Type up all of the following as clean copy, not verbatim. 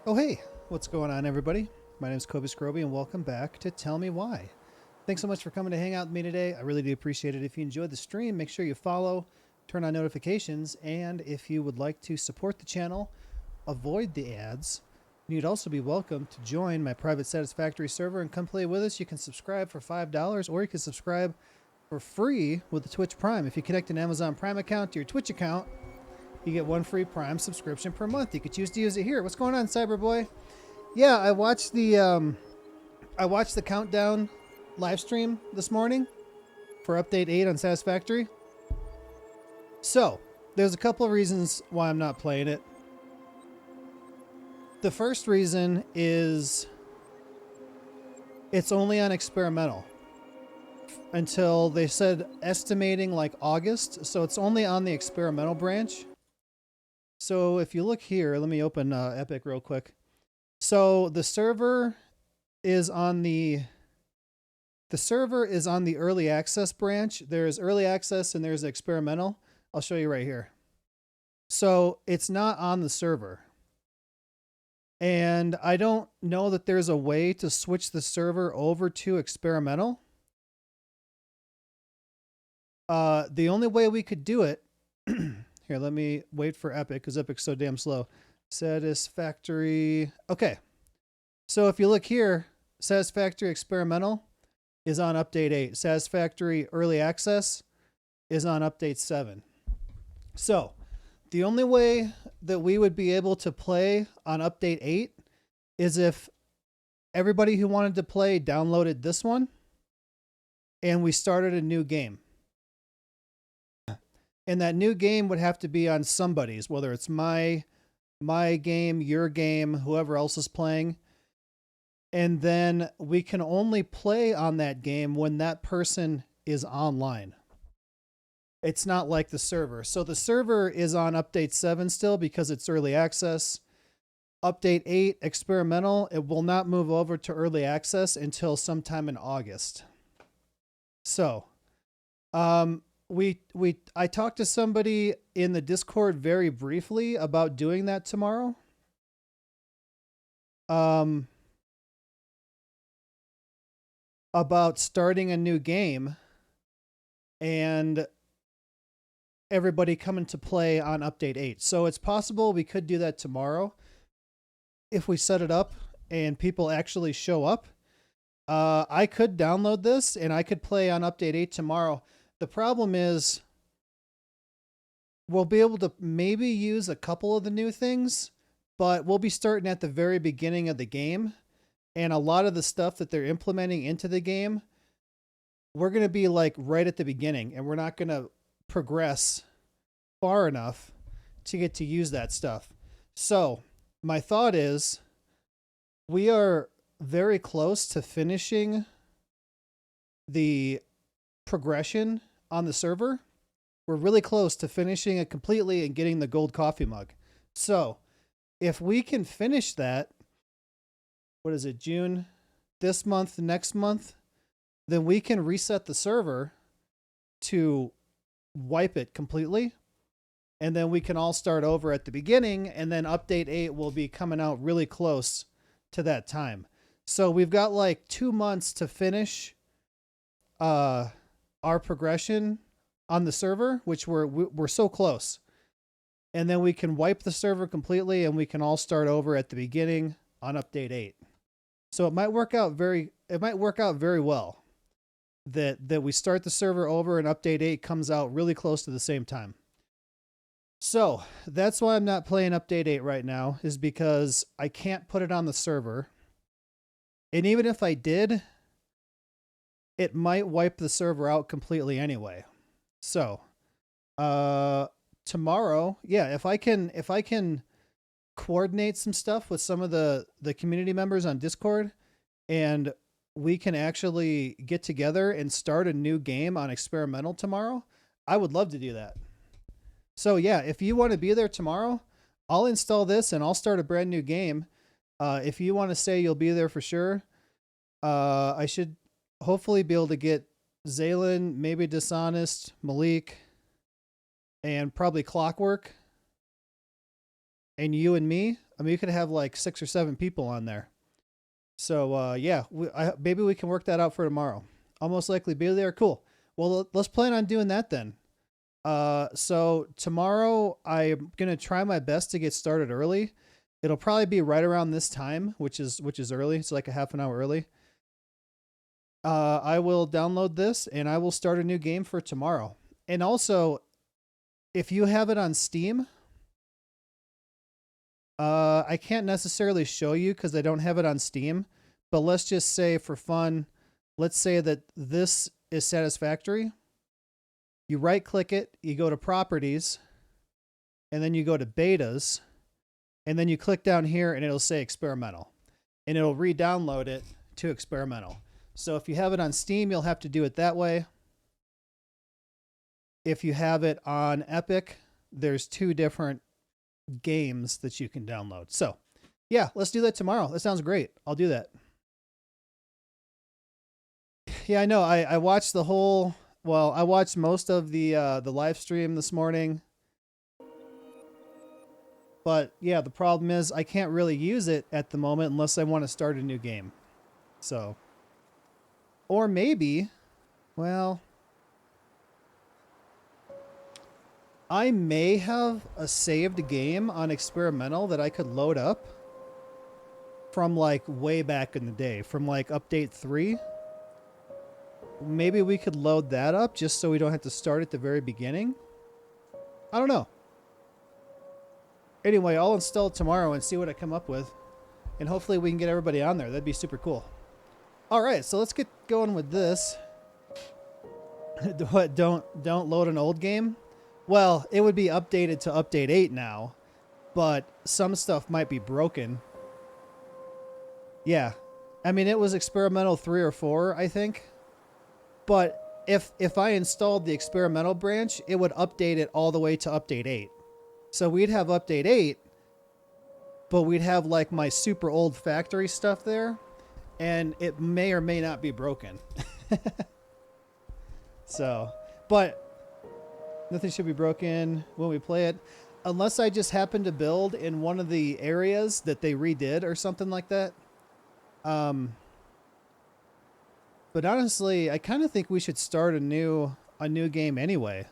Oh, hey, what's going on, everybody? My name is Kobe Scroby, and welcome back to Tell Me Why. Thanks so much for coming to hang out with me today. I really do appreciate it. If you enjoyed the stream, make sure you follow, turn on notifications, and if you would like to support the channel, avoid the ads, you'd also be welcome to join my private Satisfactory server and come play with us. You can subscribe for $5, or you can subscribe for free with the Twitch Prime. If you connect an Amazon Prime account to your Twitch account, you get one free Prime subscription per month. You could choose to use it here. What's going on, Cyberboy? Yeah, I watched the countdown live stream this morning for update 8 on Satisfactory. So, there's a couple of reasons why I'm not playing it. The first reason is it's only on experimental until they said estimating like August. So it's only on the experimental branch. So if you look here, let me open Epic real quick. So the server is on the early access branch. There's early access and there's experimental. I'll show you right here. So it's not on the server. And I don't know that there's a way to switch the server over to experimental. The only way we could do it here, let me wait for Epic because Epic's so damn slow. Satisfactory. Okay. So if you look here, Satisfactory Experimental is on update 8. Satisfactory Early Access is on update 7. So the only way that we would be able to play on update 8 is if everybody who wanted to play downloaded this one and we started a new game. And that new game would have to be on somebody's, whether it's my game, your game, whoever else is playing. And then we can only play on that game when that person is online. It's not like the server. So the server is on update 7 still because it's early access. Update 8 experimental, it will not move over to early access until sometime in August. So, I talked to somebody in the Discord very briefly about doing that tomorrow. About starting a new game and everybody coming to play on update 8. So it's possible we could do that tomorrow if we set it up and people actually show up. I could download this and I could play on update 8 tomorrow. The problem is we'll be able to maybe use a couple of the new things, but we'll be starting at the very beginning of the game. And a lot of the stuff that they're implementing into the game, we're going to be like right at the beginning and we're not going to progress far enough to get to use that stuff. So my thought is we are very close to finishing the progression on the server. We're really close to finishing it completely and getting the gold coffee mug. So if we can finish that, what is it, June, this month, next month, then we can reset the server to wipe it completely. And then we can all start over at the beginning, and then update 8 will be coming out really close to that time. So we've got like 2 months to finish our progression on the server, which we're so close. And then we can wipe the server completely and we can all start over at the beginning on update 8. So it might work out very well that we start the server over and update 8 comes out really close to the same time. So that's why I'm not playing update 8 right now, is because I can't put it on the server. And even if I did, it might wipe the server out completely anyway. So, tomorrow, yeah, if I can coordinate some stuff with some of the community members on Discord and we can actually get together and start a new game on experimental tomorrow, I would love to do that. So yeah, if you want to be there tomorrow, I'll install this and I'll start a brand new game. If you want to say you'll be there for sure, I should hopefully be able to get Zaylin, maybe Dishonest, Malik, and probably Clockwork, and you and me I mean, you could have like 6 or 7 people on there. So yeah, maybe we can work that out for tomorrow. I'll most likely be there. Cool. Well, let's plan on doing that then. So tomorrow I'm gonna try my best to get started early. It'll probably be right around this time, which is early. It's like a half an hour early. I will download this and I will start a new game for tomorrow. And also, if you have it on Steam, I can't necessarily show you because I don't have it on Steam, but let's just say for fun, let's say that this is Satisfactory. You right click it, you go to properties, and then you go to betas, and then you click down here and it'll say experimental, and it'll re-download it to experimental. So if you have it on Steam, you'll have to do it that way. If you have it on Epic, there's 2 different games that you can download. So yeah, let's do that tomorrow. That sounds great. I'll do that. Yeah, I know. I watched the whole, well, I watched most of the live stream this morning. But yeah, the problem is I can't really use it at the moment unless I want to start a new game. So, or maybe, well, I may have a saved game on experimental that I could load up from like way back in the day, from like update 3. Maybe we could load that up just so we don't have to start at the very beginning. I don't know. Anyway, I'll install it tomorrow and see what I come up with. And hopefully we can get everybody on there. That'd be super cool. All right, so let's get going with this. What, don't load an old game? Well, it would be updated to update 8 now, but some stuff might be broken. Yeah. I mean, it was experimental 3 or 4, I think. But if I installed the experimental branch, it would update it all the way to update 8. So we'd have update 8, but we'd have like my super old factory stuff there, and it may or may not be broken. So, but nothing should be broken when we play it, unless I just happen to build in one of the areas that they redid or something like that. But honestly, I kind of think we should start a new game anyway,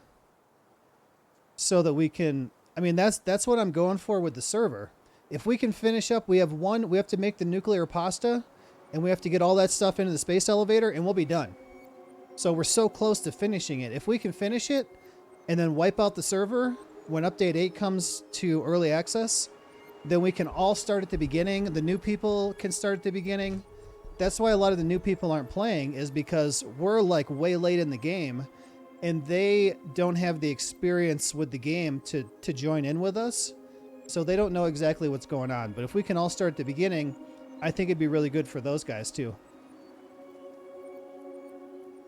so that we can. I mean, that's what I'm going for with the server. If we can finish up, we have to make the nuclear pasta, and we have to get all that stuff into the space elevator, and we'll be done. So we're so close to finishing it. If we can finish it, and then wipe out the server when update 8 comes to early access, then we can all start at the beginning. The new people can start at the beginning. That's why a lot of the new people aren't playing, is because we're like way late in the game and they don't have the experience with the game to join in with us. So they don't know exactly what's going on. But if we can all start at the beginning, I think it'd be really good for those guys too.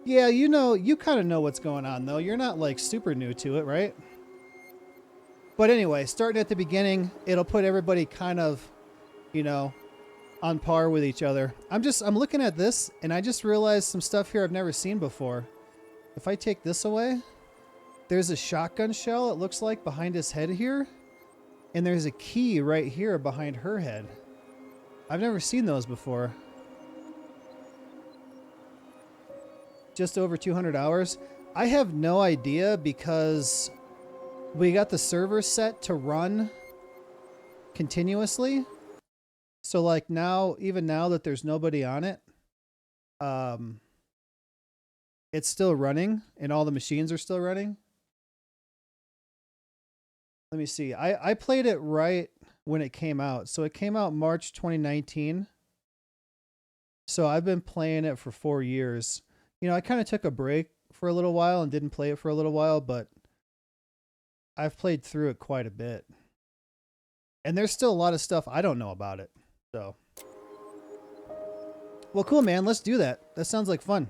Yeah, you kind of know what's going on though. You're not like super new to it, right? But anyway, starting at the beginning, it'll put everybody kind of, on par with each other. I'm looking at this and I just realized some stuff here I've never seen before. If I take this away, there's a shotgun shell, it looks like, behind his head here. And there's a key right here behind her head. I've never seen those before. Just over 200 hours. I have no idea because we got the server set to run continuously. So like now, even now that there's nobody on it, it's still running and all the machines are still running. Let me see. I played it right when it came out. So it came out March 2019. So I've been playing it for 4 years. I kind of took a break for a little while and didn't play it for a little while, but I've played through it quite a bit. And there's still a lot of stuff I don't know about it. So, well, cool, man. Let's do that. That sounds like fun.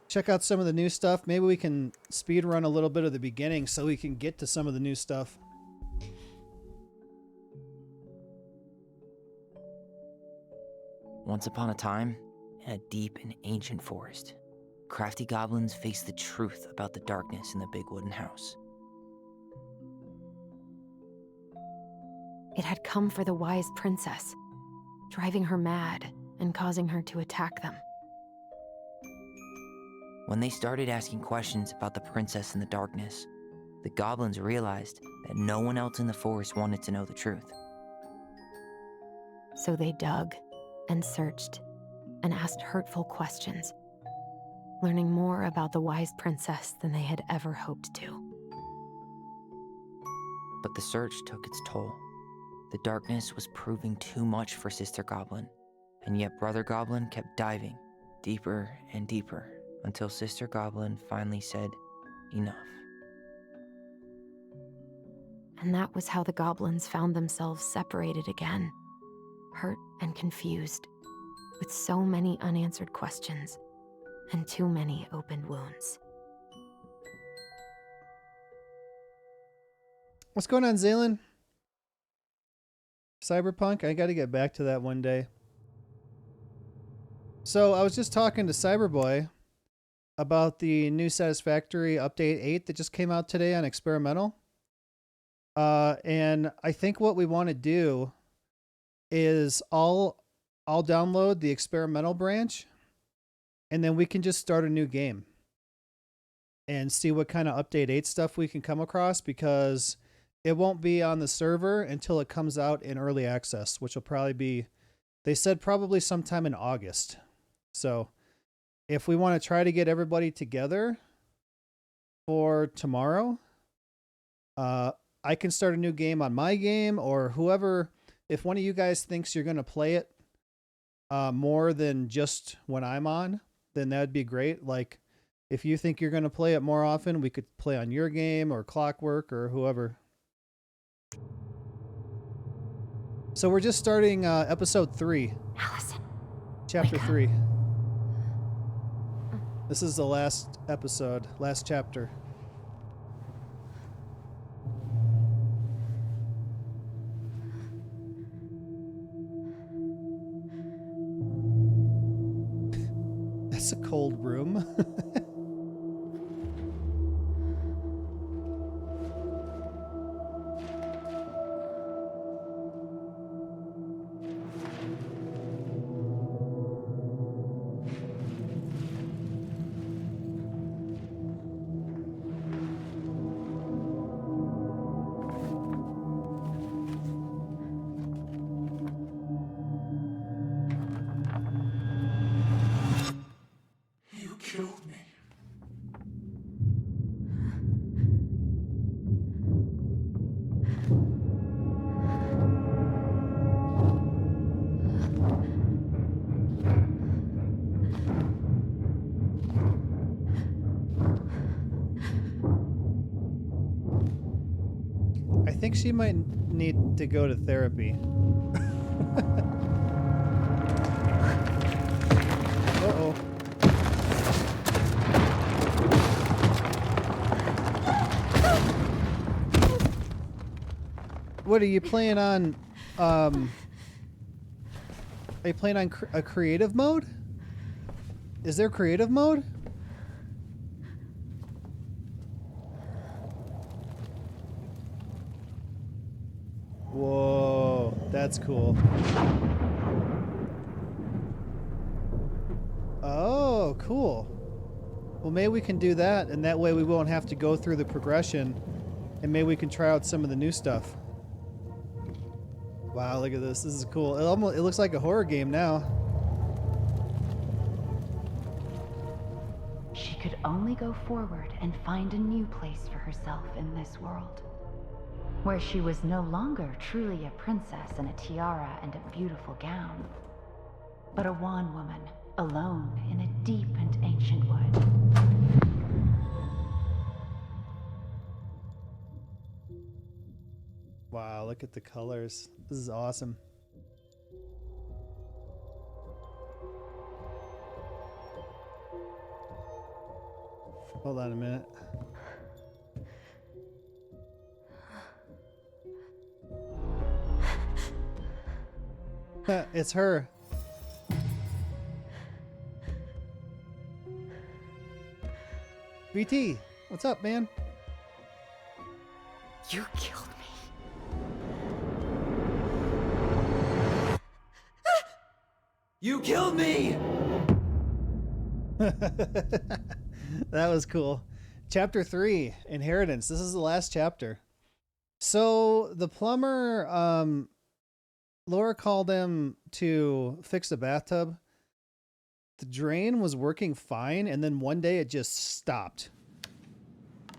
Check out some of the new stuff. Maybe we can speed run a little bit of the beginning so we can get to some of the new stuff. Once upon a time, in a deep and ancient forest, crafty goblins faced the truth about the darkness in the big wooden house. It had come for the wise princess, driving her mad and causing her to attack them. When they started asking questions about the princess in the darkness, the goblins realized that no one else in the forest wanted to know the truth. So they dug and searched and asked hurtful questions, learning more about the wise princess than they had ever hoped to. But the search took its toll. The darkness was proving too much for Sister Goblin, and yet Brother Goblin kept diving deeper and deeper until Sister Goblin finally said, enough. And that was how the goblins found themselves separated again, hurt and confused, with so many unanswered questions and too many open wounds. What's going on, Zaylen? Cyberpunk? I got to get back to that one day. So I was just talking to Cyberboy about the new Satisfactory Update 8 that just came out today on Experimental. And I think what we want to do is I'll download the Experimental branch, and then we can just start a new game and see what kind of Update 8 stuff we can come across, because it won't be on the server until it comes out in early access, which will probably be, they said probably sometime in August. So if we want to try to get everybody together for tomorrow, I can start a new game on my game, or whoever, if one of you guys thinks you're going to play it more than just when I'm on, then that'd be great. Like, if you think you're going to play it more often, we could play on your game or Clockwork or whoever. So we're just starting episode 3. Alison, Chapter wake up. 3. This is the last episode, last chapter. That's a cold room. You killed me. I think she might need to go to therapy. Uh-oh. What are you playing on? Are you playing on a creative mode? Is there creative mode? Whoa, that's cool. Oh, cool. Well, maybe we can do that, and that way we won't have to go through the progression, and maybe we can try out some of the new stuff. Wow, look at this. This is cool. It looks like a horror game now. She could only go forward and find a new place for herself in this world, where she was no longer truly a princess in a tiara and a beautiful gown, but a wan woman, alone in a deep and ancient wood. Wow, look at the colors. This is awesome. Hold on a minute. It's her. VT, what's up, man? You killed me. You killed me! That was cool. Chapter 3, Inheritance. This is the last chapter. So the plumber, Laura called him to fix the bathtub. The drain was working fine, and then one day it just stopped.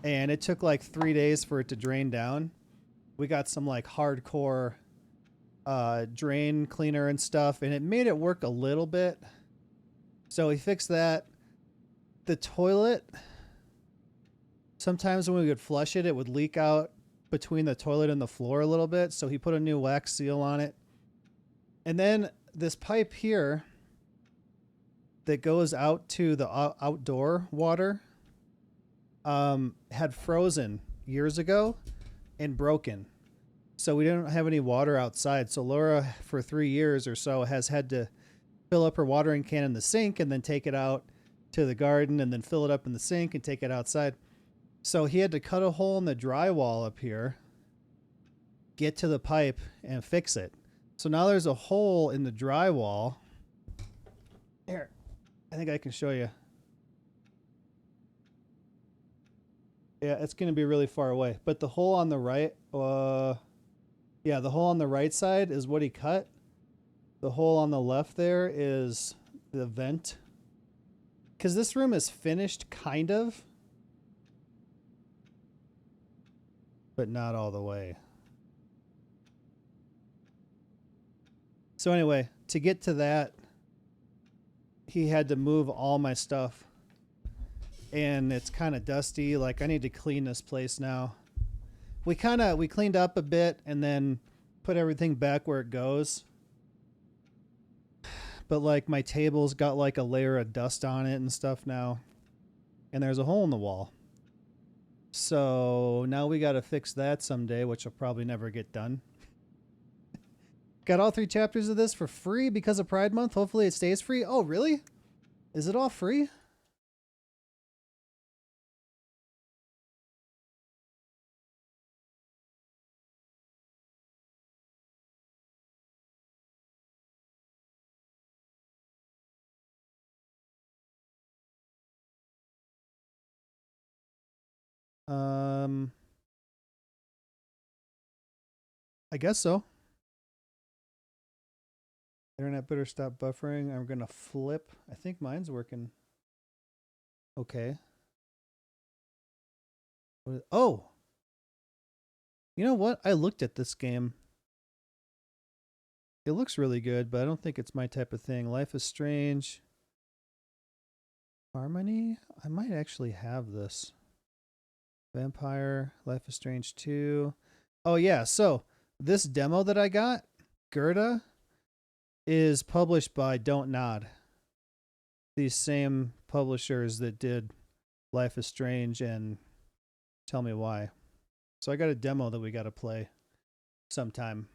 And it took like 3 days for it to drain down. We got some like hardcore drain cleaner and stuff, and it made it work a little bit. So we fixed that. The toilet, sometimes when we would flush it, it would leak out between the toilet and the floor a little bit. So he put a new wax seal on it. And then this pipe here that goes out to the outdoor water had frozen years ago and broken. So we didn't have any water outside. So Laura, for 3 years or so, has had to fill up her watering can in the sink and then take it out to the garden and then fill it up in the sink and take it outside. So he had to cut a hole in the drywall up here, get to the pipe, and fix it. So now there's a hole in the drywall. Here, I think I can show you. Yeah, it's going to be really far away. But the hole on the right, yeah, the hole on the right side is what he cut. The hole on the left there is the vent. Because this room is finished, kind of. But not all the way. So anyway, to get to that, he had to move all my stuff. And it's kind of dusty. Like, I need to clean this place now. We cleaned up a bit and then put everything back where it goes. But like my table's got like a layer of dust on it and stuff now. And there's a hole in the wall. So now we got to fix that someday, which will probably never get done. Got all 3 chapters of this for free because of Pride Month. Hopefully it stays free. Oh, really? Is it all free? I guess so. Internet better stop buffering. I'm gonna flip. I think mine's working. Okay. Oh! You know what? I looked at this game. It looks really good, but I don't think it's my type of thing. Life is Strange. Harmony? I might actually have this. Vampire, Life is Strange 2. Oh yeah, so this demo that I got, Gerda, is published by DONTNOD. These same publishers that did Life is Strange and Tell Me Why. So I got a demo that we got to play sometime.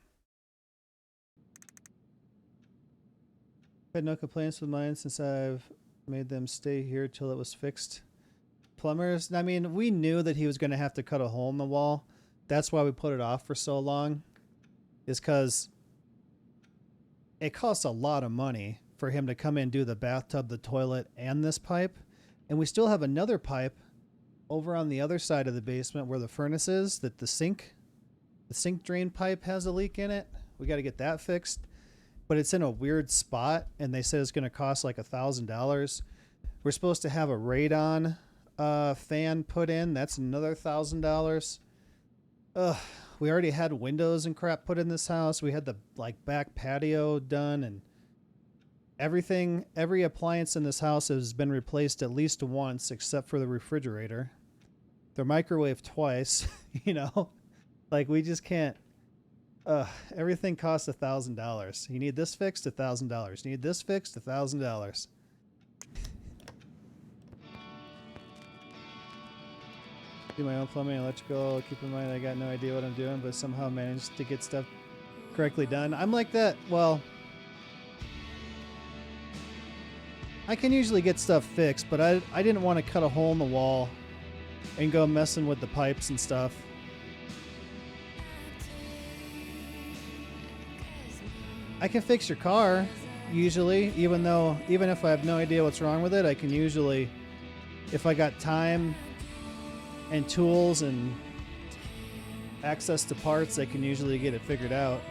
Had no complaints with mine since I've made them stay here till it was fixed. Plumbers, I mean, we knew that he was going to have to cut a hole in the wall. That's why we put it off for so long. Is because it costs a lot of money for him to come in and do the bathtub, the toilet, and this pipe. And we still have another pipe over on the other side of the basement where the furnace is, that the sink drain pipe has a leak in it. We got to get that fixed. But it's in a weird spot, and they said it's going to cost like $1,000. We're supposed to have a radon fan put in. That's another $1,000. We already had windows and crap put in this house. We had the like back patio done, and everything, every appliance in this house has been replaced at least once, except for the refrigerator. The microwave twice, you know, like we just can't. Everything costs $1,000. You need this fixed, $1,000. You need this fixed, $1,000. Do my own plumbing, electrical. Keep in mind I got no idea what I'm doing, but somehow managed to get stuff correctly done. I'm like that. Well, I can usually get stuff fixed, but I didn't want to cut a hole in the wall and go messing with the pipes and stuff. I can fix your car. usually, even if I have no idea what's wrong with it, I can usually, if I got time and tools and access to parts, I can usually get it figured out.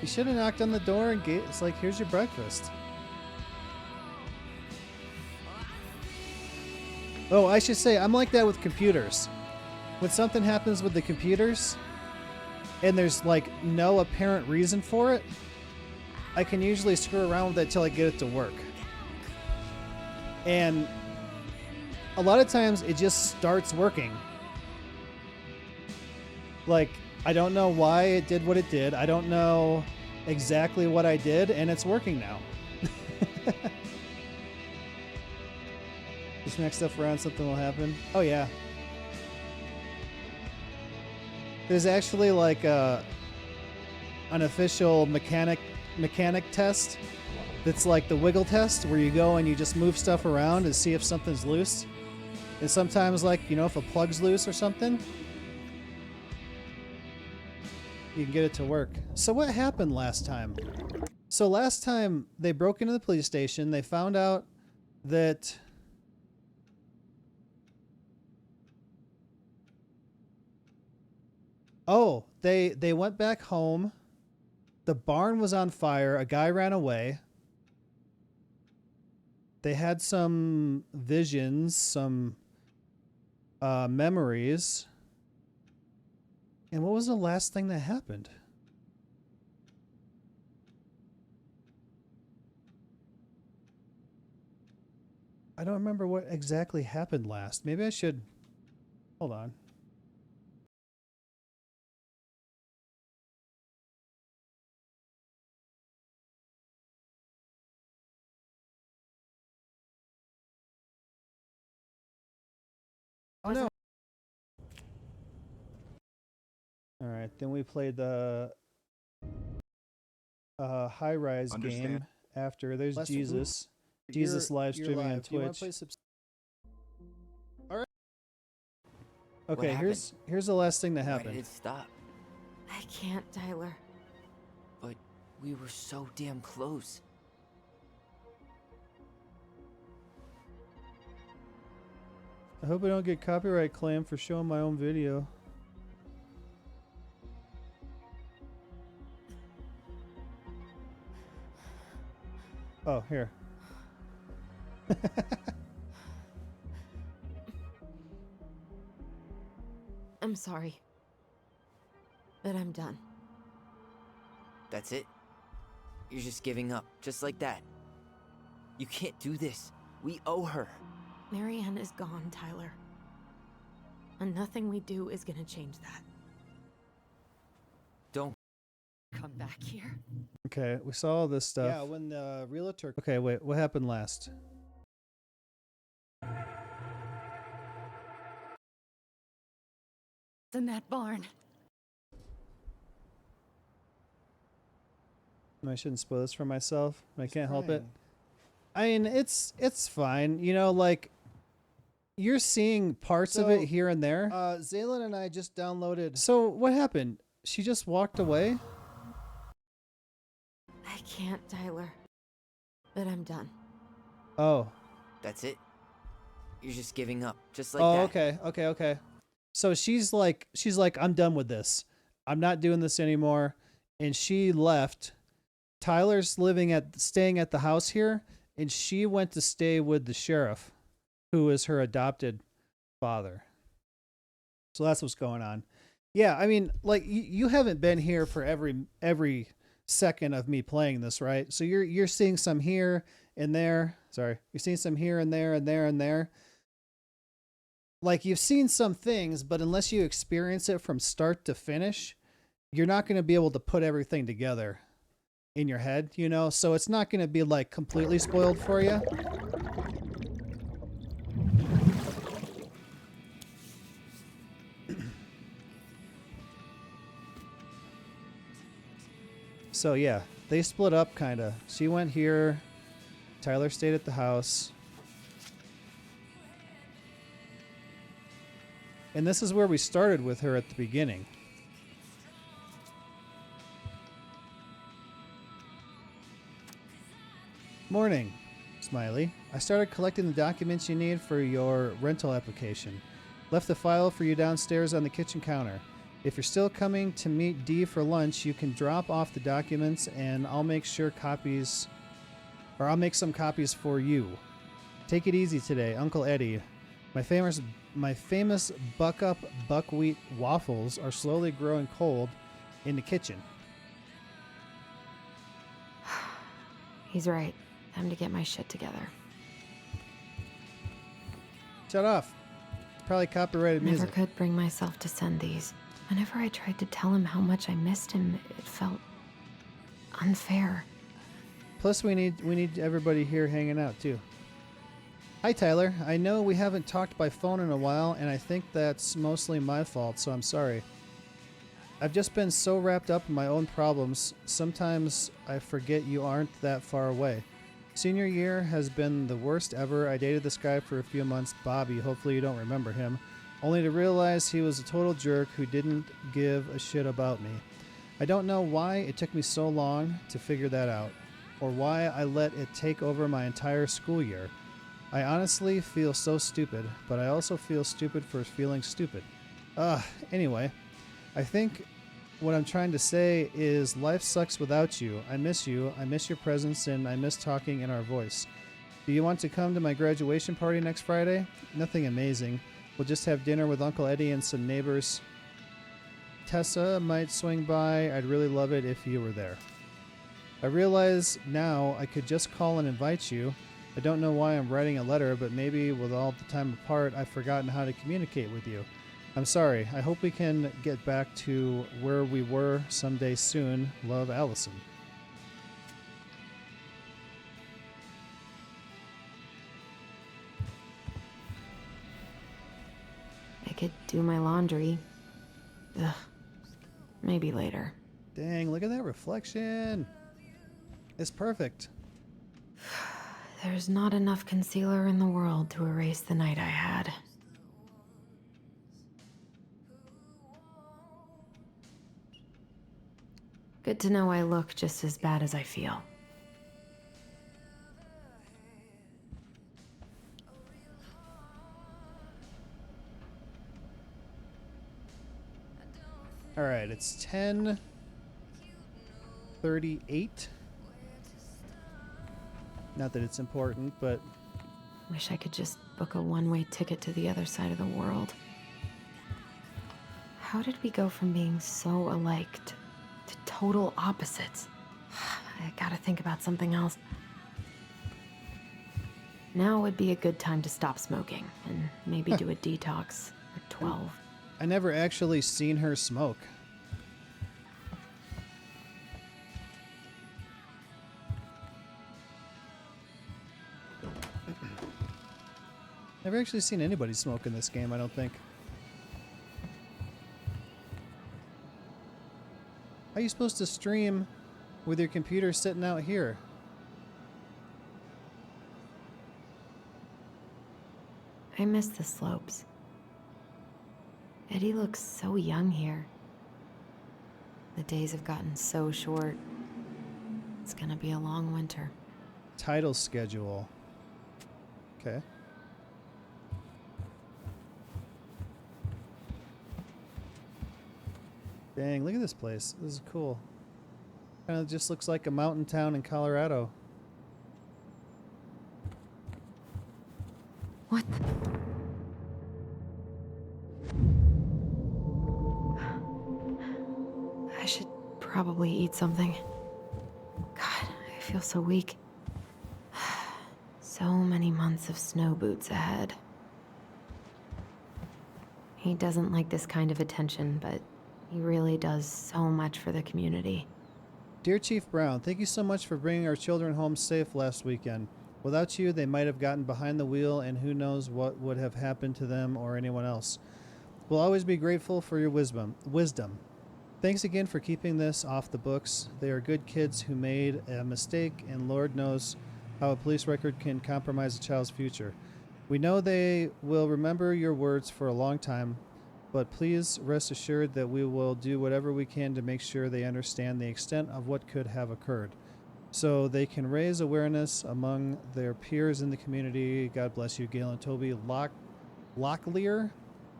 You should have knocked on the door and it's like, here's your breakfast. Oh, I should say, I'm like that with computers. When something happens with the computers, and there's like no apparent reason for it, I can usually screw around with it till I get it to work. And a lot of times it just starts working. Like, I don't know why it did what it did. I don't know exactly what I did, and it's working now. Just smack stuff around, something will happen. Oh yeah. There's actually like an official mechanic test that's like the wiggle test, where you go and you just move stuff around and see if something's loose. And sometimes, like, you know, if a plug's loose or something, you can get it to work. So what happened last time? So last time they broke into the police station, they found out that they went back home. The barn was on fire. A guy ran away. They had some visions, some memories. And what was the last thing that happened? I don't remember what exactly happened last. Maybe I should... Hold on. Oh no. All right, then we played the high-rise game after. There's Jesus. Jesus live streaming on Twitch. All right. Okay, here's the last thing that Why happened. did it stop? I can't, Tyler. But we were so damn close. I hope I don't get copyright claim for showing my own video. Oh, here. I'm sorry. But I'm done. That's it? You're just giving up, just like that. You can't do this. We owe her. Marianne is gone, Tyler. And nothing we do is gonna change that. Don't Come back here. Okay, we saw all this stuff. Yeah, when the realtor... Okay, wait, what happened last? In that barn. I shouldn't spoil this for myself. I can't help it. I mean, it's fine. You know, like, you're seeing parts of it here and there. Zaylin and I just downloaded... So what happened? She just walked away? I can't, Tyler. But I'm done. Oh. That's it? You're just giving up, just like that. Oh, okay. So she's like, I'm done with this. I'm not doing this anymore. And she left. Tyler's staying at the house here, and she went to stay with the sheriff, who is her adopted father. So that's what's going on. Yeah, I mean, like, you haven't been here for every second of me playing this, right? So you're seeing some here and there. Sorry, you're seeing some here and there and there and there. Like, you've seen some things, but unless you experience it from start to finish, you're not going to be able to put everything together in your head, you know? So it's not going to be like completely spoiled for you. So yeah, they split up kind of. She went here. Tyler stayed at the house. And this is where we started with her at the beginning. Morning, Smiley. I started collecting the documents you need for your rental application. Left the file for you downstairs on the kitchen counter. If you're still coming to meet Dee for lunch, you can drop off the documents and I'll make some copies for you. Take it easy today, Uncle Eddie. My famous buck-up buckwheat waffles are slowly growing cold in the kitchen. He's right. Time to get my shit together. Shut off. It's probably copyrighted Never music. could bring myself to send these. Whenever I tried to tell him how much I missed him, it felt unfair. Plus, we need everybody here hanging out, too. Hi, Tyler. I know we haven't talked by phone in a while, and I think that's mostly my fault, so I'm sorry. I've just been so wrapped up in my own problems, sometimes I forget you aren't that far away. Senior year has been the worst ever. I dated this guy for a few months, Bobby, hopefully you don't remember him, only to realize he was a total jerk who didn't give a shit about me. I don't know why it took me so long to figure that out, or why I let it take over my entire school year. I honestly feel so stupid, but I also feel stupid for feeling stupid. Anyway, I think what I'm trying to say is life sucks without you. I miss your presence, and I miss talking in our voice. Do you want to come to my graduation party next Friday? Nothing amazing. We'll just have dinner with Uncle Eddie and some neighbors. Tessa might swing by. I'd really love it if you were there. I realize now I could just call and invite you. I don't know why I'm writing a letter, but maybe with all the time apart, I've forgotten how to communicate with you. I'm sorry. I hope we can get back to where we were someday soon. Love, Alison. I could do my laundry. Ugh. Maybe later. Dang, look at that reflection. It's perfect. There's not enough concealer in the world to erase the night I had. Good to know I look just as bad as I feel. All right, it's 10:38. Not that it's important, but Wish I could just book a one-way ticket to the other side of the world. How did we go from being so alike to total opposites? I gotta think about something else. Now would be a good time to stop smoking and maybe do a detox at 12. I never actually seen her smoke. Never actually seen anybody smoke in this game, I don't think. How are you supposed to stream with your computer sitting out here? I miss the slopes. Eddie looks so young here. The days have gotten so short. It's gonna be a long winter. Title schedule. Okay. Dang, look at this place. This is cool. Kind of just looks like a mountain town in Colorado. What? I should probably eat something. God, I feel so weak. So many months of snow boots ahead. He doesn't like this kind of attention, but he really does so much for the community. Dear Chief Brown, thank you so much for bringing our children home safe last weekend. Without you, they might have gotten behind the wheel, and who knows what would have happened to them or anyone else. We'll always be grateful for your wisdom. Thanks again for keeping this off the books. They are good kids who made a mistake, and Lord knows how a police record can compromise a child's future. We know they will remember your words for a long time, but please rest assured that we will do whatever we can to make sure they understand the extent of what could have occurred, so they can raise awareness among their peers in the community. God bless you, Gail and Toby Locklear,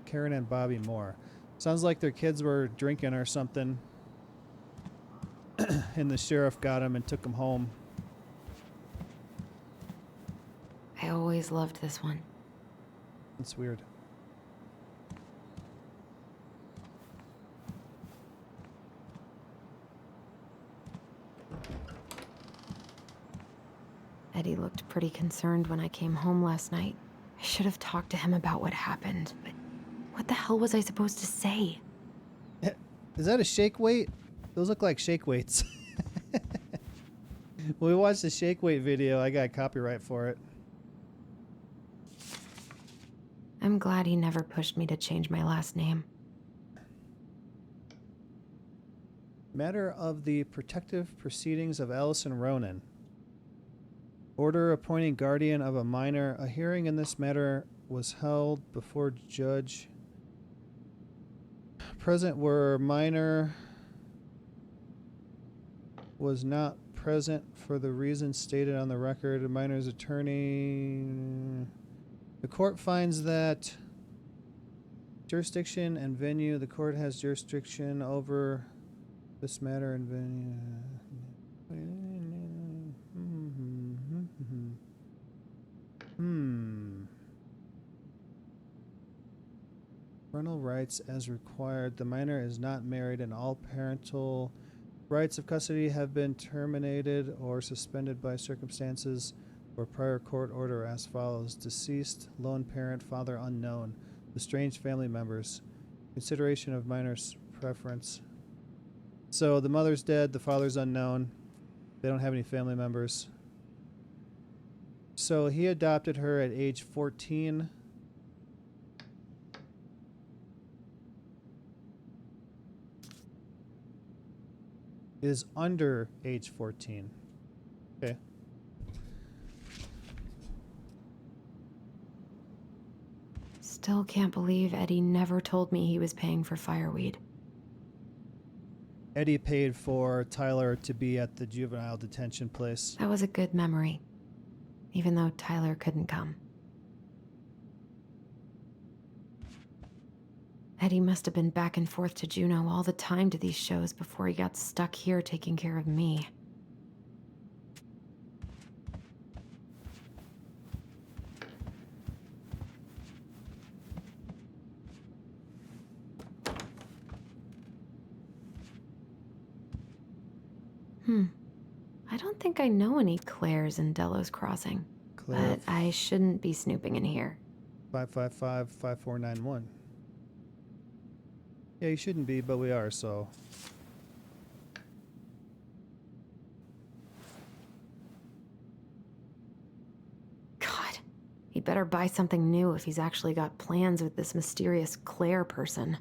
Karen and Bobby Moore. Sounds like their kids were drinking or something, and the sheriff got them and took them home. I always loved this one. That's weird. Eddie looked pretty concerned when I came home last night. I should have talked to him about what happened, but what the hell was I supposed to say? Is that a shake weight? Those look like shake weights. When we watched the shake weight video, I got copyright for it. I'm glad he never pushed me to change my last name. Matter of the protective proceedings of Alison Ronan. Order appointing guardian of a minor. A hearing in this matter was held before judge. Present were minor was not present for the reasons stated on the record. A minor's attorney. The court finds that jurisdiction and venue. The court has jurisdiction over this matter and venue. Parental rights as required. The minor is not married and all parental rights of custody have been terminated or suspended by circumstances or prior court order as follows. Deceased, lone parent, father unknown. Estranged family members. Consideration of minor's preference. So the mother's dead, the father's unknown. They don't have any family members. So he adopted her at age 14. Is under age 14. Okay. Still can't believe Eddie never told me he was paying for fireweed. Eddie paid for Tyler to be at the juvenile detention place. That was a good memory, even though Tyler couldn't come. Eddie must have been back and forth to Juneau all the time to these shows before he got stuck here taking care of me. I don't think I know any Claires in Delos Crossing, Claire, but I shouldn't be snooping in here. 555-5491. Yeah, you shouldn't be, but we are, so. God, he'd better buy something new if he's actually got plans with this mysterious Claire person.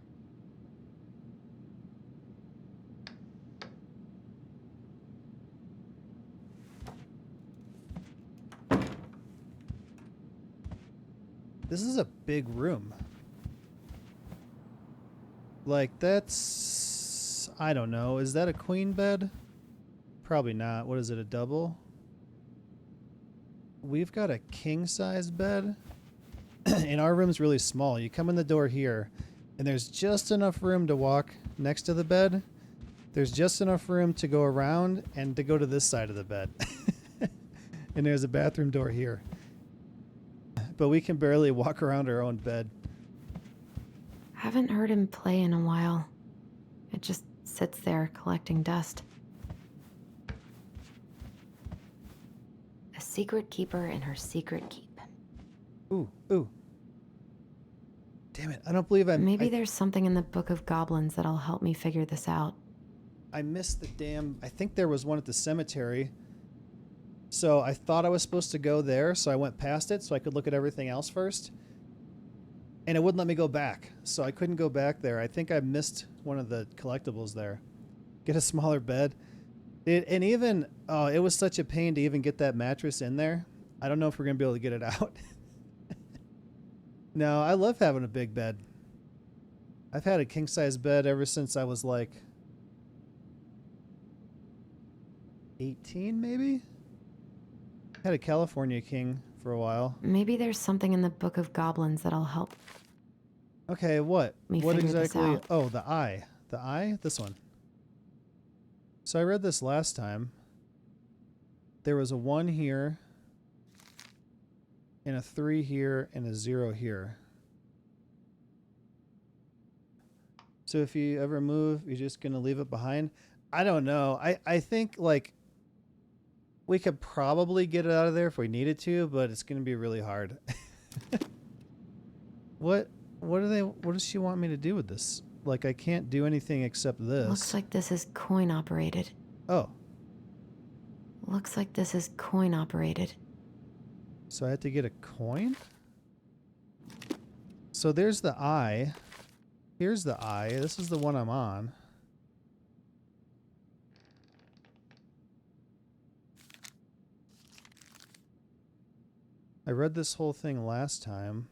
This is a big room. Like, that's... I don't know. Is that a queen bed? Probably not. What is it, a double? We've got a king-size bed. And our room's really small. You come in the door here, and there's just enough room to walk next to the bed. There's just enough room to go around and to go to this side of the bed. And there's a bathroom door here. But we can barely walk around our own bed. Haven't heard him play in a while. It just sits there collecting dust. A secret keeper in her secret keep. Ooh, ooh. Damn it, I don't believe Maybe there's something in the Book of Goblins that'll help me figure this out. I missed the damn... I think there was one at the cemetery. So I thought I was supposed to go there, so I went past it so I could look at everything else first. And it wouldn't let me go back, so I couldn't go back there. I think I missed one of the collectibles there. Get a smaller bed. And even, oh, it was such a pain to even get that mattress in there. I don't know if we're going to be able to get it out. No, I love having a big bed. I've had a king-size bed ever since I was like 18, maybe? Had a California king for a while. Maybe there's something in the Book of Goblins that'll help. Okay, what? Me What figure this exactly? out. Oh, the eye. The eye? This one. So I read this last time. There was a 1 here, and a 3 here, and a 0 here. So if you ever move, you're just going to leave it behind? I don't know. I think, like, we could probably get it out of there if we needed to, but it's going to be really hard. What does she want me to do with this? Like, I can't do anything except this. Looks like this is coin operated. Oh, Looks like this is coin operated. so I had to get a coin? So there's the eye. Here's the eye. This is the one I'm on. I read this whole thing last time.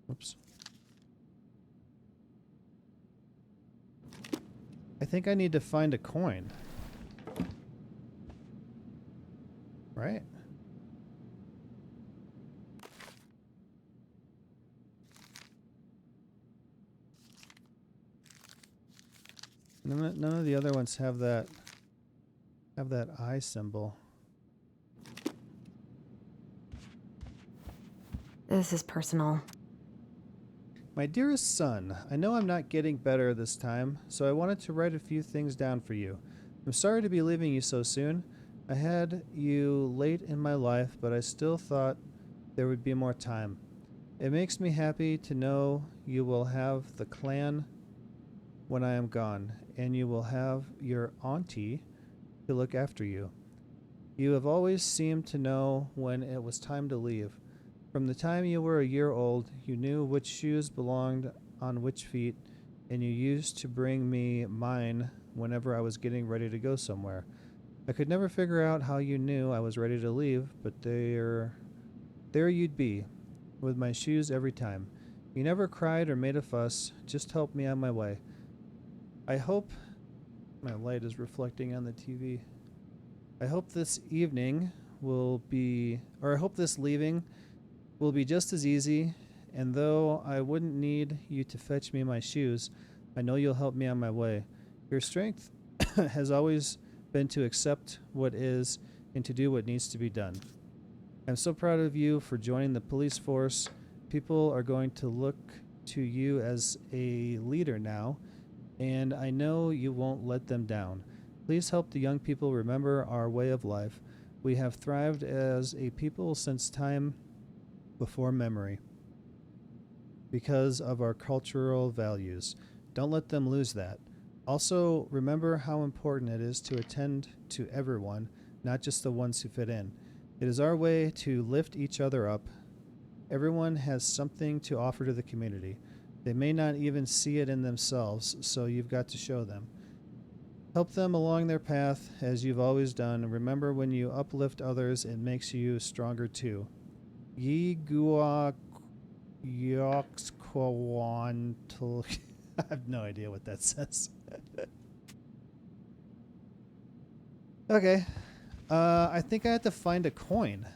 Oops. I think I need to find a coin. Right? None of the other ones have that eye symbol. This is personal. My dearest son, I know I'm not getting better this time, so I wanted to write a few things down for you. I'm sorry to be leaving you so soon. I had you late in my life, but I still thought there would be more time. It makes me happy to know you will have the clan when I am gone, and you will have your auntie to look after you. You have always seemed to know when it was time to leave. From the time you were a year old, you knew which shoes belonged on which feet, and you used to bring me mine whenever I was getting ready to go somewhere. I could never figure out how you knew I was ready to leave, but there you'd be, with my shoes every time. You never cried or made a fuss, just helped me on my way. I hope my light is reflecting on the TV. I hope this leaving will be just as easy, and though I wouldn't need you to fetch me my shoes, I know you'll help me on my way. Your strength has always been to accept what is and to do what needs to be done. I'm so proud of you for joining the police force. People are going to look to you as a leader now, and I know you won't let them down. Please help the young people remember our way of life. We have thrived as a people since time before memory because of our cultural values. Don't let them lose that. Also, remember how important it is to attend to everyone, not just the ones who fit in. It is our way to lift each other up. Everyone has something to offer to the community. They may not even see it in themselves, so you've got to show them. Help them along their path as you've always done. Remember, when you uplift others, it makes you stronger too. Yi Gua Yoxquantal. I have no idea what that says. Okay. I think I have to find a coin.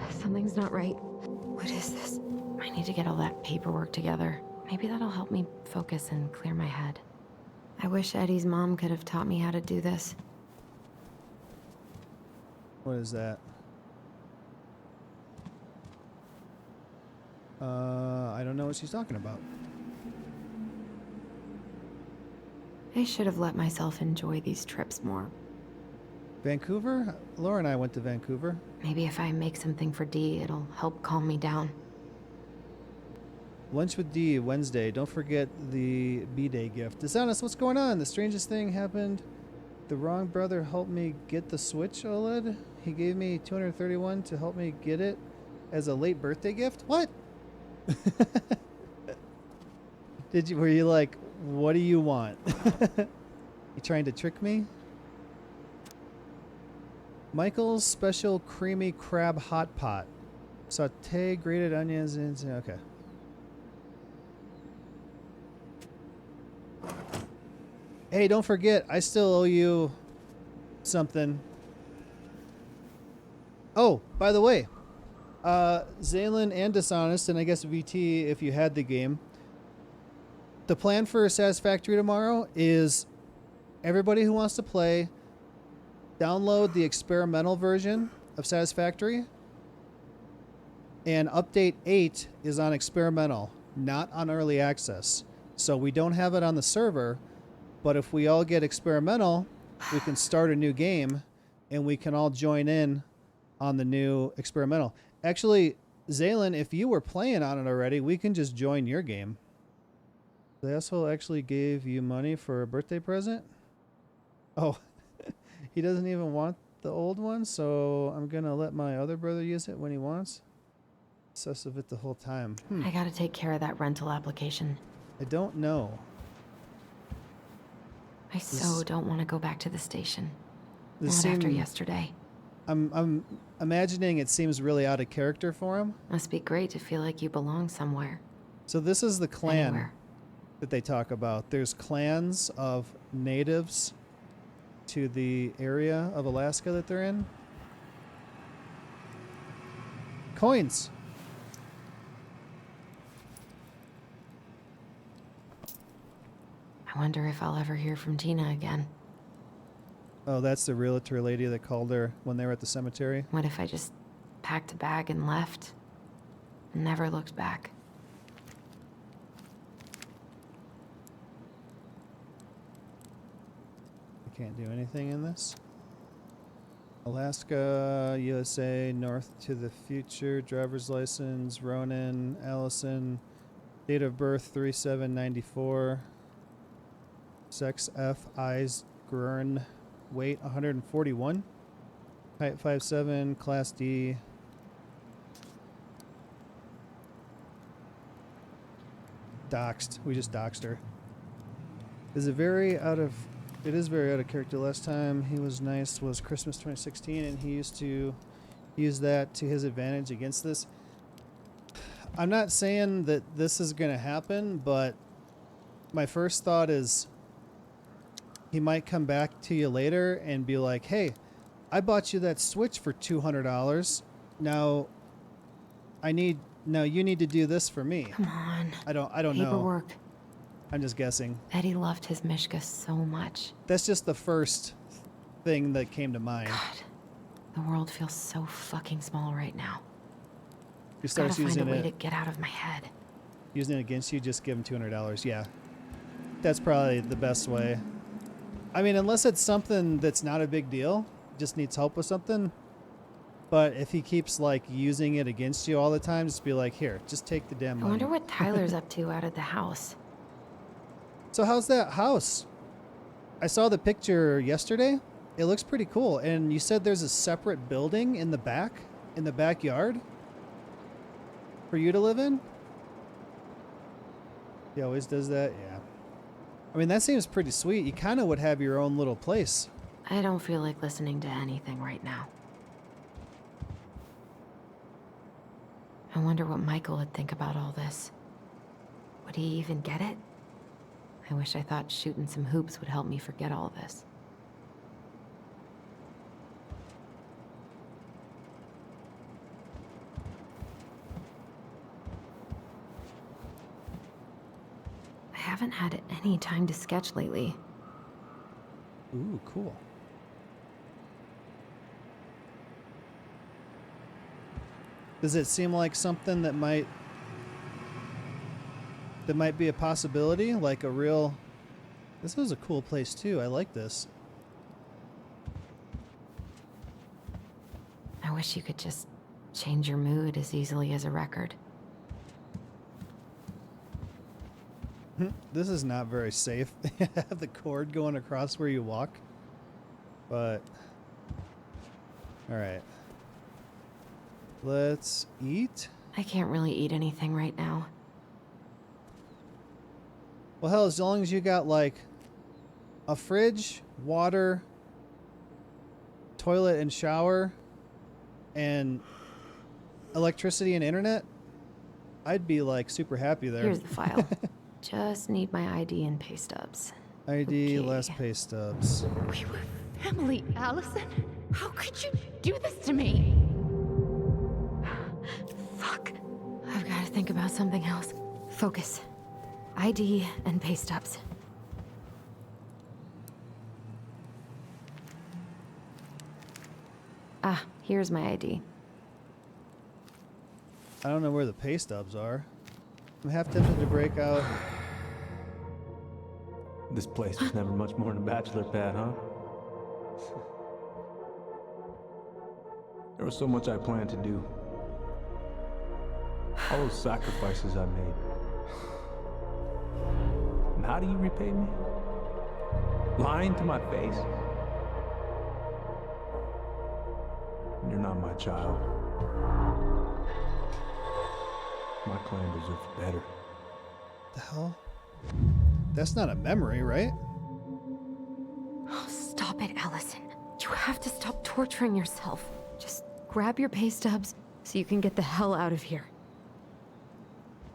Something's not right. What is this? I need to get all that paperwork together. Maybe that'll help me focus and clear my head. I wish Eddie's mom could have taught me how to do this. What is that? I don't know what she's talking about. I should have let myself enjoy these trips more. Vancouver? Laura and I went to Vancouver. Maybe if I make something for Dee, it'll help calm me down. Lunch with D Wednesday. Don't forget the B-Day gift. Dishonest, what's going on? The strangest thing happened. The wrong brother helped me get the Switch OLED. He gave me $231 to help me get it as a late birthday gift. What? Were you like, what do you want? You trying to trick me? Michael's special creamy crab hot pot. Saute grated onions and okay. Hey, don't forget, I still owe you something. Oh, by the way, Zaylin and Dishonest, and I guess VT if you had the game. The plan for Satisfactory tomorrow is everybody who wants to play, download the experimental version of Satisfactory. And update 8 is on experimental, not on early access. So we don't have it on the server, but if we all get experimental, we can start a new game and we can all join in on the new experimental. Actually, Zaylin, if you were playing on it already, we can just join your game. The asshole actually gave you money for a birthday present? Oh, he doesn't even want the old one, so I'm going to let my other brother use it when he wants. Obsessed with it the whole time. I gotta take care of that rental application. I don't know. I so don't want to go back to the station. This Not after yesterday. I'm imagining it seems really out of character for him. Must be great to feel like you belong somewhere. So this is the clan Anywhere. that they talk about. There's clans of natives to the area of Alaska that they're in. Coins. I wonder if I'll ever hear from Tina again. Oh, that's the realtor lady that called her when they were at the cemetery. What if I just packed a bag and left? And never looked back? I can't do anything in this. Alaska, USA, North to the Future, driver's license, Ronan, Alison, date of birth 3794, sex F, eyes Gurn, weight 141, height 5'7", class D. Doxed. We just doxed her. Is it very out of... It is very out of character. Last time he was nice was Christmas 2016, and he used to use that to his advantage against this. I'm not saying that this is going to happen, but my first thought is he might come back to you later and be like, hey, I bought you that Switch for $200. Now you need to do this for me. Come on. I don't know. Paperwork. I'm just guessing. Eddie loved his Mishka so much. That's just the first thing that came to mind. God, the world feels so fucking small right now. He starts Gotta find a using way to it, get out of my head. using it against you. Just give him $200. Yeah, that's probably the best way. I mean, unless it's something that's not a big deal, just needs help with something. But if he keeps like using it against you all the time, just be like, here, just take the damn I money. wonder what Tyler's up to out at the house. So how's that house? I saw the picture yesterday. It looks pretty cool. And you said there's a separate building in the backyard for you to live in? He always does that? Yeah. I mean, that seems pretty sweet. You kind of would have your own little place. I don't feel like listening to anything right now. I wonder what Michael would think about all this. Would he even get it? I wish I thought shooting some hoops would help me forget all this. I haven't had any time to sketch lately. Ooh, cool. Does it seem like something that might be a possibility? Like a real... This is a cool place too. I like this. I wish you could just change your mood as easily as a record. This is not very safe. Have the cord going across where you walk. But all right. Let's eat. I can't really eat anything right now. Well, hell, as long as you got like a fridge, water, toilet and shower, and electricity and internet, I'd be like super happy there. Here's the file. Just need my ID and pay stubs. ID, Okay. less pay stubs. We were family, Alison. How could you do this to me? Fuck. I've got to think about something else. Focus. ID and pay stubs. Ah, here's my ID. I don't know where the pay stubs are. I'm half tempted to break out. This place was never much more than a bachelor pad, huh? There was so much I planned to do. All those sacrifices I made. And how do you repay me? Lying to my face? You're not my child. My clan deserves better. The hell? That's not a memory, right? Oh, stop it, Alison. You have to stop torturing yourself. Just grab your pay stubs so you can get the hell out of here.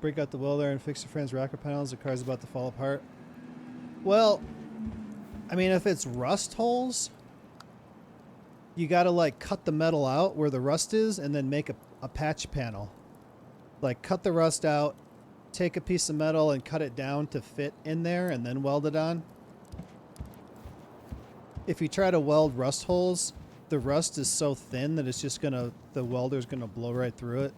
Break out the welder and fix your friend's rocker panels. The car's about to fall apart. Well, I mean, if it's rust holes, you gotta like cut the metal out where the rust is and then make a patch panel. Like cut the rust out, take a piece of metal and cut it down to fit in there and then weld it on. If you try to weld rust holes, the rust is so thin that it's just gonna, the welder's gonna blow right through it.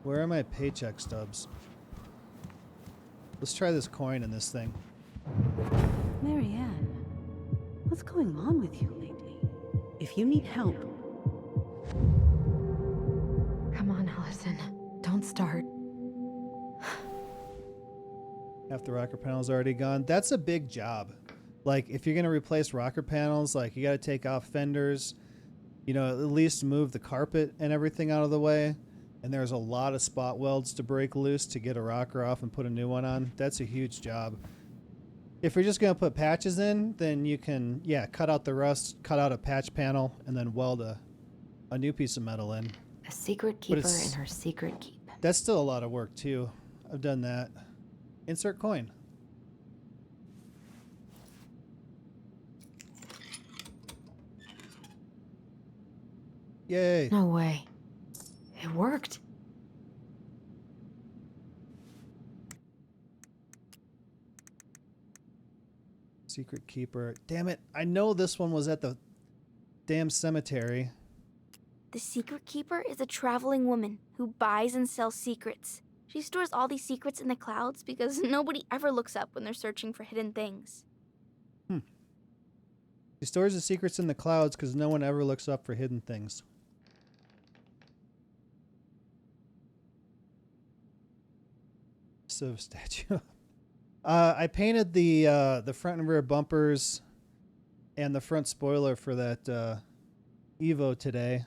Where are my paycheck stubs? Let's try this coin in this thing. Marianne, what's going on with you lately? If you need help, Come on, Alison. Don't start. Half the rocker panel's already gone. That's a big job. Like, if you're going to replace rocker panels, like, you got to take off fenders, you know, at least move the carpet and everything out of the way. And there's a lot of spot welds to break loose to get a rocker off and put a new one on. That's a huge job. If you're just going to put patches in, then you can, yeah, cut out the rust, cut out a patch panel, and then weld a new piece of metal in. A secret keeper in her secret keep. That's still a lot of work, too. I've done that. Insert coin. Yay. No way. It worked. Secret keeper. Damn it. I know this one was at the damn cemetery. The secret keeper is a traveling woman who buys and sells secrets. She stores all these secrets in the clouds because nobody ever looks up when they're searching for hidden things. She stores the secrets in the clouds because no one ever looks up for hidden things. So statue. I painted the front and rear bumpers and the front spoiler for that Evo today.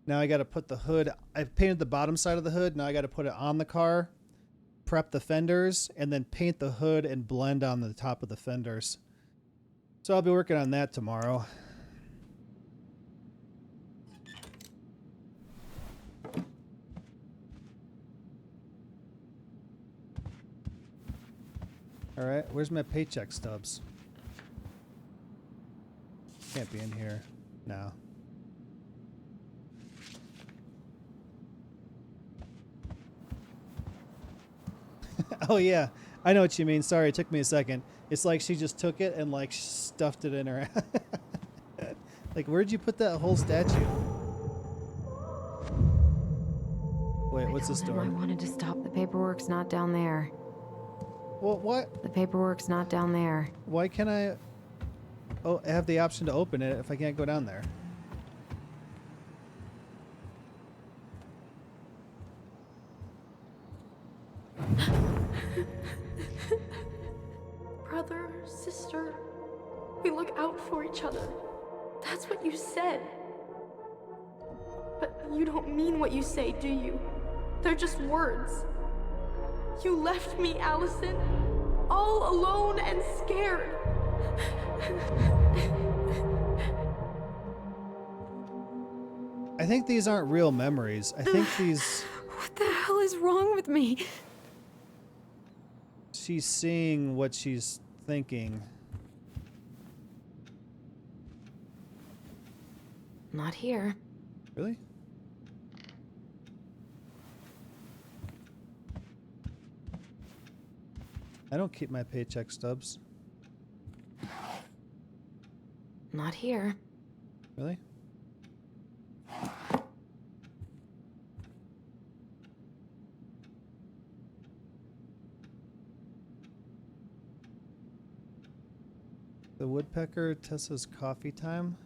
Now I got to put the hood. I painted the bottom side of the hood. Now I got to put it on the car, prep the fenders, and then paint the hood and blend on the top of the fenders. So I'll be working on that tomorrow. All right, where's my paycheck stubs? Can't be in here. No. Oh yeah, I know what you mean. Sorry, it took me a second. It's like she just took it and like stuffed it in her. Like, where'd you put that whole statue? Wait, what's this door? I wanted to stop. The paperwork's not down there. Well, what? The paperwork's not down there. Why can't I? Oh, I have the option to open it if I can't go down there. Brother, sister, we look out for each other. That's what you said. But you don't mean what you say, do you? They're just words. You left me, Alison, all alone and scared. I think these aren't real memories. I think these... What the hell is wrong with me? She's seeing what she's thinking. Not here. Really? I don't keep my paycheck stubs. Not here. Really? The woodpecker, Tessa's coffee time.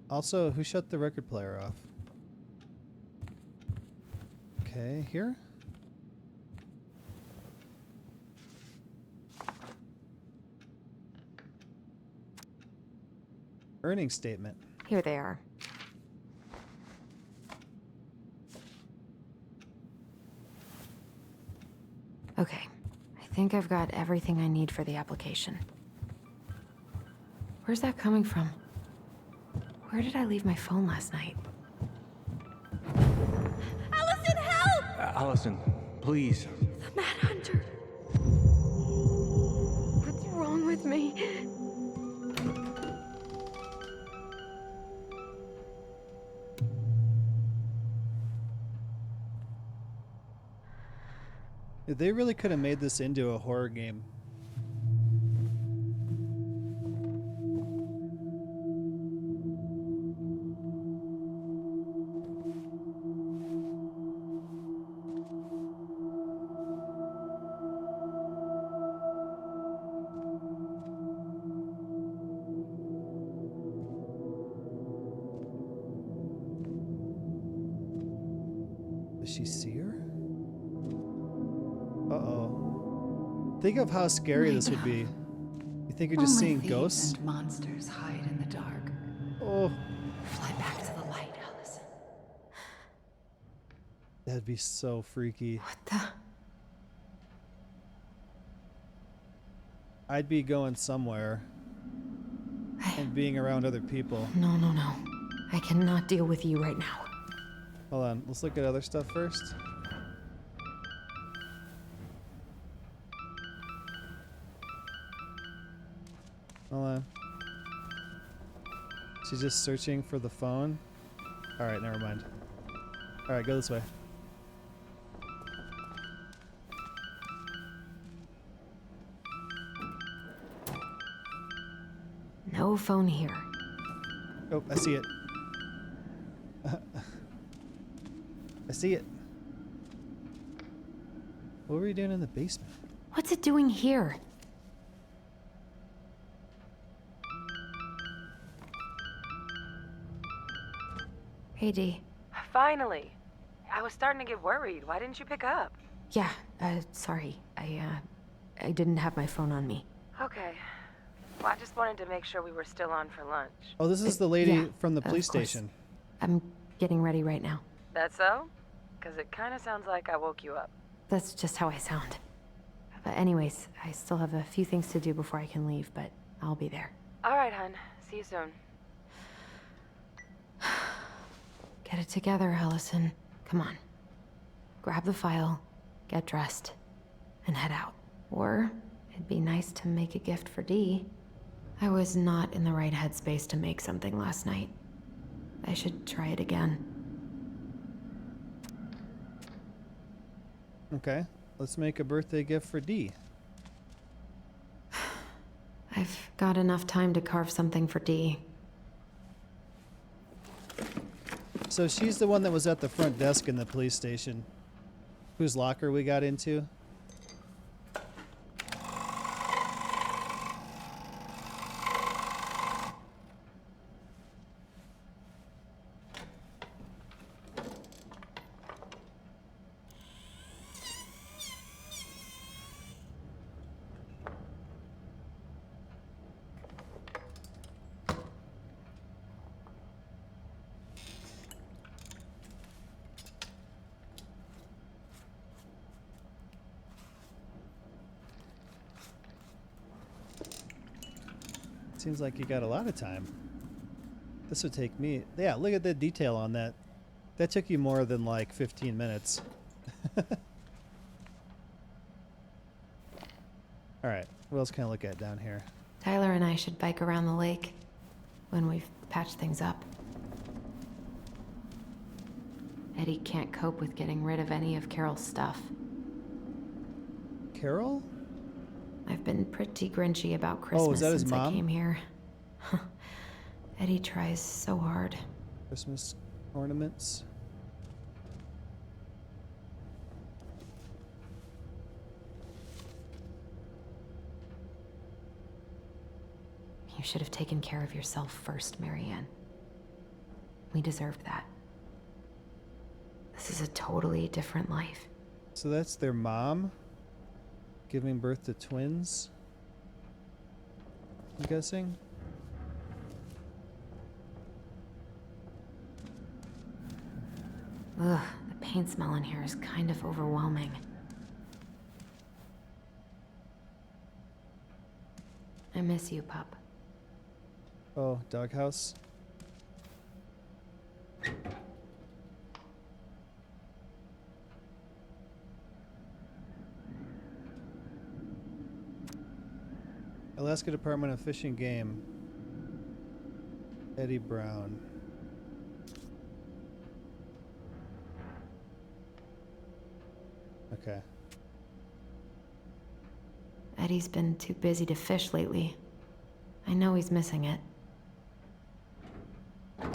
Also, who shut the record player off? Okay, here? Earnings statement. Here they are. Okay, I think I've got everything I need for the application. Where's that coming from? Where did I leave my phone last night? Alison, help! Alison, please. The Mad Hunter. What's wrong with me? They really could have made this into a horror game. Does she see her? Uh-oh. Think of how scary this would be. You think you're just Only seeing thieves ghosts? and monsters hide in the dark. Oh, Fly back to the light, Alison. that'd be so freaky. What the? I'd be going somewhere and being around other people. No, no, no. I cannot deal with you right now. Hold on, let's look at other stuff first. Hold on. She's just searching for the phone. Alright, never mind. Alright, go this way. No phone here. Oh, I see it. I see it. What were you doing in the basement? What's it doing here? Hey, Dee. Finally. I was starting to get worried. Why didn't you pick up? Yeah, sorry. I didn't have my phone on me. Okay. Well, I just wanted to make sure we were still on for lunch. Oh, this is the lady yeah, from the of police course. station. I'm getting ready right now. That so? Because it kind of sounds like I woke you up. That's just how I sound. But anyways, I still have a few things to do before I can leave, but I'll be there. All right, hun. See you soon. Get it together, Alison. Come on. Grab the file, get dressed, and head out. Or it'd be nice to make a gift for Dee. I was not in the right headspace to make something last night. I should try it again. Okay, let's make a birthday gift for Dee. I've got enough time to carve something for Dee. So she's the one that was at the front desk in the police station. Whose locker we got into. Seems like you got a lot of time. This would take me... Yeah, look at the detail on that. That took you more than like 15 minutes. Alright, what else can I look at down here? Tyler and I should bike around the lake when we've patched things up. Eddie can't cope with getting rid of any of Carol's stuff. Carol? I've been pretty grinchy about Christmas since I came here. Eddie tries so hard. Christmas ornaments. You should have taken care of yourself first, Marianne. We deserved that. This is a totally different life. So that's their mom giving birth to twins, I'm guessing. Ugh, the paint smell in here is kind of overwhelming. I miss you, pup. Oh, doghouse. Alaska Department of Fish and Game. Eddie Brown. Okay. Eddie's been too busy to fish lately. I know he's missing it. Is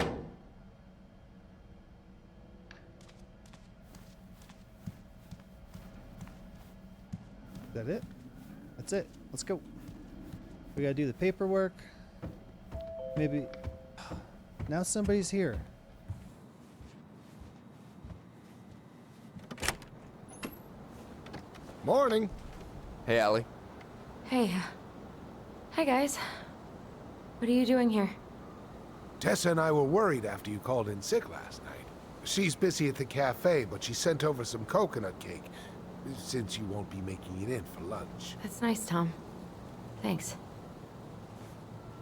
that it? That's it. Let's go. We gotta do the paperwork. Maybe... Now somebody's here. Morning. Hey, Allie. Hey. Hi, guys. What are you doing here? Tessa and I were worried after you called in sick last night. She's busy at the cafe, but she sent over some coconut cake, since you won't be making it in for lunch. That's nice, Tom. Thanks.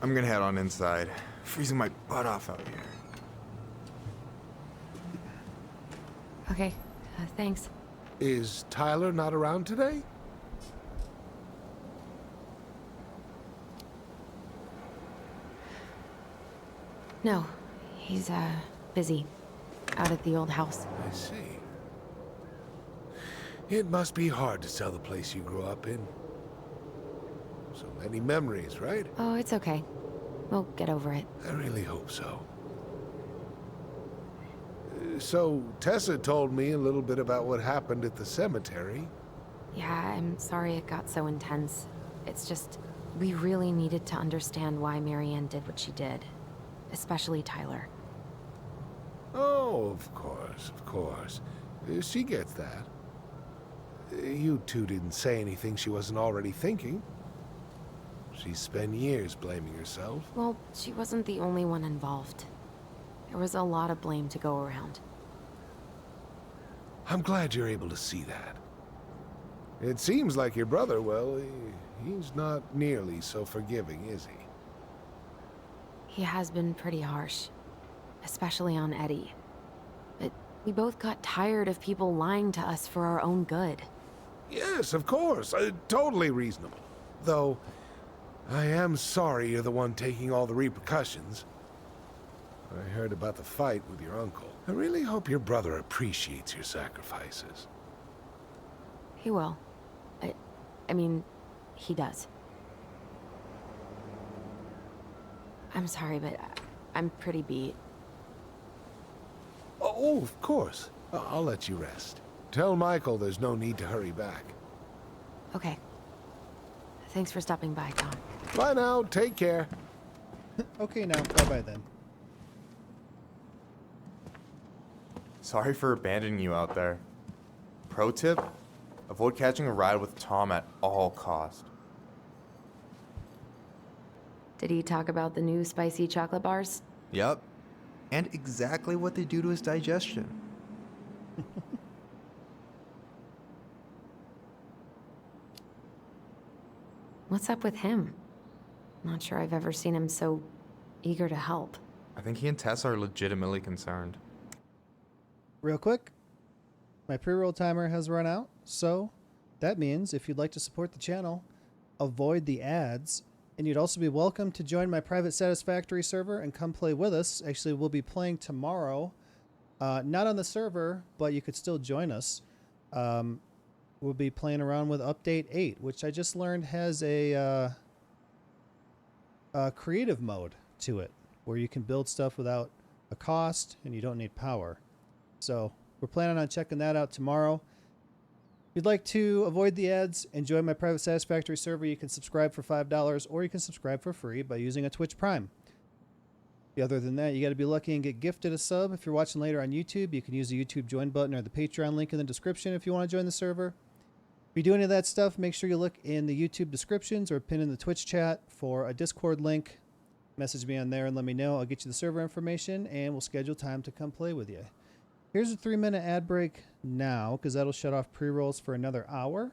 I'm gonna head on inside. Freezing my butt off out here. Okay, thanks. Is Tyler not around today? No, he's, busy. Out at the old house. I see. It must be hard to sell the place you grew up in. So many memories, right? Oh, it's okay. We'll get over it. I really hope so. So, Tessa told me a little bit about what happened at the cemetery. Yeah, I'm sorry it got so intense. It's just, we really needed to understand why Marianne did what she did. Especially Tyler. Oh, of course, of course. She gets that. You two didn't say anything she wasn't already thinking. She spent years blaming herself. Well, she wasn't the only one involved. There was a lot of blame to go around. I'm glad you're able to see that. It seems like your brother, well, he's not nearly so forgiving, is he? He has been pretty harsh. Especially on Eddie. But we both got tired of people lying to us for our own good. Yes, of course. Totally reasonable. Though, I am sorry you're the one taking all the repercussions. I heard about the fight with your uncle. I really hope your brother appreciates your sacrifices. He will. I mean, he does. I'm sorry, but I'm pretty beat. Oh, of course. I'll let you rest. Tell Michael there's no need to hurry back. Okay. Thanks for stopping by, Tom. Bye now. Take care. Okay now. Bye-bye then. Sorry for abandoning you out there. Pro tip? Avoid catching a ride with Tom at all cost. Did he talk about the new spicy chocolate bars? Yep. And exactly what they do to his digestion. What's up with him? Not sure I've ever seen him so eager to help. I think he and Tess are legitimately concerned. Real quick, my pre-roll timer has run out, so that means if you'd like to support the channel, avoid the ads, and you'd also be welcome to join my private Satisfactory server and come play with us. Actually, we'll be playing tomorrow. Not on the server, but you could still join us. We'll be playing around with Update 8, which I just learned has a creative mode to it, where you can build stuff without a cost and you don't need power. So we're planning on checking that out tomorrow. If you'd like to avoid the ads and join my private Satisfactory server, you can subscribe for $5 or you can subscribe for free by using a Twitch Prime. Other than that, you got to be lucky and get gifted a sub. If you're watching later on YouTube, you can use the YouTube join button or the Patreon link in the description if you want to join the server. If you do any of that stuff, make sure you look in the YouTube descriptions or pin in the Twitch chat for a Discord link. Message me on there and let me know. I'll get you the server information and we'll schedule time to come play with you. Here's a 3-minute ad break now because that'll shut off pre-rolls for another hour.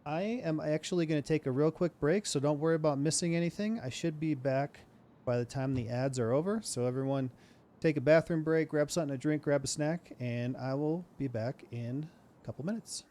I am actually going to take a real quick break, so don't worry about missing anything. I should be back by the time the ads are over. So everyone take a bathroom break, grab something to drink, grab a snack, and I will be back in a couple minutes.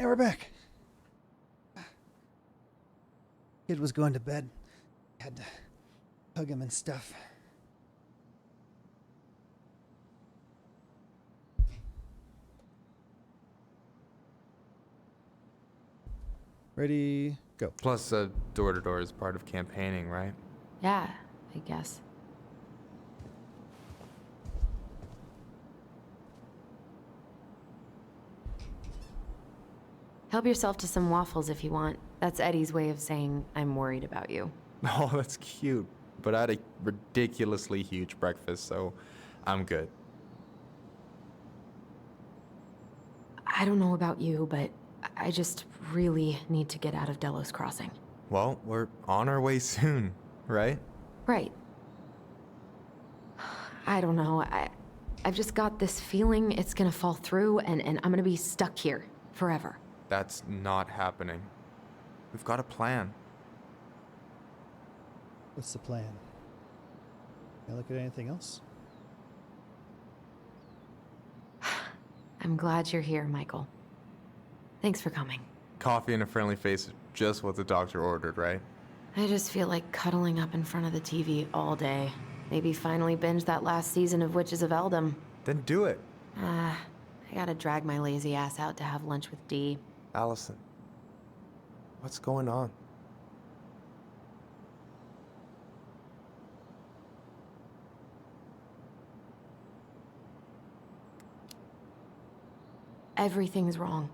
Hey, we're back. Kid was going to bed. Had to hug him and stuff. Ready, go. Plus, door-to-door is part of campaigning, right? Yeah, I guess. Help yourself to some waffles if you want. That's Eddie's way of saying I'm worried about you. Oh, that's cute. But I had a ridiculously huge breakfast, so I'm good. I don't know about you, but I just really need to get out of Delos Crossing. Well, we're on our way soon, right? Right. I don't know. I've just got this feeling it's gonna fall through and I'm gonna be stuck here forever. That's not happening. We've got a plan. What's the plan? Can I look at anything else? I'm glad you're here, Michael. Thanks for coming. Coffee and a friendly face is just what the doctor ordered, right? I just feel like cuddling up in front of the TV all day. Maybe finally binge that last season of Witches of Eldom. Then do it. I gotta drag my lazy ass out to have lunch with Dee. Alison, what's going on? Everything's wrong.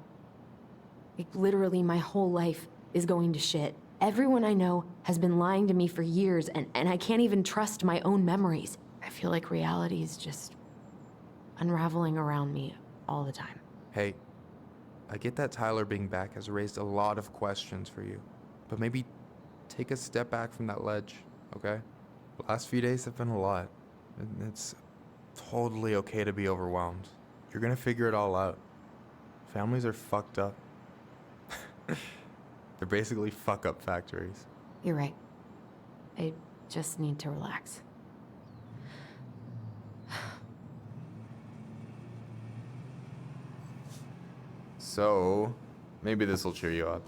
Like, literally, my whole life is going to shit. Everyone I know has been lying to me for years, and I can't even trust my own memories. I feel like reality is just unraveling around me all the time. Hey, I get that Tyler being back has raised a lot of questions for you, but maybe take a step back from that ledge, okay? The last few days have been a lot, and it's totally okay to be overwhelmed. You're gonna figure it all out. Families are fucked up. They're basically fuck-up factories. You're right. I just need to relax. So, maybe this will cheer you up.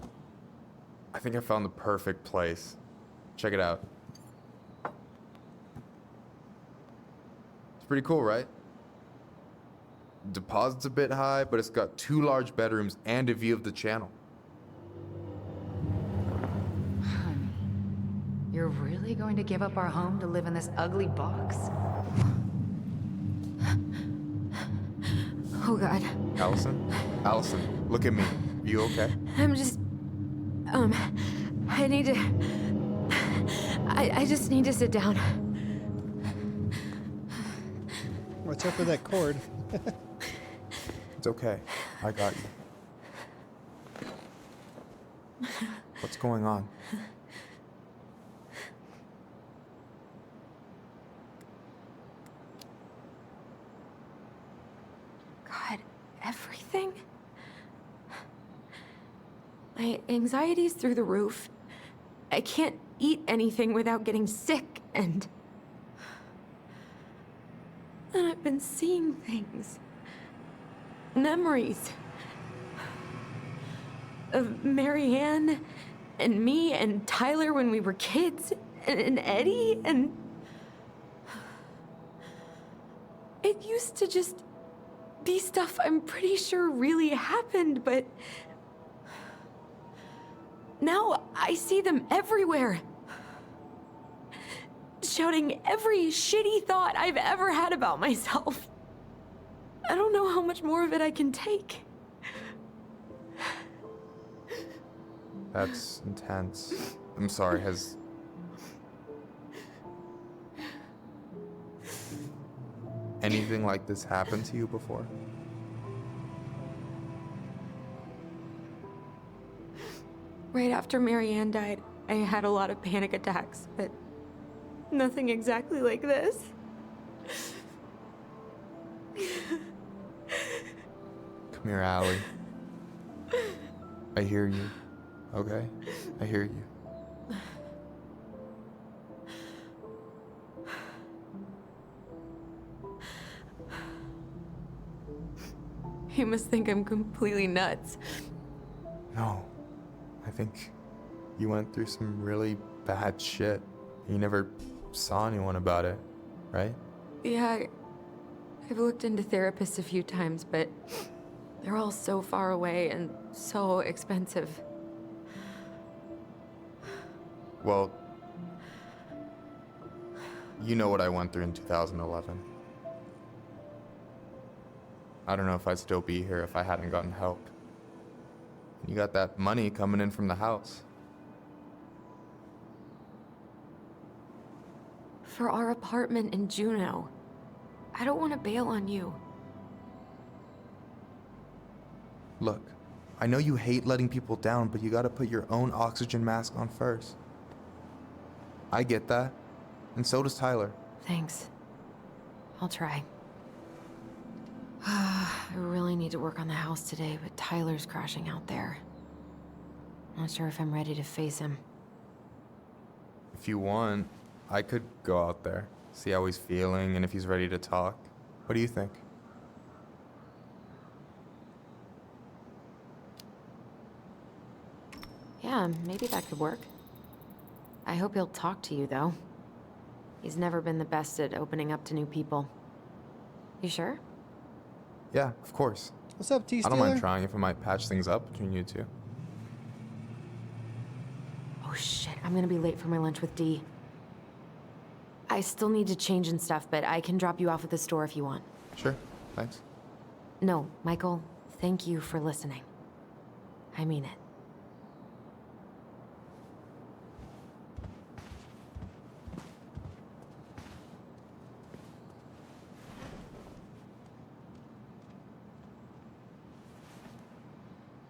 I think I found the perfect place. Check it out. It's pretty cool, right? Deposit's a bit high, but it's got 2 large bedrooms and a view of the channel. Honey, you're really going to give up our home to live in this ugly box? Oh, God. Alison? Alison, look at me. You okay? I'm just... I need to... I just need to sit down. Watch out for that cord. It's okay. I got you. What's going on? God, everything? My anxiety's through the roof. I can't eat anything without getting sick, and I've been seeing things. Memories. Of Marianne, and me, and Tyler when we were kids, and Eddie, and... It used to just be stuff I'm pretty sure really happened, but... Now I see them everywhere. Shouting every shitty thought I've ever had about myself. I don't know how much more of it I can take. That's intense. I'm sorry, has... anything like this happened to you before? Right after Marianne died, I had a lot of panic attacks, but nothing exactly like this. Come here, Allie. I hear you, okay? I hear you. You must think I'm completely nuts. No. I think you went through some really bad shit. You never saw anyone about it, right? Yeah, I've looked into therapists a few times, but they're all so far away and so expensive. Well, you know what I went through in 2011. I don't know if I'd still be here if I hadn't gotten help. You got that money coming in from the house. For our apartment in Juneau. I don't want to bail on you. Look, I know you hate letting people down, but you gotta put your own oxygen mask on first. I get that, and so does Tyler. Thanks. I'll try. I really need to work on the house today, but Tyler's crashing out there. Not sure if I'm ready to face him. If you want, I could go out there, see how he's feeling, and if he's ready to talk. What do you think? Yeah, maybe that could work. I hope he'll talk to you, though. He's never been the best at opening up to new people. You sure? Yeah, of course. What's up, T-Stealer? I don't mind trying if it might patch things up between you two. Oh shit, I'm gonna be late for my lunch with Dee. I still need to change and stuff, but I can drop you off at the store if you want. Sure, thanks. No, Michael, thank you for listening. I mean it.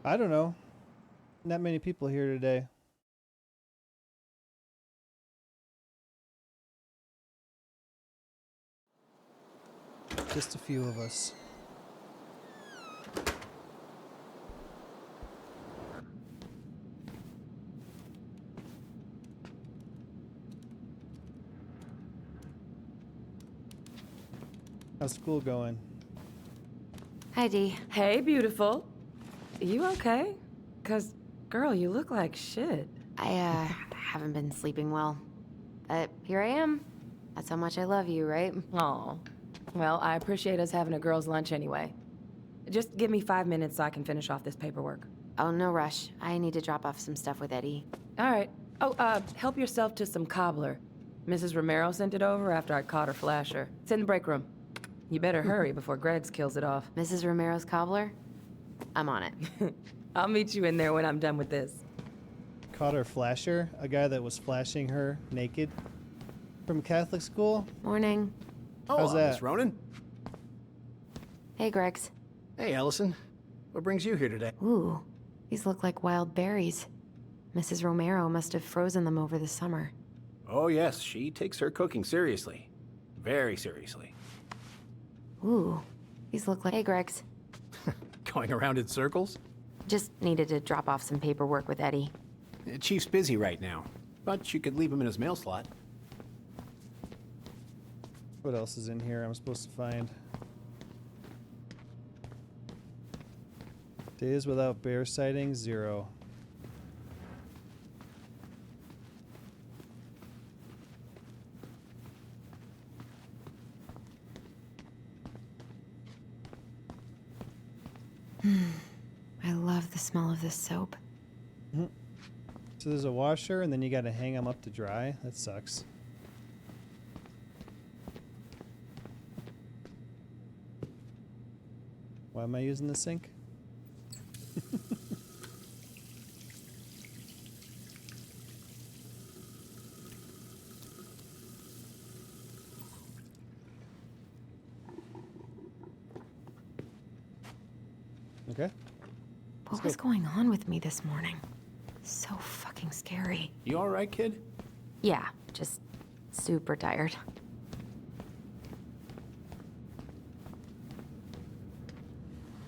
I don't know. Not many people here today. Just a few of us. How's school going? Hi, Dee. Hey, beautiful. You okay? 'Cause, girl, you look like shit. I haven't been sleeping well. But here I am. That's how much I love you, right? Aw. Well, I appreciate us having a girls' lunch anyway. Just give me 5 minutes so I can finish off this paperwork. Oh, no rush. I need to drop off some stuff with Eddie. All right. Oh, help yourself to some cobbler. Mrs. Romero sent it over after I caught her flasher. It's in the break room. You better hurry before Greggs kills it off. Mrs. Romero's cobbler? I'm on it. I'll meet you in there when I'm done with this. Caught her flasher? A guy that was flashing her naked? From Catholic school? Morning. Oh, How's that? Miss Ronan? Hey, Greggs. Hey, Alison. What brings you here today? Ooh, these look like wild berries. Mrs. Romero must have frozen them over the summer. Oh, yes, she takes her cooking seriously. Very seriously. Ooh, these look like... Hey, Greggs. Going around in circles? Just needed to drop off some paperwork with Eddie. Chief's busy right now, but you could leave him in his mail slot. What else is in here I'm supposed to find? Days without bear sightings, 0. I love the smell of this soap. So there's a washer, and then you gotta hang them up to dry. That sucks. Why am I using the sink? Okay. What was going on with me this morning? So fucking scary. You all right, kid? Yeah, just super tired.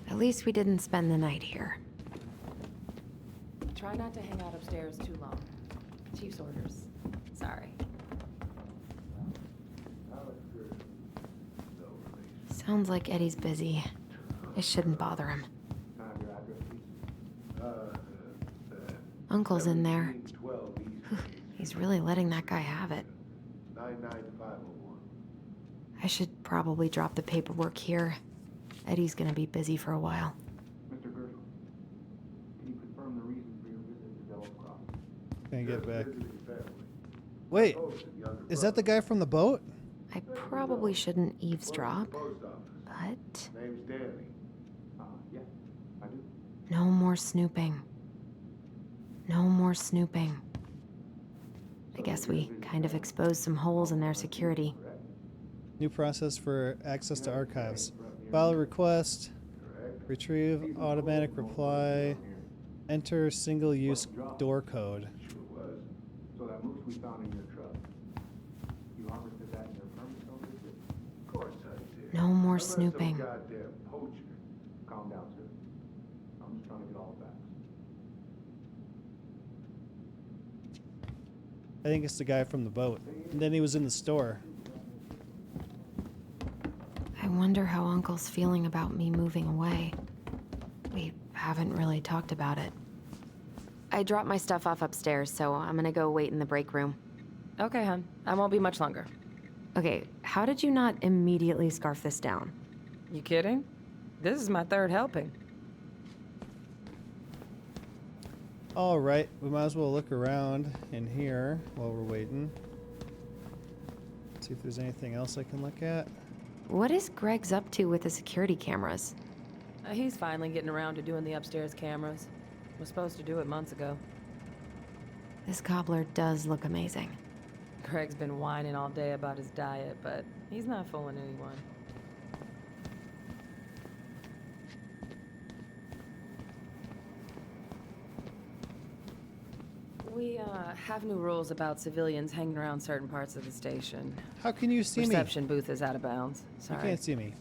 At least we didn't spend the night here. Try not to hang out upstairs too long. Chief's orders. Sorry. Sounds like Eddie's busy. I shouldn't bother him. Uncle's in there. He's really letting that guy have it. I should probably drop the paperwork here. Eddie's gonna be busy for a while. Mr. Gershel, can you confirm the reason for your visit to Devil's Crossing? Can't get back. Wait, is that the guy from the boat? I probably shouldn't eavesdrop, but... Name's Danny. Yeah, I do. No more snooping. No more snooping. I guess we kind of exposed some holes in their security. New process for access to archives. File a request. Retrieve automatic reply. Enter single-use door code. So that moose we found in your truck, you harvested that in your permit notice? Of course I did. No more snooping. Goddamn poacher. Calm down, sir. I'm just trying to get all the facts. I think it's the guy from the boat. And then he was in the store. I wonder how Uncle's feeling about me moving away. We haven't really talked about it. I dropped my stuff off upstairs, so I'm gonna go wait in the break room. Okay, hon. I won't be much longer. Okay, how did you not immediately scarf this down? You kidding? This is my third helping. All right, we might as well look around in here while we're waiting. See if there's anything else I can look at. What is Greg's up to with the security cameras? He's finally getting around to doing the upstairs cameras. Was supposed to do it months ago. This cobbler does look amazing. Greg's been whining all day about his diet, but he's not fooling anyone. We have new rules about civilians hanging around certain parts of the station. How can you see me? Reception booth is out of bounds. Sorry. You can't see me.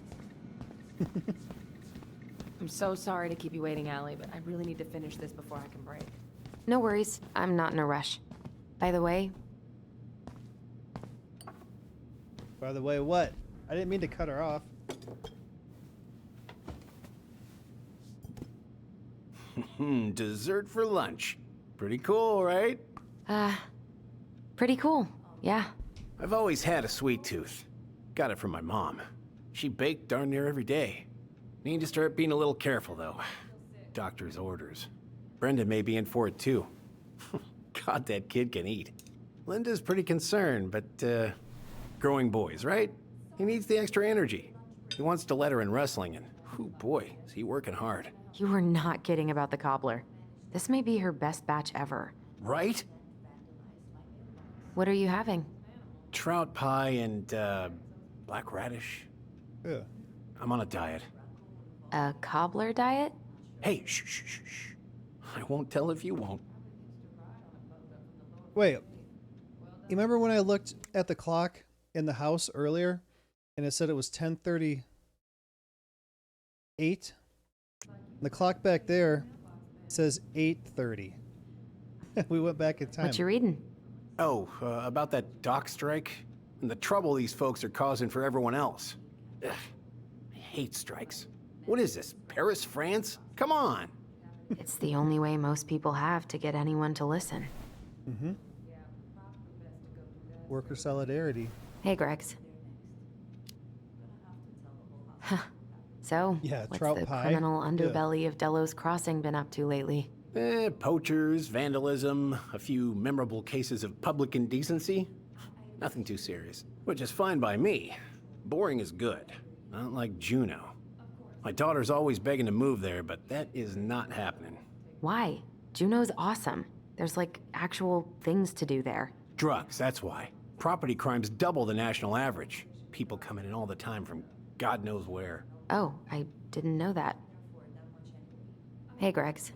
I'm so sorry to keep you waiting, Allie, but I really need to finish this before I can break. No worries, I'm not in a rush. By the way, what? I didn't mean to cut her off. Dessert for lunch. Pretty cool, right? pretty cool, yeah. I've always had a sweet tooth. Got it from my mom. She baked darn near every day. Need to start being a little careful, though. Doctor's orders. Brendan may be in for it, too. God, that kid can eat. Linda's pretty concerned, but, growing boys, right? He needs the extra energy. He wants to let her in wrestling, and, oh boy, is he working hard. You were not kidding about the cobbler. This may be her best batch ever. Right? What are you having? Trout pie and, black radish. Yeah. I'm on a diet. A cobbler diet? Hey, shh, shh, shh, shh. I won't tell if you won't. Wait. You remember when I looked at the clock in the house earlier and it said it was 10:38? The clock back there says 8:30. We went back in time. What you reading? Oh, about that dock strike and the trouble these folks are causing for everyone else. Ugh, I hate strikes. What is this, Paris, France? Come on. It's the only way most people have to get anyone to listen. Mm-hmm. Worker solidarity. Hey, Gregs. Huh. So, yeah, what's trout the pie. criminal underbelly of Delos Crossing been up to lately? Poachers, vandalism, a few memorable cases of public indecency. Nothing too serious, which is fine by me. Boring is good, not like Juneau. My daughter's always begging to move there, but that is not happening. Why? Juneau's awesome. There's like actual things to do there. Drugs, that's why. Property crime's double the national average. People coming in all the time from God knows where. Oh, I didn't know that. Hey, Gregs.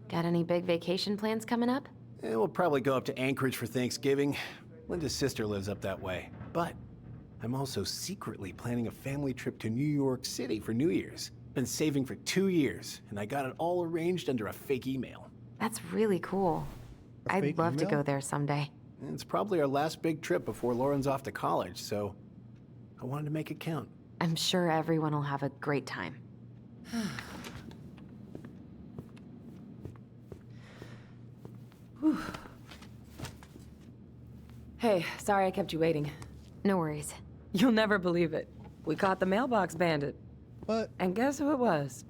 Got any big vacation plans coming up? We'll probably go up to Anchorage for Thanksgiving. Linda's sister lives up that way. But I'm also secretly planning a family trip to New York City for New Year's. Been saving for 2 years, and I got it all arranged under a fake email. That's really cool. I'd love to go there someday. It's probably our last big trip before Lauren's off to college, so I wanted to make it count. I'm sure everyone will have a great time. Whew. Hey, sorry I kept you waiting. No worries. You'll never believe it. We caught the mailbox bandit. What? And guess who it was?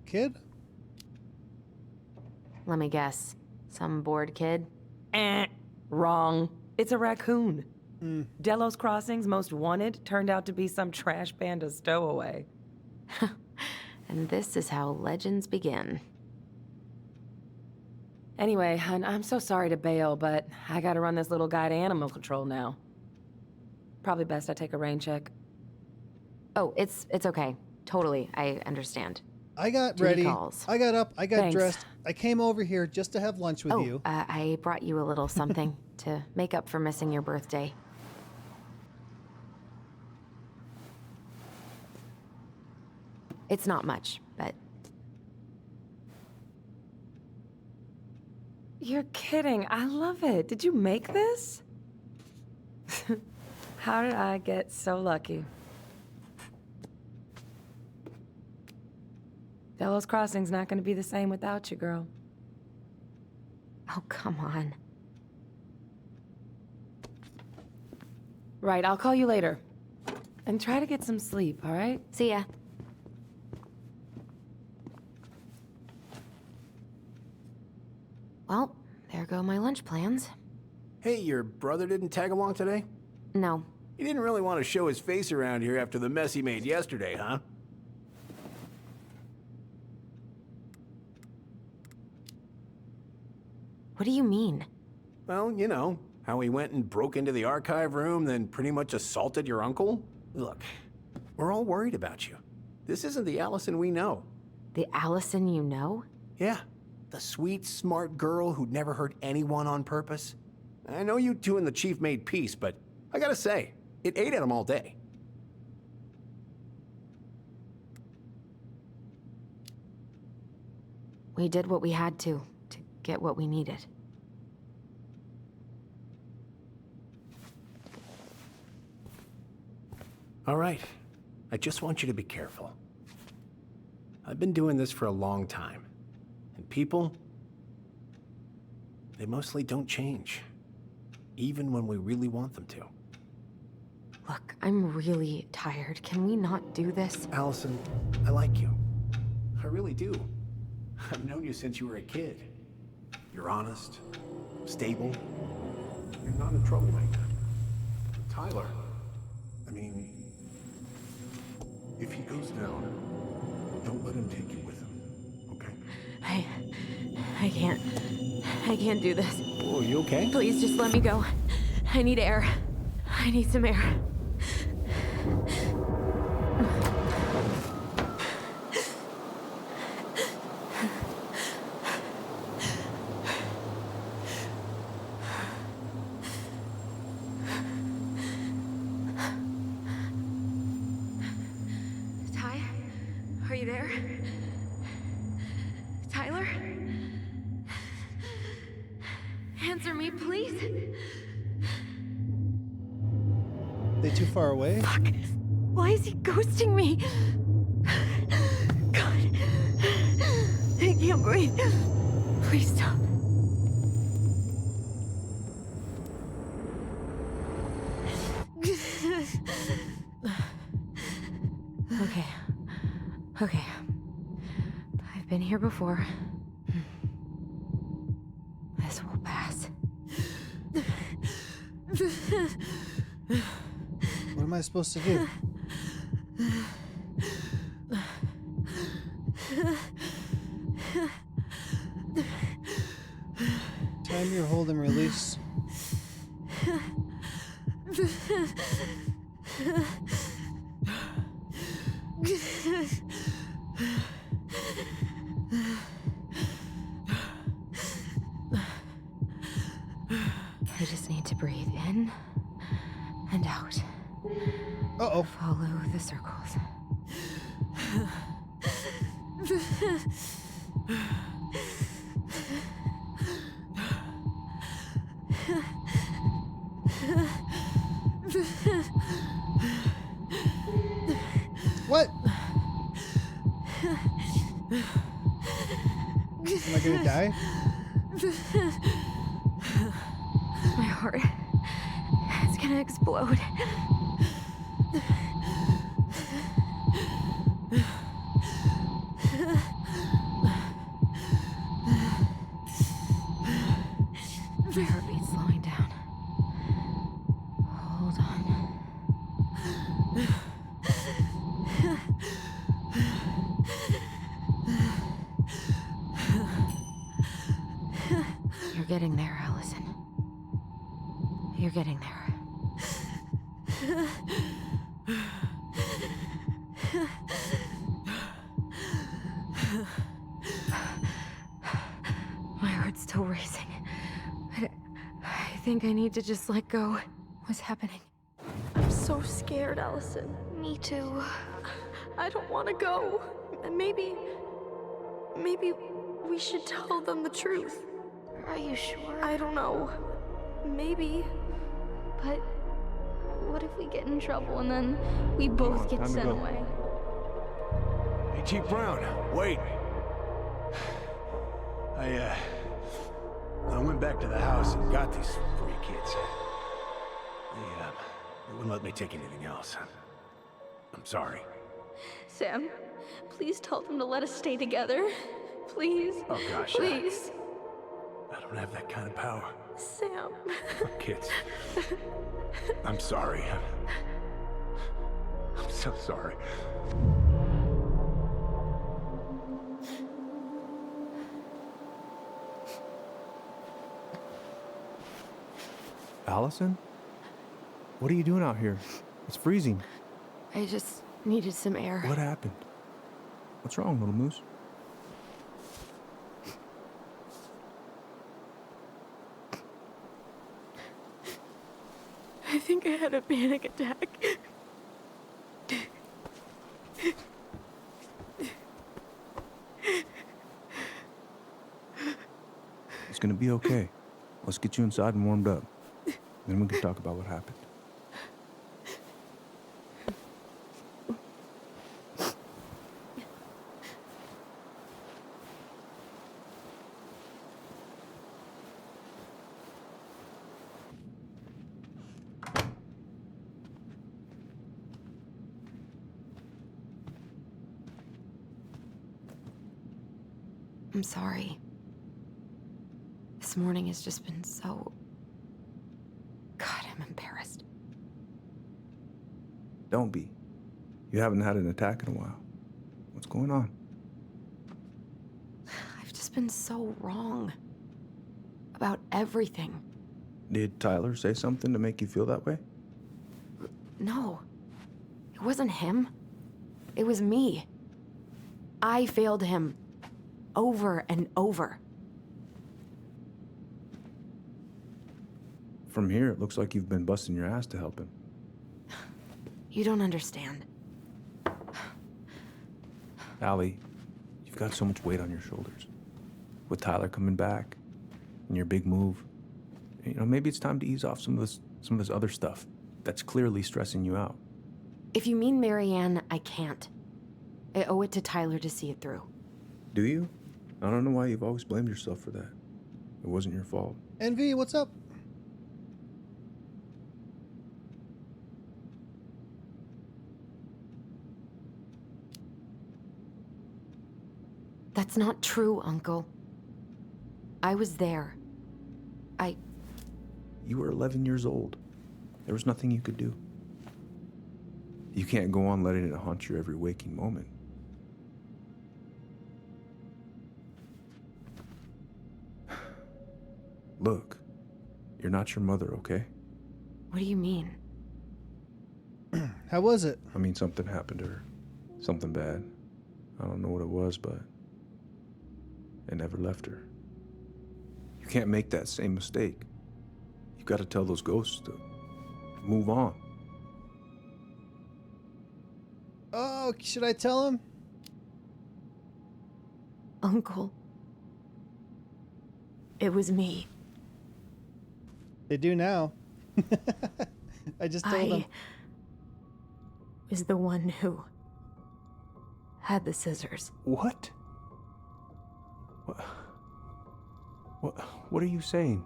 Kid? Let me guess. Some bored kid? Wrong. It's a raccoon. Mm. Delos Crossing's most wanted turned out to be some trash panda stowaway. And this is how legends begin. Anyway, I'm so sorry to bail, but I gotta run this little guy to animal control now. Probably best I take a rain check. Oh, it's okay. Totally, I understand. I got Duty ready. calls. I got up. I got Thanks. dressed. I came over here just to have lunch with you. I brought you a little something to make up for missing your birthday. It's not much, but... You're kidding. I love it. Did you make this? How did I get so lucky? Delos Crossing's not gonna be the same without you, girl. Oh, come on. Right, I'll call you later. And try to get some sleep, all right? See ya. Well, there go my lunch plans. Hey, your brother didn't tag along today? No. He didn't really want to show his face around here after the mess he made yesterday, huh? What do you mean? Well, you know, how he went and broke into the archive room, then pretty much assaulted your uncle? Look, we're all worried about you. This isn't the Alison we know. The Alison you know? Yeah, the sweet, smart girl who'd never hurt anyone on purpose. I know you two and the chief made peace, but I gotta say, it ate at him all day. We did what we had to get what we needed. All right, I just want you to be careful. I've been doing this for a long time, and people, they mostly don't change, even when we really want them to. Look, I'm really tired. Can we not do this? Alison, I like you. I really do. I've known you since you were a kid. You're honest, stable. You're not a troublemaker. Tyler, I mean, if he goes down, don't let him take you with him, okay? I can't do this. Oh, you okay? Please just let me go. I need air. I need some air. Ty? Are you there? Tyler? Answer me, please. They too far away? Fuck. Why is he ghosting me? God. I can't breathe. Please stop. Okay. I've been here before. This will pass. What am I supposed to do? Time your hold and release. I just need to breathe in and out. Uh-oh. Follow the circles. What? Am I gonna die? My heart. It's gonna explode. My heartbeat's slowing down. Hold on. You're getting there, Alison. You're getting there. My heart's still racing. I think I need to just let go. What's happening? I'm so scared, Alison. Me too. I don't want to go. Maybe we should tell them the truth. Are you sure? I don't know. Maybe. But what if we get in trouble and then we both get sent away? Hey, Chief Brown, wait. I went back to the house and got these 3 kids. They wouldn't let me take anything else. I'm sorry. Sam, please tell them to let us stay together. Please. Oh gosh. Please. I don't have that kind of power. Sam. Kids. I'm sorry. I'm so sorry. Alison? What are you doing out here? It's freezing. I just needed some air. What happened? What's wrong, little moose? I think I had a panic attack. It's gonna be okay. Let's get you inside and warmed up. Then we can talk about what happened. I'm sorry. This morning has just been so... God, I'm embarrassed. Don't be. You haven't had an attack in a while. What's going on? I've just been so wrong. About everything. Did Tyler say something to make you feel that way? No. It wasn't him. It was me. I failed him. Over and over. From here, it looks like you've been busting your ass to help him. You don't understand. Allie, you've got so much weight on your shoulders. With Tyler coming back, and your big move, you know, maybe it's time to ease off some of this other stuff that's clearly stressing you out. If you mean Marianne, I can't. I owe it to Tyler to see it through. Do you? I don't know why you've always blamed yourself for that. It wasn't your fault. Envy, what's up? That's not true, Uncle. I was there. You were 11 years old. There was nothing you could do. You can't go on letting it haunt your every waking moment. Look, you're not your mother, okay? What do you mean? How was it? I mean, something happened to her. Something bad. I don't know what it was, but it never left her. You can't make that same mistake. You've got to tell those ghosts to move on. Oh, should I tell him? Uncle. It was me. They do now. I just told them. Was the one who had the scissors. What? What are you saying?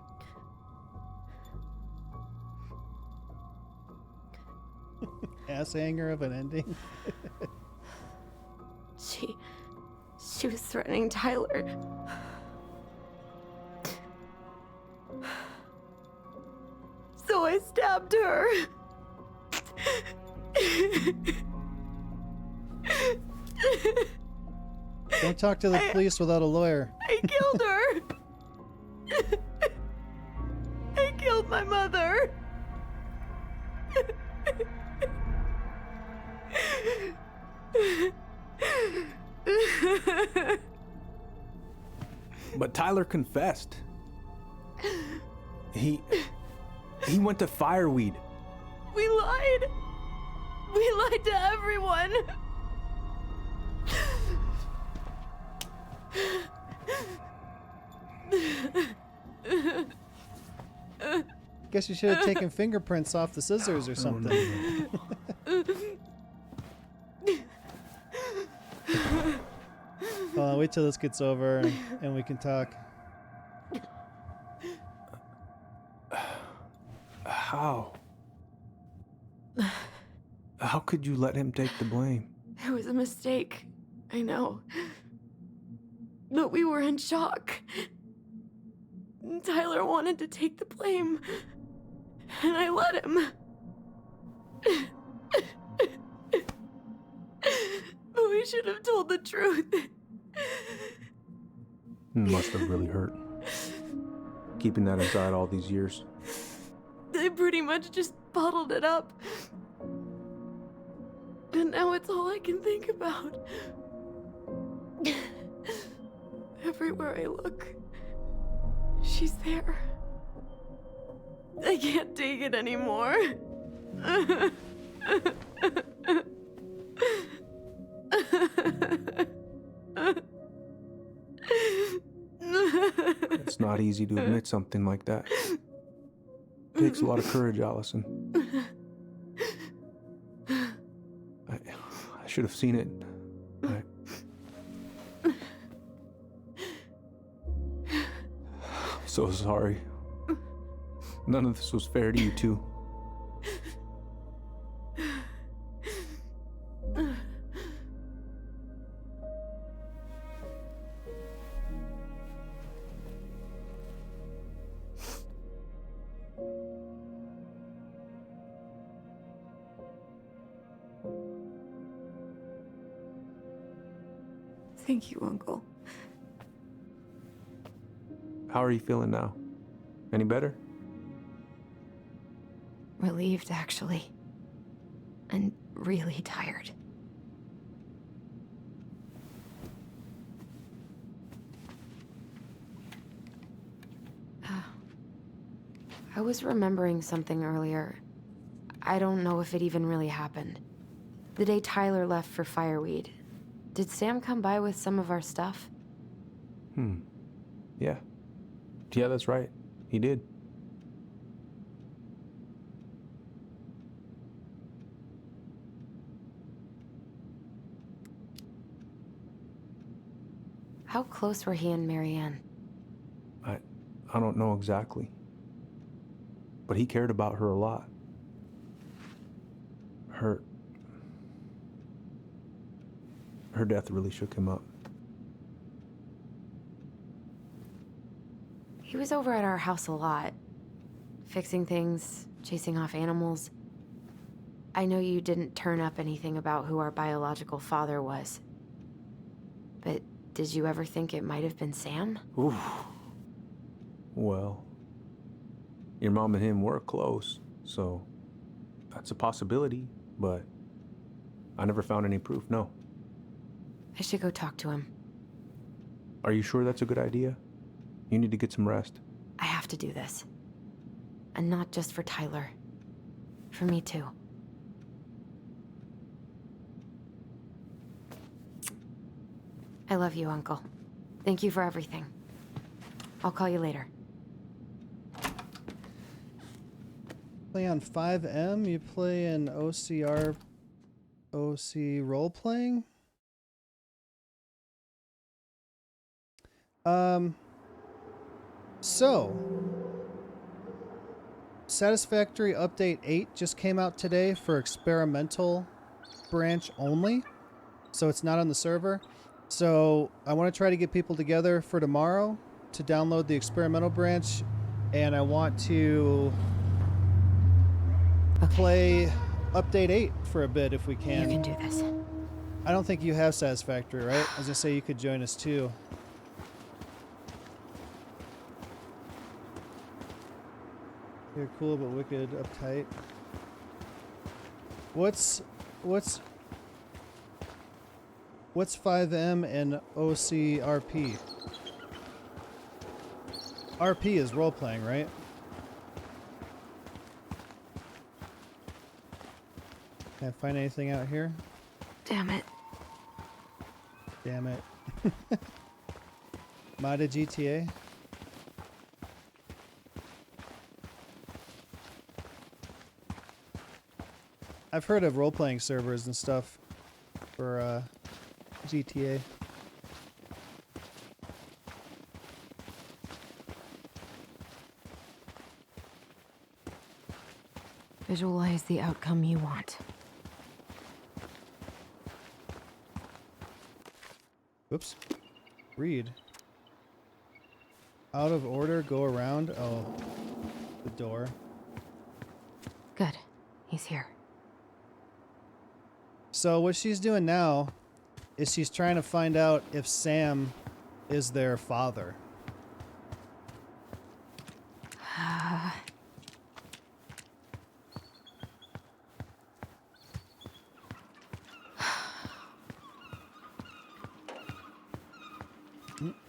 Ass hanger of an ending. She was threatening Tyler. So I stabbed her. Don't talk to the police without a lawyer. I killed her. I killed my mother. But Tyler confessed. He went to Fireweed. We lied. We lied to everyone. Guess you should have taken fingerprints off the scissors or something. Wait till this gets over and we can talk. How? How could you let him take the blame? It was a mistake. I know. But we were in shock. Tyler wanted to take the blame. And I let him. But we should have told the truth. Must have really hurt. Keeping that inside all these years. I pretty much just bottled it up. And now it's all I can think about. Everywhere I look, she's there. I can't take it anymore. It's not easy to admit something like that. It takes a lot of courage, Alison. I should have seen it. I'm so sorry. None of this was fair to you two. Thank you, Uncle. How are you feeling now? Any better? Relieved, actually. And really tired. I was remembering something earlier. I don't know if it even really happened. The day Tyler left for Fireweed, did Sam come by with some of our stuff? Yeah. Yeah, that's right. He did. How close were he and Marianne? I don't know exactly. But he cared about her a lot. Her death really shook him up. He was over at our house a lot. Fixing things, chasing off animals. I know you didn't turn up anything about who our biological father was. But did you ever think it might have been Sam? Ooh. Well, your mom and him were close, so that's a possibility, but I never found any proof, no. I should go talk to him. Are you sure that's a good idea? You need to get some rest. I have to do this. And not just for Tyler. For me too. I love you, Uncle. Thank you for everything. I'll call you later. Play on 5M, you play in OC role-playing? So, Satisfactory Update 8 just came out today for experimental branch only. So it's not on the server. So I want to try to get people together for tomorrow to download the experimental branch. And I want to play Update 8 for a bit if we can. You can do this. I don't think you have Satisfactory, right? I was going to say you could join us too. You're cool but wicked, uptight. What's 5M and OCRP? RP is role playing, right? Can I find anything out here? Damn it. Damn it. Modded GTA? I've heard of role-playing servers and stuff for GTA. Visualize the outcome you want. Oops. Read. Out of order, go around. Oh, the door. Good. He's here. So what she's doing now is she's trying to find out if Sam is their father.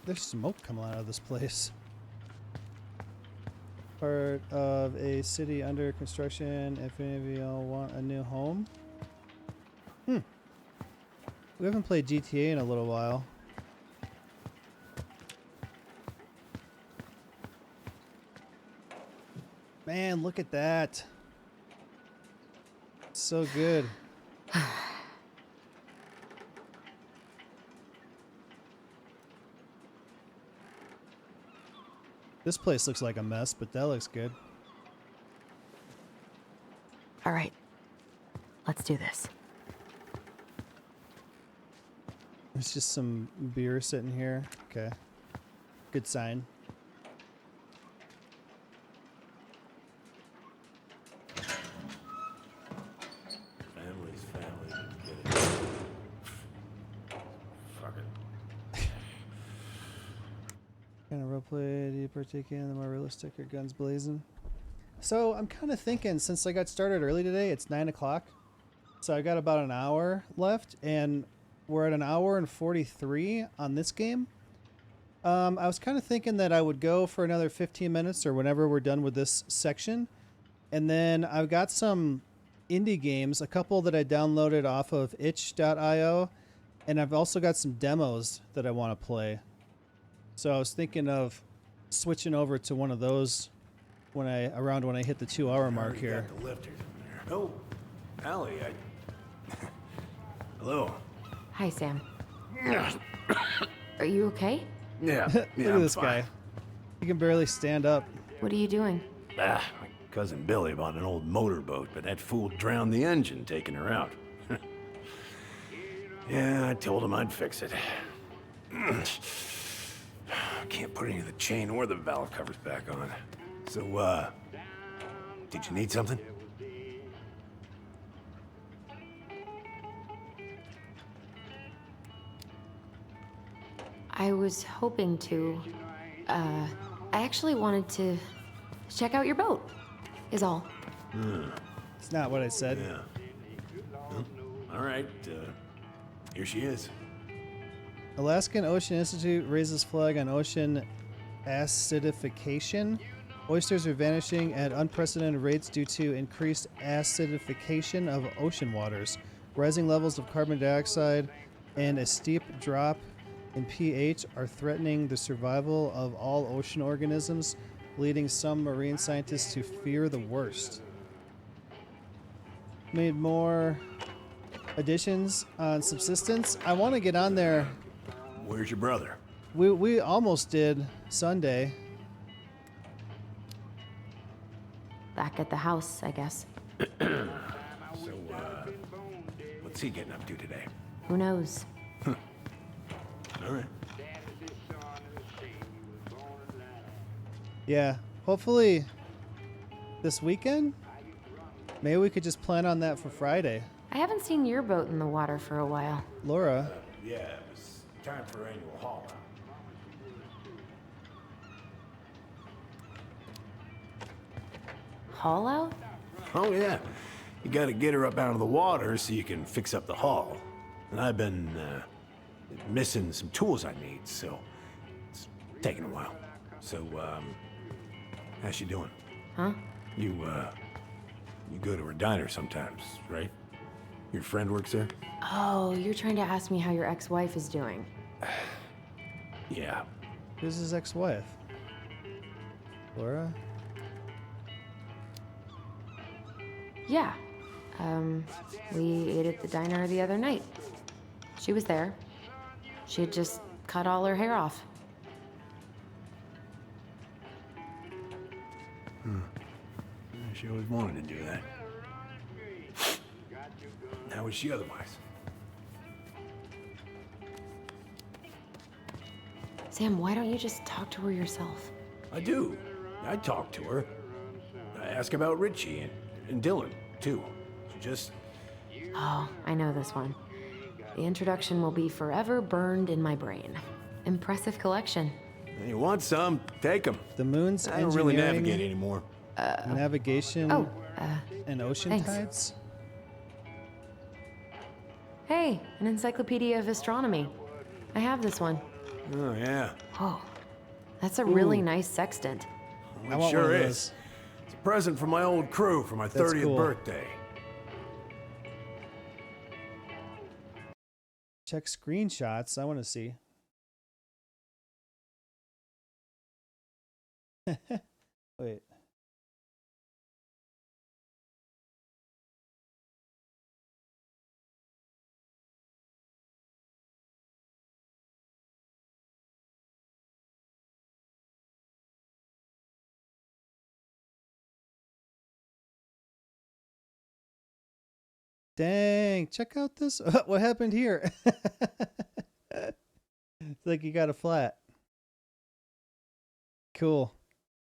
There's smoke coming out of this place. Part of a city under construction. If any of y'all want a new home. We haven't played GTA in a little while. Man, look at that. So good. This place looks like a mess, but that looks good. All right. Let's do this. There's just some beer sitting here. Okay. Good sign. Family's family. Get it. Fuck it. Kind of roleplay do you partake in? The more realistic or guns blazing? So I'm kind of thinking, since I got started early today, it's 9 o'clock. So I got about an hour left, and we're at an hour and 43 on this game. I was kind of thinking that I would go for another 15 minutes or whenever we're done with this section. And then I've got some indie games, a couple that I downloaded off of itch.io. And I've also got some demos that I want to play. So I was thinking of switching over to one of those when I hit the 2 hour mark here. Got the lifters in there. Oh, Allie, Hello. Hi, Sam. Are you okay? Yeah. Look at this guy. He can barely stand up. What are you doing? My cousin Billy bought an old motorboat, but that fool drowned the engine taking her out. Yeah, I told him I'd fix it. Can't put any of the chain or the valve covers back on. So, did you need something? I was hoping to. I actually wanted to check out your boat, is all. It's not what I said. Yeah. Well, all right, here she is. Alaskan Ocean Institute raises flag on ocean acidification. Oysters are vanishing at unprecedented rates due to increased acidification of ocean waters. Rising levels of carbon dioxide and a steep drop in pH are threatening the survival of all ocean organisms, leading some marine scientists to fear the worst. Made more additions on subsistence. I want to get on there. Where's your brother? We almost did Sunday. Back at the house, I guess. So, what's he getting up to today? Who knows? All right. Yeah, hopefully this weekend. Maybe we could just plan on that for Friday. I haven't seen your boat in the water for a while. Laura. Yeah, it was time for annual haul out. Haul out? Oh, yeah. You gotta get her up out of the water so you can fix up the hull. And I've been, missing some tools I need, so it's taking a while. So, how's she doing? Huh? You go to her diner sometimes, right? Your friend works there? Oh, you're trying to ask me how your ex-wife is doing. Yeah. Who's his ex-wife? Laura? Yeah. We ate at the diner the other night. She was there. She had just cut all her hair off. She always wanted to do that. How was she otherwise? Sam, why don't you just talk to her yourself? I do. I talk to her. I ask about Richie and Dylan, too. She just... Oh, I know this one. The introduction will be forever burned in my brain. Impressive collection. You want some? Take them. The moon's I don't really navigate anymore. Navigation and ocean thanks. tides? Hey, an encyclopedia of astronomy. I have this one. Oh, yeah. Oh, that's a really nice sextant. It want sure one of is. those. It's a present from my old crew for my 30th cool. birthday. Check screenshots. I want to see. Wait. Dang, check out this. What happened here? It's like you got a flat. Cool.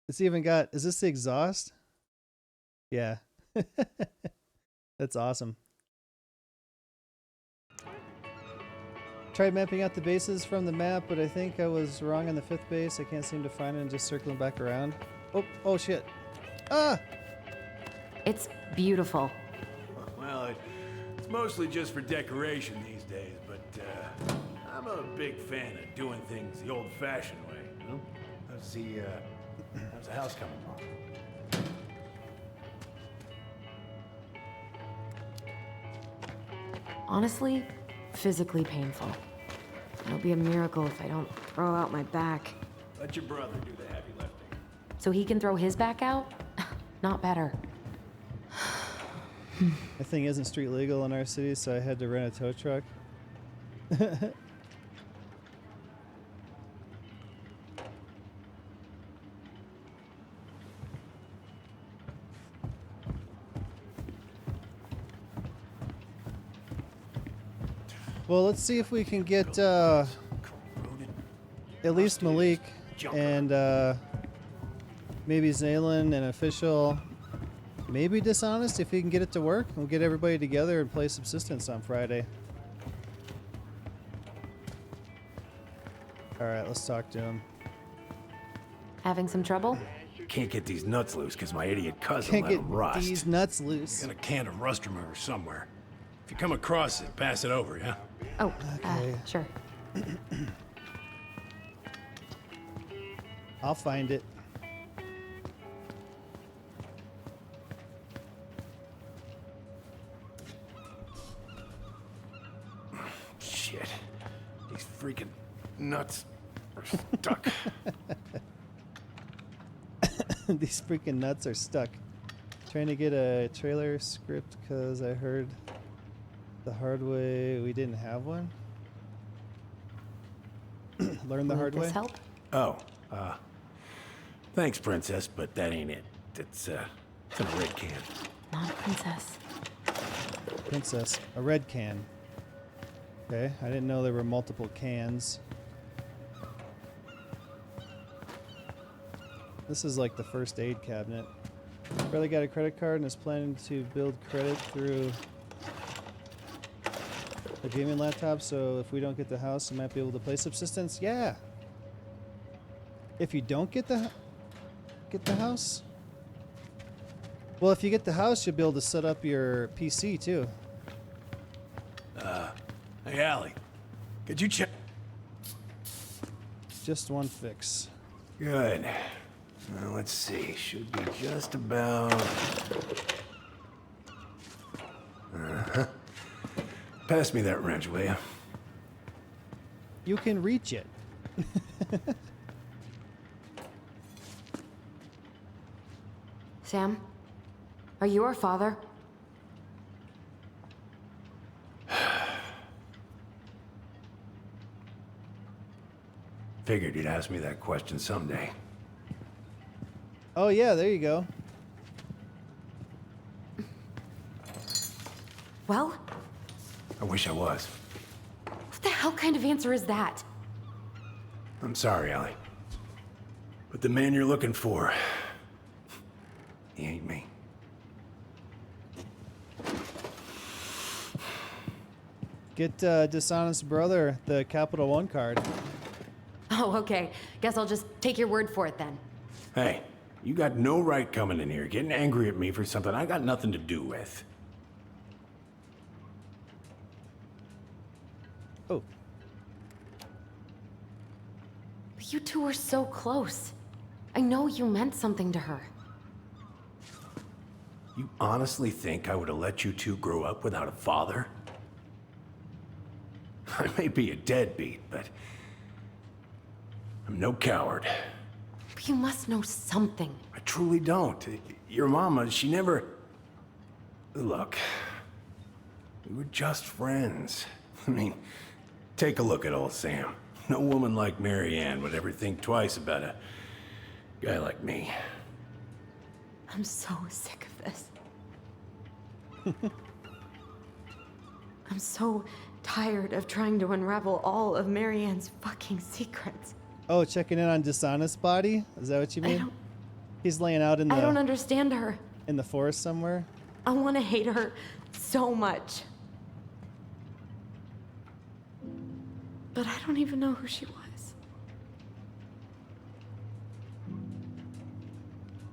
It's even got, is this the exhaust? Yeah. That's awesome. Tried mapping out the bases from the map, but I think I was wrong on the 5th base. I can't seem to find it and just circling back around. Oh shit. Ah! It's beautiful. Well, it's mostly just for decoration these days, but I'm a big fan of doing things the old-fashioned way, you know? How's the house coming along? Honestly, physically painful. It'll be a miracle if I don't throw out my back. Let your brother do the heavy lifting. So he can throw his back out? Not better. That thing isn't street legal in our city, so I had to rent a tow truck. Well, let's see if we can get at least Malik and maybe Zaylin and Official. Maybe Dishonest if he can get it to work. We'll get everybody together and play Subsistence on Friday. Alright, let's talk to him. Having some trouble? Can't get these nuts loose because my idiot cousin Can't let get them rust. these nuts loose. Got a can of rust remover somewhere. If you come across it, pass it over, yeah? Oh, Okay. Sure. I'll find it. Shit. These freaking nuts are stuck. These freaking nuts are stuck. Trying to get a trailer script because I heard the hard way we didn't have one. Learn the hard way. Help? Oh, thanks, Princess, but that ain't it. It's in a red can. Not a princess. Princess, a red can. Okay, I didn't know there were multiple cans. This is like the first aid cabinet. Brother got a credit card and is planning to build credit through a gaming laptop, so if we don't get the house, we might be able to play Subsistence. Yeah. If you don't get the house? Well, if you get the house, you'll be able to set up your PC too. Hey, Allie. Could you check? Just one fix. Good. Well, let's see. Should be just about... Uh-huh. Pass me that wrench, will you? You can reach it. Sam? Are you our father? Figured you'd ask me that question someday. Oh yeah, there you go. Well? I wish I was. What the hell kind of answer is that? I'm sorry, Allie. But the man you're looking for, he ain't me. Get Dishonest Brother the Capital One card. Oh, okay. Guess I'll just take your word for it then. Hey, you got no right coming in here getting angry at me for something I got nothing to do with. Oh. You two were so close. I know you meant something to her. You honestly think I would have let you two grow up without a father? I may be a deadbeat, but I'm no coward. But you must know something. I truly don't. Your mama, she never... Look, we were just friends. I mean, take a look at old Sam. No woman like Mary Ann would ever think twice about a guy like me. I'm so sick of this. I'm so tired of trying to unravel all of Mary Ann's fucking secrets. Oh, checking in on Dishonest Body? Is that what you mean? He's laying out in the... I don't understand her. In the forest somewhere? I want to hate her so much. But I don't even know who she was.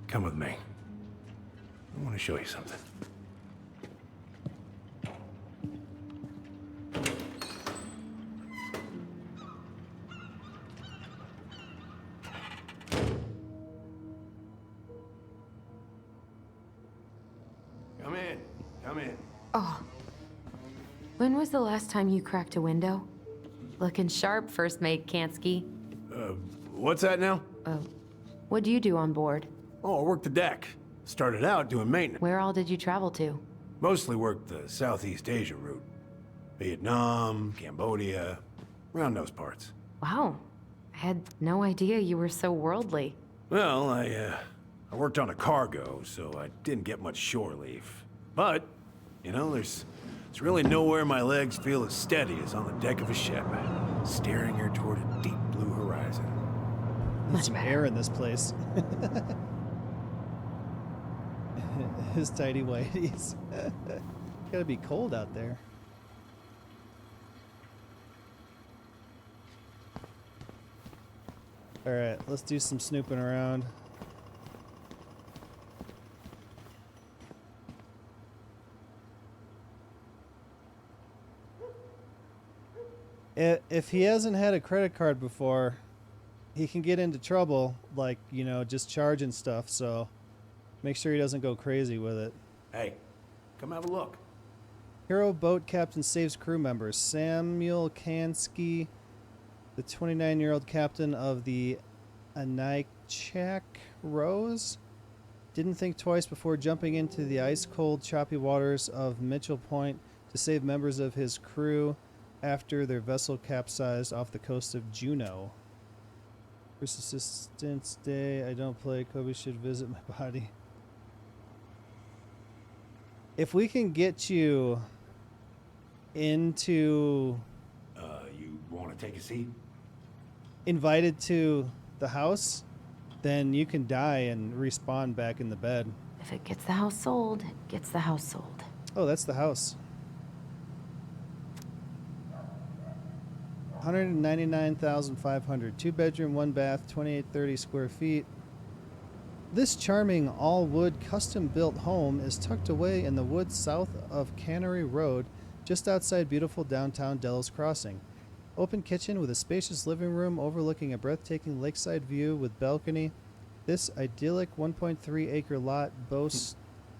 Come with me. I want to show you something. Come in. Come in. Oh. When was the last time you cracked a window? Looking sharp, First Mate Kansky. What's that now? What do you do on board? Oh, I worked the deck. Started out doing maintenance. Where all did you travel to? Mostly worked the Southeast Asia route. Vietnam, Cambodia, around those parts. Wow. I had no idea you were so worldly. Well, I worked on a cargo, so I didn't get much shore leave. But, you know, there's really nowhere my legs feel as steady as on the deck of a ship, steering her toward a deep blue horizon. There's some air in this place. His tidy whities. Gotta be cold out there. Alright, let's do some snooping around. If he hasn't had a credit card before, he can get into trouble, like, you know, just charging stuff, so make sure he doesn't go crazy with it. Hey, come have a look. Hero boat captain saves crew members. Samuel Kansky, the 29-year-old captain of the Anichak Rose, didn't think twice before jumping into the ice-cold, choppy waters of Mitchell Point to save members of his crew after their vessel capsized off the coast of Juneau. First Assistance Day. I don't play. Kobe should visit my body. If we can get you into... You want to take a seat? Invited to the house, then you can die and respawn back in the bed. If it gets the house sold, it gets the house sold. Oh, that's the house. 199,500. 2-bedroom, 1-bath, 2830 square feet. This charming all-wood custom-built home is tucked away in the woods south of Cannery Road, just outside beautiful downtown Delos Crossing. Open kitchen with a spacious living room overlooking a breathtaking lakeside view with balcony. This idyllic 1.3-acre lot boasts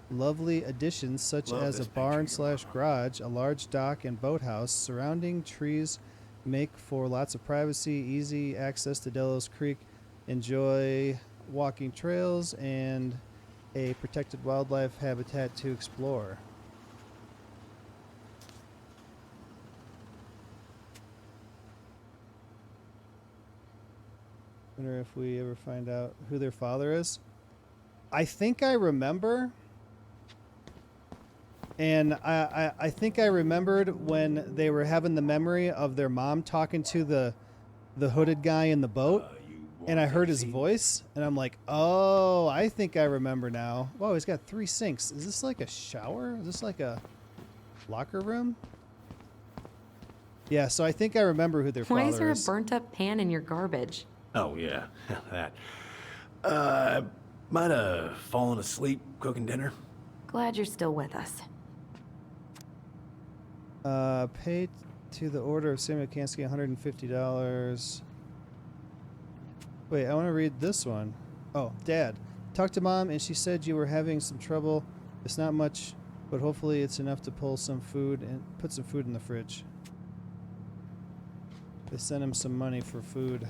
lovely additions such as a barn/garage, a large dock and boathouse. Surrounding trees make for lots of privacy, easy access to Delos Creek. Enjoy walking trails and a protected wildlife habitat to explore. Wonder if we ever find out who their father is. I think I remember. And I think I remembered when they were having the memory of their mom talking to the hooded guy in the boat. And I heard his voice. And I'm like, oh, I think I remember now. Whoa, he's got 3 sinks. Is this like a shower? Is this like a locker room? Yeah, so I think I remember who their father is. Why is there a burnt up pan in your garbage? Oh, yeah, that. Might have fallen asleep cooking dinner. Glad you're still with us. Pay to the order of Samuel Kansky $150. Wait, I want to read this one. Oh, Dad. Talked to Mom and she said you were having some trouble. It's not much, but hopefully it's enough to pull some food and put some food in the fridge. They sent him some money for food.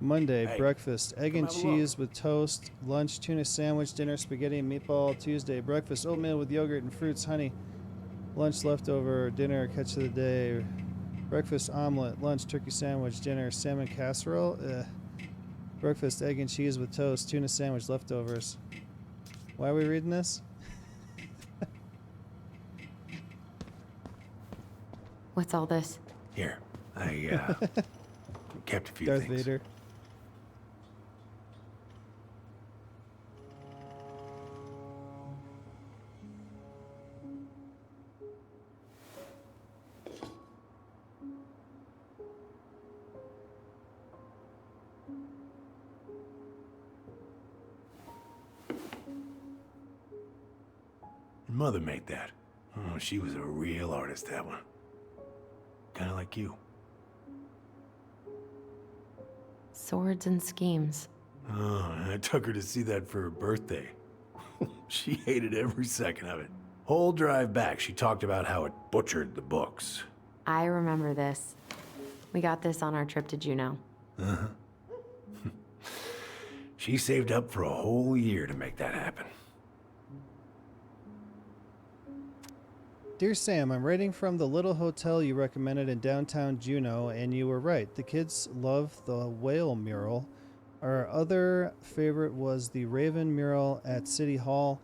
Monday, Hey, breakfast, egg and cheese with toast. Lunch, tuna sandwich. Dinner, spaghetti and meatball. Tuesday, breakfast, oatmeal with yogurt and fruits, honey. Lunch, leftover. Dinner, catch of the day. Breakfast, omelet. Lunch, turkey sandwich. Dinner, salmon casserole. Breakfast, egg and cheese with toast. Tuna sandwich, leftovers. Why are we reading this? What's all this? Here, I kept a few Darth things. Vader. Your mother made that. Oh, she was a real artist, that one. Kind of like you. Swords and schemes. Oh, I took her to see that for her birthday. She hated every second of it. Whole drive back, she talked about how it butchered the books. I remember this. We got this on our trip to Juneau. Uh-huh. She saved up for a whole year to make that happen. Dear Sam, I'm writing from the little hotel you recommended in downtown Juneau, and you were right. The kids love the whale mural. Our other favorite was the Raven mural at City Hall.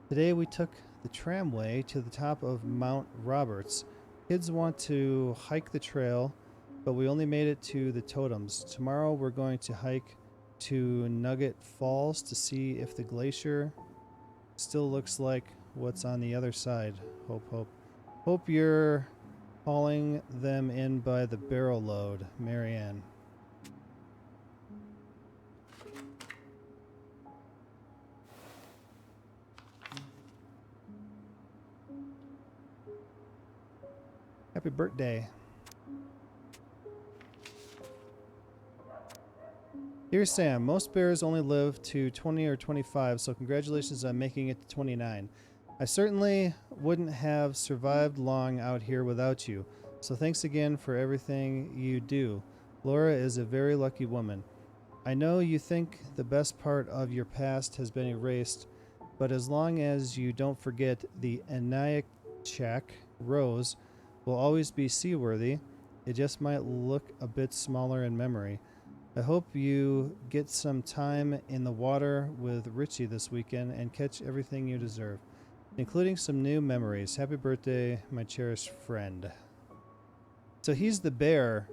Today we took the tramway to the top of Mount Roberts. Kids want to hike the trail, but we only made it to the totems. Tomorrow we're going to hike to Nugget Falls to see if the glacier still looks like what's on the other side. Hope you're hauling them in by the barrel load. Marianne. Happy birthday. Dear Sam, most bears only live to 20 or 25, so congratulations on making it to 29. I certainly wouldn't have survived long out here without you, so thanks again for everything you do. Laura is a very lucky woman. I know you think the best part of your past has been erased, but as long as you don't forget the Aniakchak rose will always be seaworthy. It just might look a bit smaller in memory. I hope you get some time in the water with Richie this weekend and catch everything you deserve, including some new memories. Happy birthday, my cherished friend. So he's the bear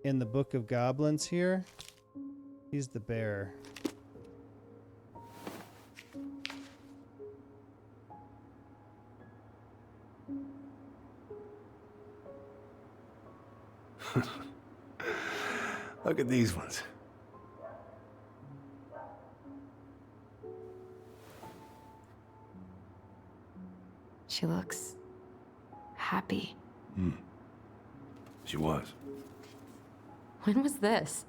in the Book of Goblins here. He's the bear. Look at these ones. She looks happy. She was. When was this?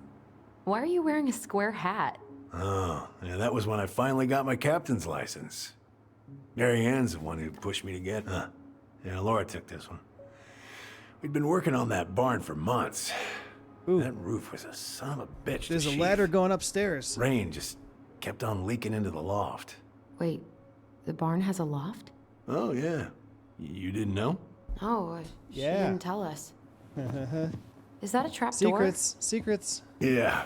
Why are you wearing a square hat? Oh, yeah, that was when I finally got my captain's license. Mary Ann's the one who pushed me to get it. Yeah, Laura took this one. We'd been working on that barn for months. Ooh. That roof was a son of a bitch. There's a ladder going upstairs. Rain just kept on leaking into the loft. Wait, the barn has a loft? Oh, yeah. You didn't know? Oh, she didn't tell us. Is that a trap door? Secrets. Yeah.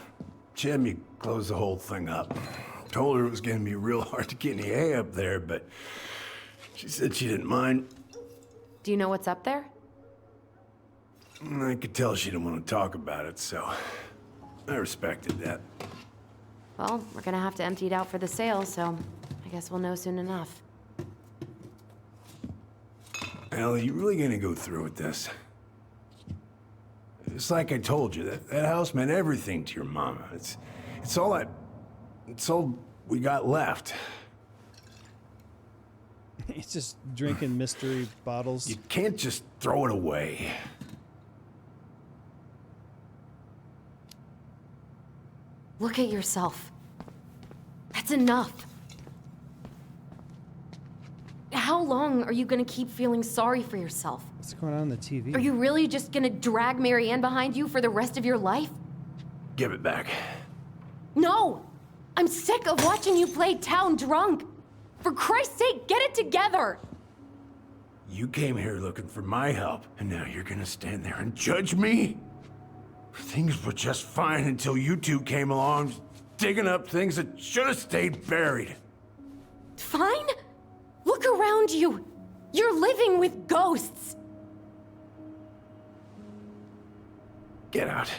She had me close the whole thing up. Told her it was going to be real hard to get any hay up there, but she said she didn't mind. Do you know what's up there? I could tell she didn't want to talk about it, so I respected that. Well, we're gonna have to empty it out for the sale, so I guess we'll know soon enough. Ellie, you really gonna go through with this? It's like I told you, that house meant everything to your mama. It's all we got left. He's just drinking mystery bottles. You can't just throw it away. Look at yourself. That's enough. How long are you gonna keep feeling sorry for yourself? What's going on in the TV? Are you really just gonna drag Mary Ann behind you for the rest of your life? Give it back. No! I'm sick of watching you play town drunk. For Christ's sake, get it together! You came here looking for my help, and now you're gonna stand there and judge me? Things were just fine until you two came along, digging up things that should have stayed buried. Fine? Look around you. You're living with ghosts. Get out.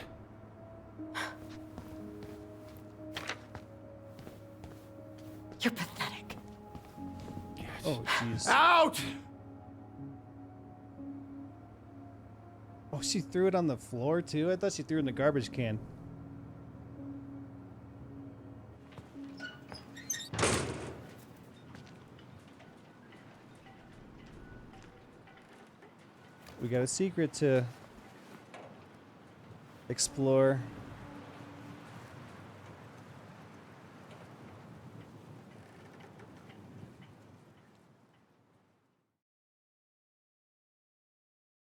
You're pathetic. Oh, jeez. Out! Oh, she threw it on the floor, too? I thought she threw it in the garbage can. We got a secret to explore.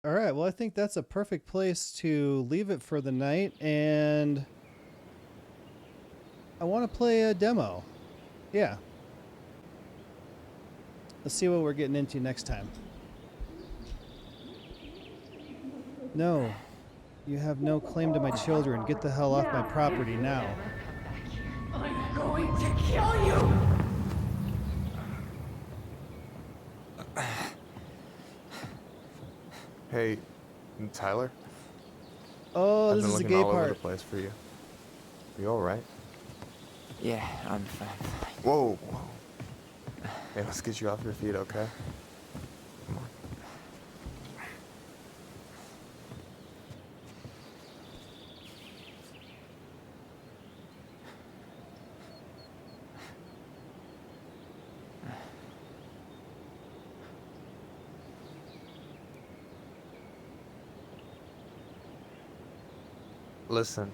All right, well, I think that's a perfect place to leave it for the night, and I want to play a demo. Yeah. Let's see what we're getting into next time. No, you have no claim to my children. Get the hell off my property now. I'm going to kill you! Hey, Tyler? Oh, this is the I've been gay looking all over the part. place for you. You all right? Yeah, I'm fine. Whoa, whoa. Hey, let's get you off your feet, okay? Come on. Listen,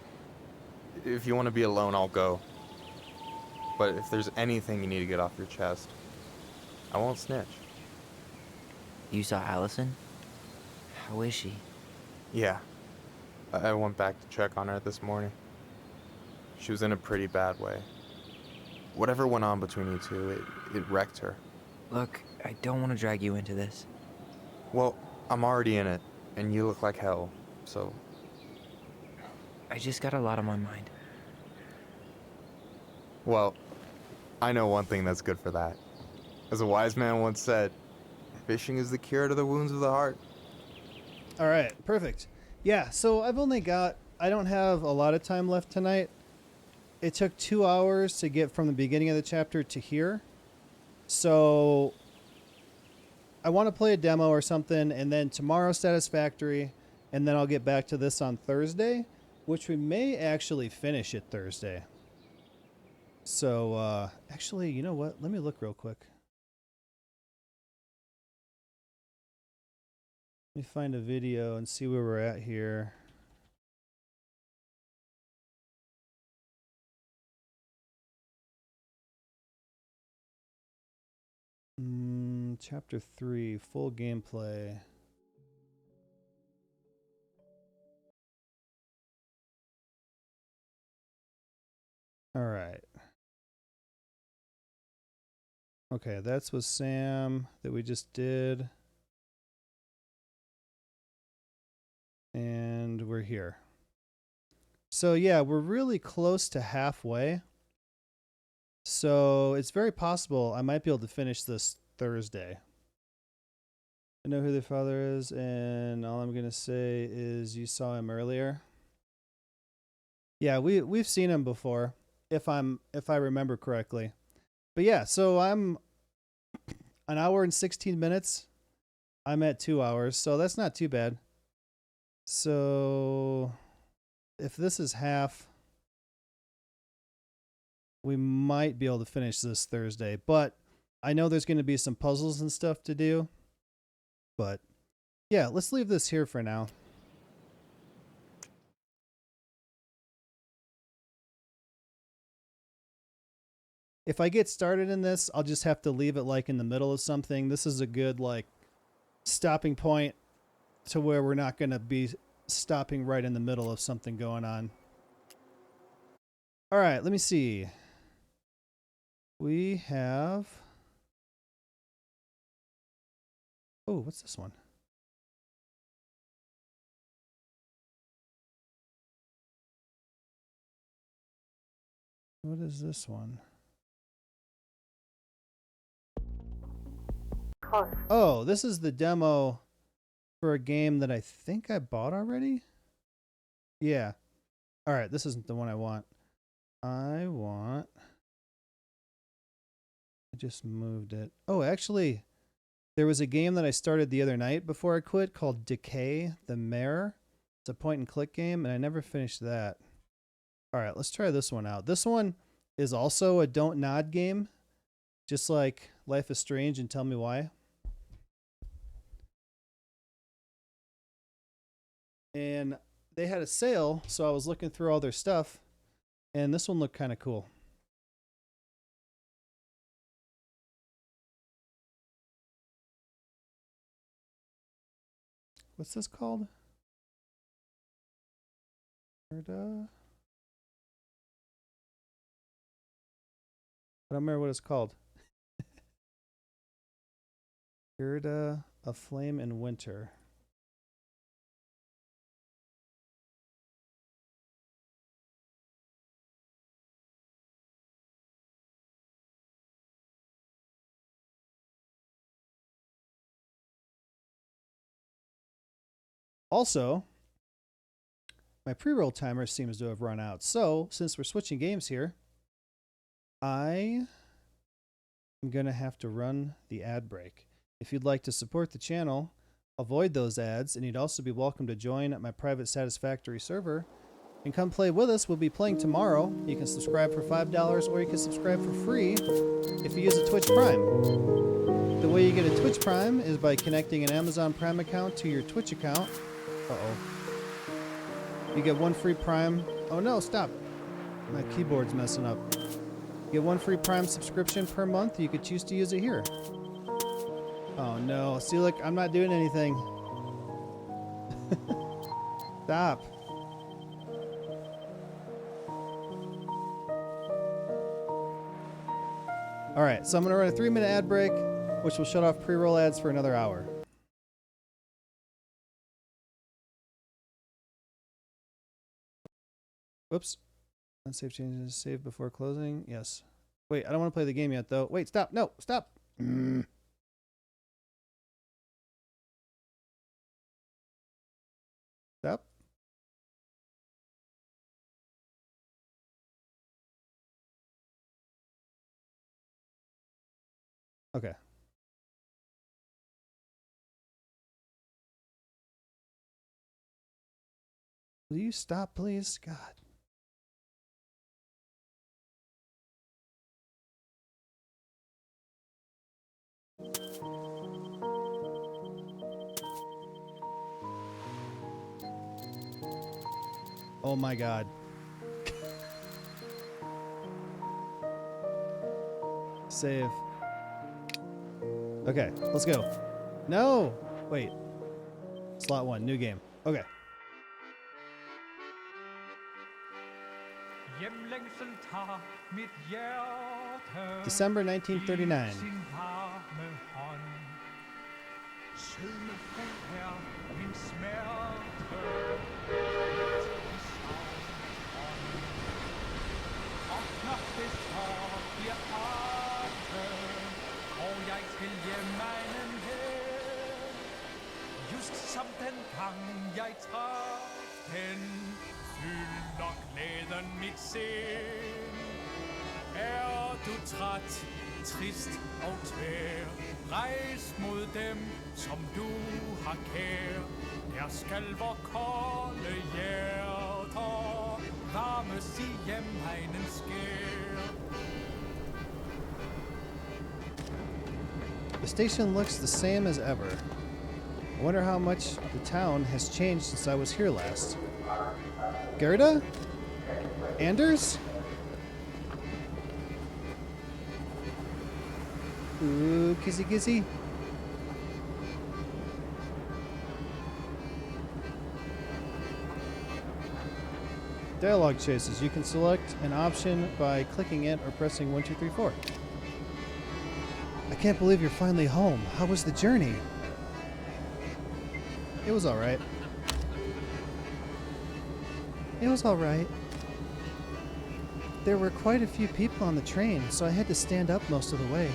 if you want to be alone, I'll go. But if there's anything you need to get off your chest, I won't snitch. You saw Alison? How is she? Yeah. I went back to check on her this morning. She was in a pretty bad way. Whatever went on between you two, it wrecked her. Look, I don't want to drag you into this. Well, I'm already in it, and you look like hell, so... I just got a lot on my mind. Well, I know one thing that's good for that. As a wise man once said, fishing is the cure to the wounds of the heart. All right, perfect. Yeah, so I don't have a lot of time left tonight. It took 2 hours to get from the beginning of the chapter to here. So I want to play a demo or something, and then tomorrow Satisfactory, and then I'll get back to this on Thursday, which we may actually finish it Thursday. So, actually, you know what? Let me look real quick. Let me find a video and see where we're at here. Chapter 3, full gameplay. All right. Okay, that's with Sam that we just did. And we're here. So yeah, we're really close to halfway. So it's very possible I might be able to finish this Thursday. I know who the father is, and all I'm gonna say is you saw him earlier. Yeah, we've seen him before, if I remember correctly. But yeah, so I'm an hour and 16 minutes. I'm at 2 hours, so that's not too bad. So if this is half, we might be able to finish this Thursday. But I know there's going to be some puzzles and stuff to do. But yeah, let's leave this here for now. If I get started in this, I'll just have to leave it like in the middle of something. This is a good like stopping point to where we're not going to be stopping right in the middle of something going on. All right, let me see. We have... Oh, what's this one? What is this one? Oh, this is the demo for a game that I think I bought already? Yeah. All right, this isn't the one I want. I just moved it. Oh, actually, there was a game that I started the other night before I quit called Decay the Mare. It's a point and click game, and I never finished that. All right, let's try this one out. This one is also a Don't Nod game, just like Life is Strange and Tell Me Why. And they had a sale, so I was looking through all their stuff, and this one looked kind of cool. What's this called? I don't remember what it's called. Gerda, A Flame in Winter. Also, my pre-roll timer seems to have run out. So, since we're switching games here, I am going to have to run the ad break. If you'd like to support the channel, avoid those ads, and you'd also be welcome to join my private Satisfactory server and come play with us. We'll be playing tomorrow. You can subscribe for $5 or you can subscribe for free if you use a Twitch Prime. The way you get a Twitch Prime is by connecting an Amazon Prime account to your Twitch account. You get one free Prime. Oh no, stop. My keyboard's messing up. You get one free Prime subscription per month. You could choose to use it here. Oh no. See, look, I'm not doing anything. Stop. All right, so I'm going to run a 3-minute ad break, which will shut off pre-roll ads for another hour. Whoops. Unsave changes. Save before closing. Yes. Wait, I don't want to play the game yet, though. Wait, stop. No, stop. Stop. Okay. Will you stop, please? God. Oh my God. Save. Okay, let's go. No! Wait. Slot 1, new game. Okay. December 1939. Just som den gang jeg traf den, fylder glæden mit sind. Du træt, trist og tvær, rejs mod dem, som du har kær. Der skal vor kolde hjerter varmes i hjemhegnens skær. The station looks the same as ever. I wonder how much the town has changed since I was here last. Gerda? Anders? Ooh, kissy kissy. Dialogue chases. You can select an option by clicking it or pressing 1, 2, 3, 4. I can't believe you're finally home. How was the journey? It was alright. It was alright. There were quite a few people on the train, so I had to stand up most of the way.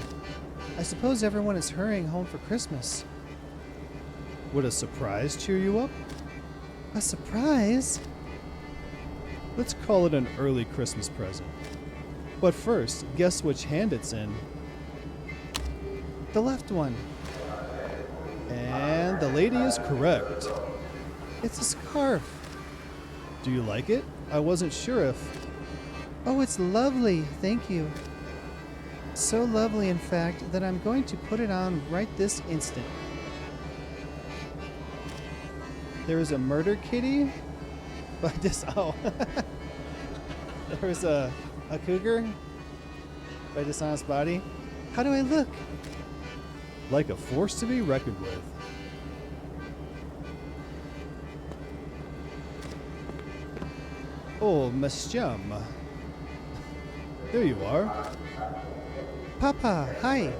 I suppose everyone is hurrying home for Christmas. Would a surprise cheer you up? A surprise? Let's call it an early Christmas present. But first, guess which hand it's in. The left one. And the lady is correct. It's a scarf. Do you like it? I wasn't sure if... Oh, it's lovely. Thank you. So lovely, in fact, that I'm going to put it on right this instant. There is a murder kitty by oh. There was a cougar by Dishonest Body. How do I look? Like a force to be reckoned with. Oh, Miss Chum. There you are. Papa, hi.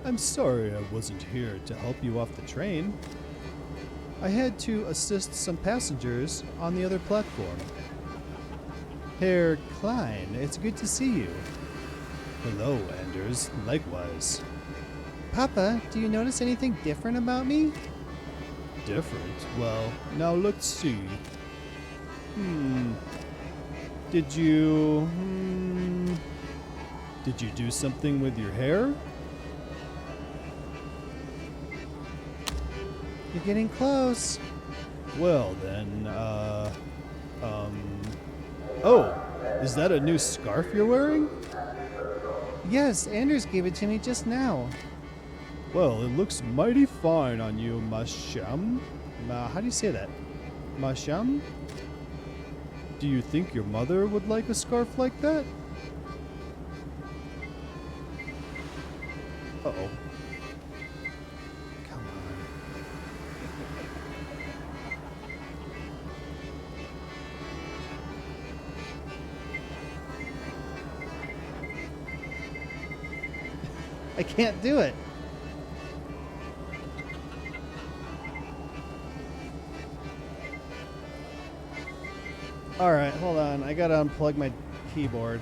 I'm sorry I wasn't here to help you off the train. I had to assist some passengers on the other platform. Herr Klein, it's good to see you. Hello, Anders. Likewise. Papa, do you notice anything different about me? Different? Well, now let's see. Did you do something with your hair? You're getting close. Well then, oh, is that a new scarf you're wearing? Yes, Anders gave it to me just now. Well, it looks mighty fine on you, Masham. How do you say that? Masham? Do you think your mother would like a scarf like that? Uh-oh. Come on. I can't do it. All right, hold on. I gotta unplug my keyboard.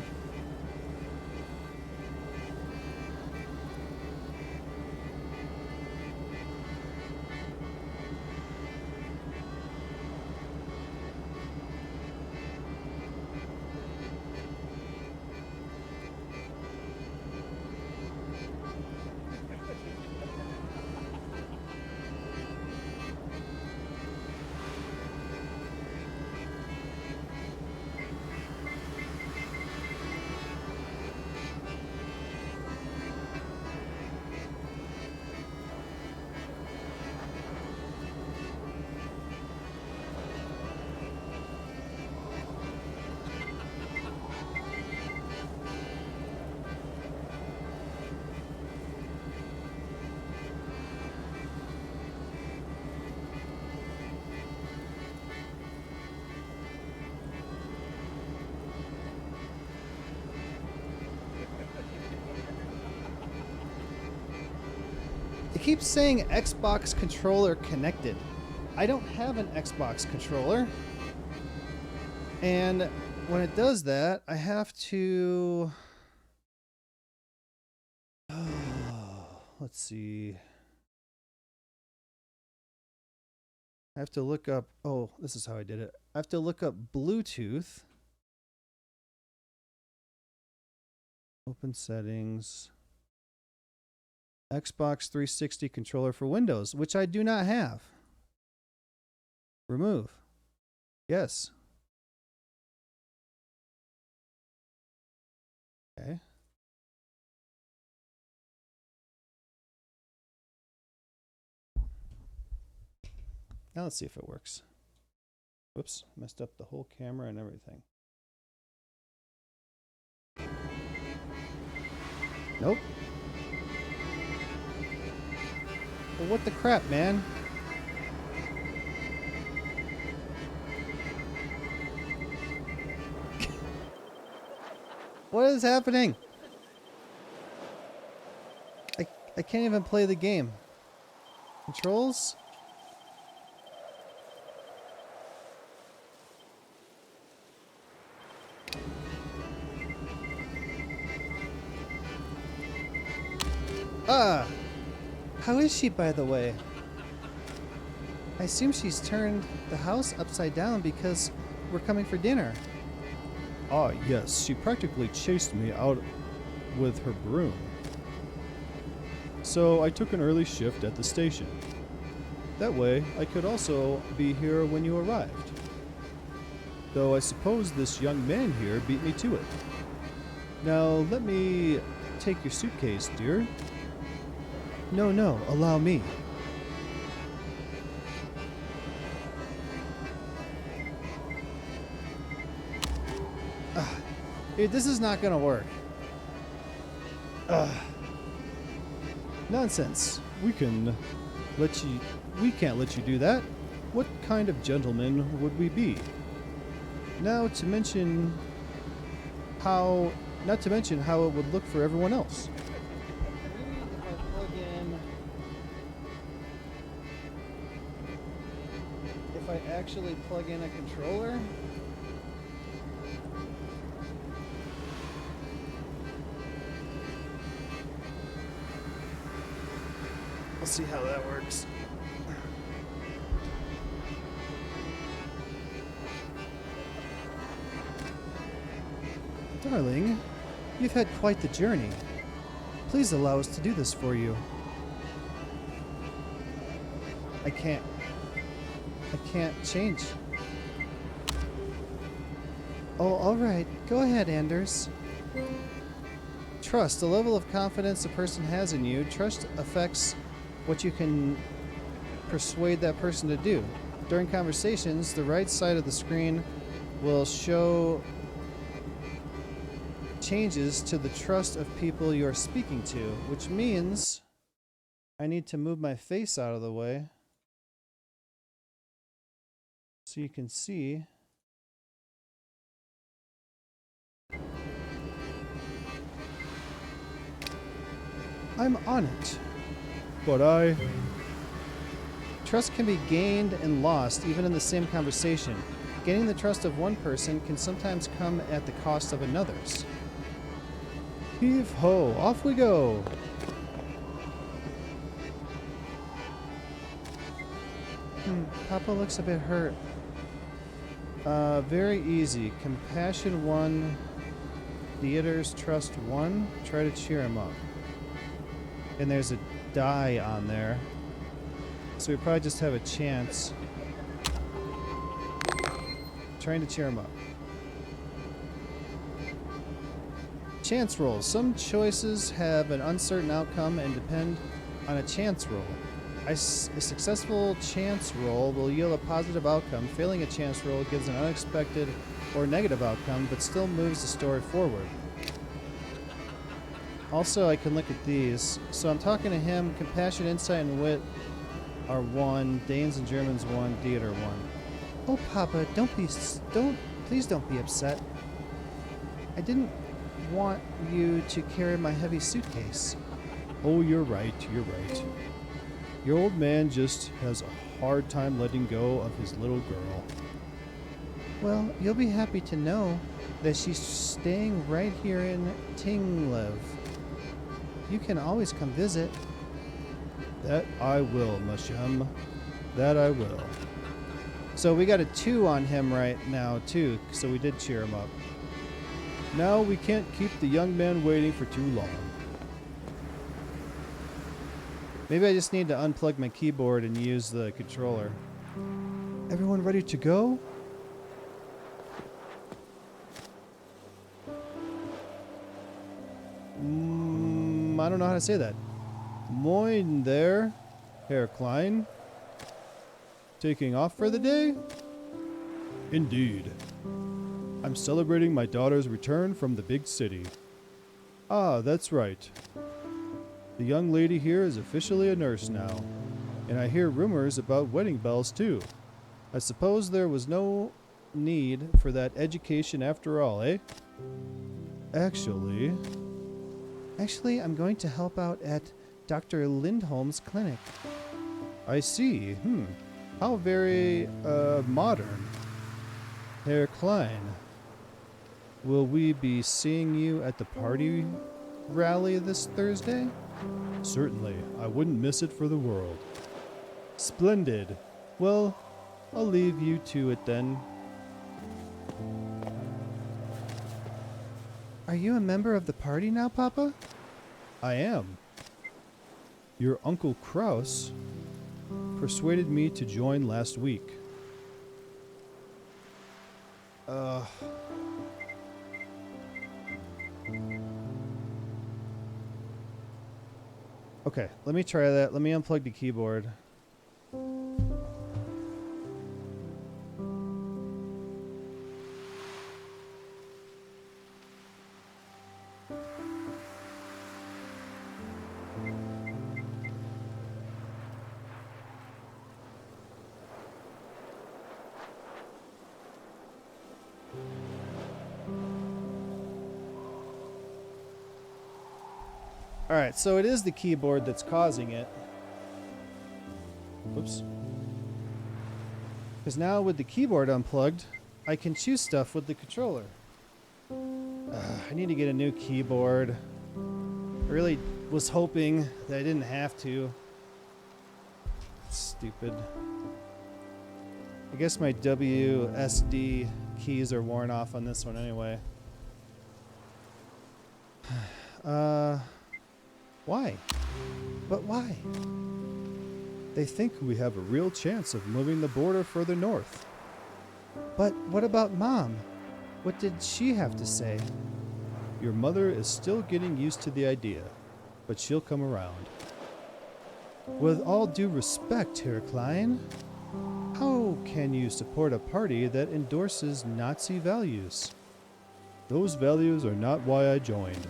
It keeps saying Xbox controller connected. I don't have an Xbox controller. And when it does that, I have to... let's see. I have to look up... Oh, this is how I did it. I have to look up Bluetooth. Open settings. Xbox 360 controller for Windows, which I do not have. Remove. Yes. Okay. Now let's see if it works. Whoops, messed up the whole camera and everything. Nope. Well, what the crap, man? What is happening? I can't even play the game. Controls? Ah! How is she, by the way? I assume she's turned the house upside down because we're coming for dinner. Ah, yes, she practically chased me out with her broom. So I took an early shift at the station. That way, I could also be here when you arrived. Though I suppose this young man here beat me to it. Now, let me take your suitcase, dear. No, no, allow me. Dude, this is not gonna work. Nonsense. We can't let you do that. What kind of gentleman would we be? Not to mention how it would look for everyone else. If I actually plug in a controller. We'll see how that works. Darling, you've had quite the journey. Please allow us to do this for you. I can't change. Oh, all right. Go ahead, Anders. Trust, the level of confidence a person has in you. Trust affects what you can persuade that person to do. During conversations, the right side of the screen will show changes to the trust of people you're speaking to, which means I need to move my face out of the way so you can see. I'm on it. But Trust can be gained and lost even in the same conversation. Gaining the trust of one person can sometimes come at the cost of another's. Heave ho, off we go. Papa looks a bit hurt. Very easy. Compassion 1. Theater's trust 1. Try to cheer him up. And there's a die on there. So we probably just have a chance. Trying to cheer him up. Chance rolls. Some choices have an uncertain outcome and depend on a chance roll. A successful chance roll will yield a positive outcome. Failing a chance roll gives an unexpected or negative outcome, but still moves the story forward. Also, I can look at these. So I'm talking to him. Compassion, insight, and wit are 1. Danes and Germans 1. Theater 1. Oh, Papa, please don't be upset. I didn't want you to carry my heavy suitcase. Oh, you're right, you're right. Your old man just has a hard time letting go of his little girl. Well, you'll be happy to know that she's staying right here in Tinglev. You can always come visit. That I will, Masham. That I will. So we got a 2 on him right now, too, so we did cheer him up. Now we can't keep the young man waiting for too long. Maybe I just need to unplug my keyboard and use the controller. Everyone ready to go? I don't know how to say that. Moin there, Herr Klein. Taking off for the day? Indeed. I'm celebrating my daughter's return from the big city. Ah, that's right. The young lady here is officially a nurse now, and I hear rumors about wedding bells too. I suppose there was no need for that education after all, eh? Actually, I'm going to help out at Dr. Lindholm's clinic. I see. How very, modern. Herr Klein, will we be seeing you at the party rally this Thursday? Certainly. I wouldn't miss it for the world. Splendid. Well, I'll leave you to it then. Are you a member of the party now, Papa? I am. Your Uncle Kraus persuaded me to join last week. Okay, let me try that. Let me unplug the keyboard. Alright, so it is the keyboard that's causing it. Whoops. Because now with the keyboard unplugged, I can choose stuff with the controller. I need to get a new keyboard. I really was hoping that I didn't have to. Stupid. I guess my WSD keys are worn off on this one anyway. Why? But why? They think we have a real chance of moving the border further north. But what about Mom? What did she have to say? Your mother is still getting used to the idea, but she'll come around. With all due respect, Herr Klein, how can you support a party that endorses Nazi values? Those values are not why I joined.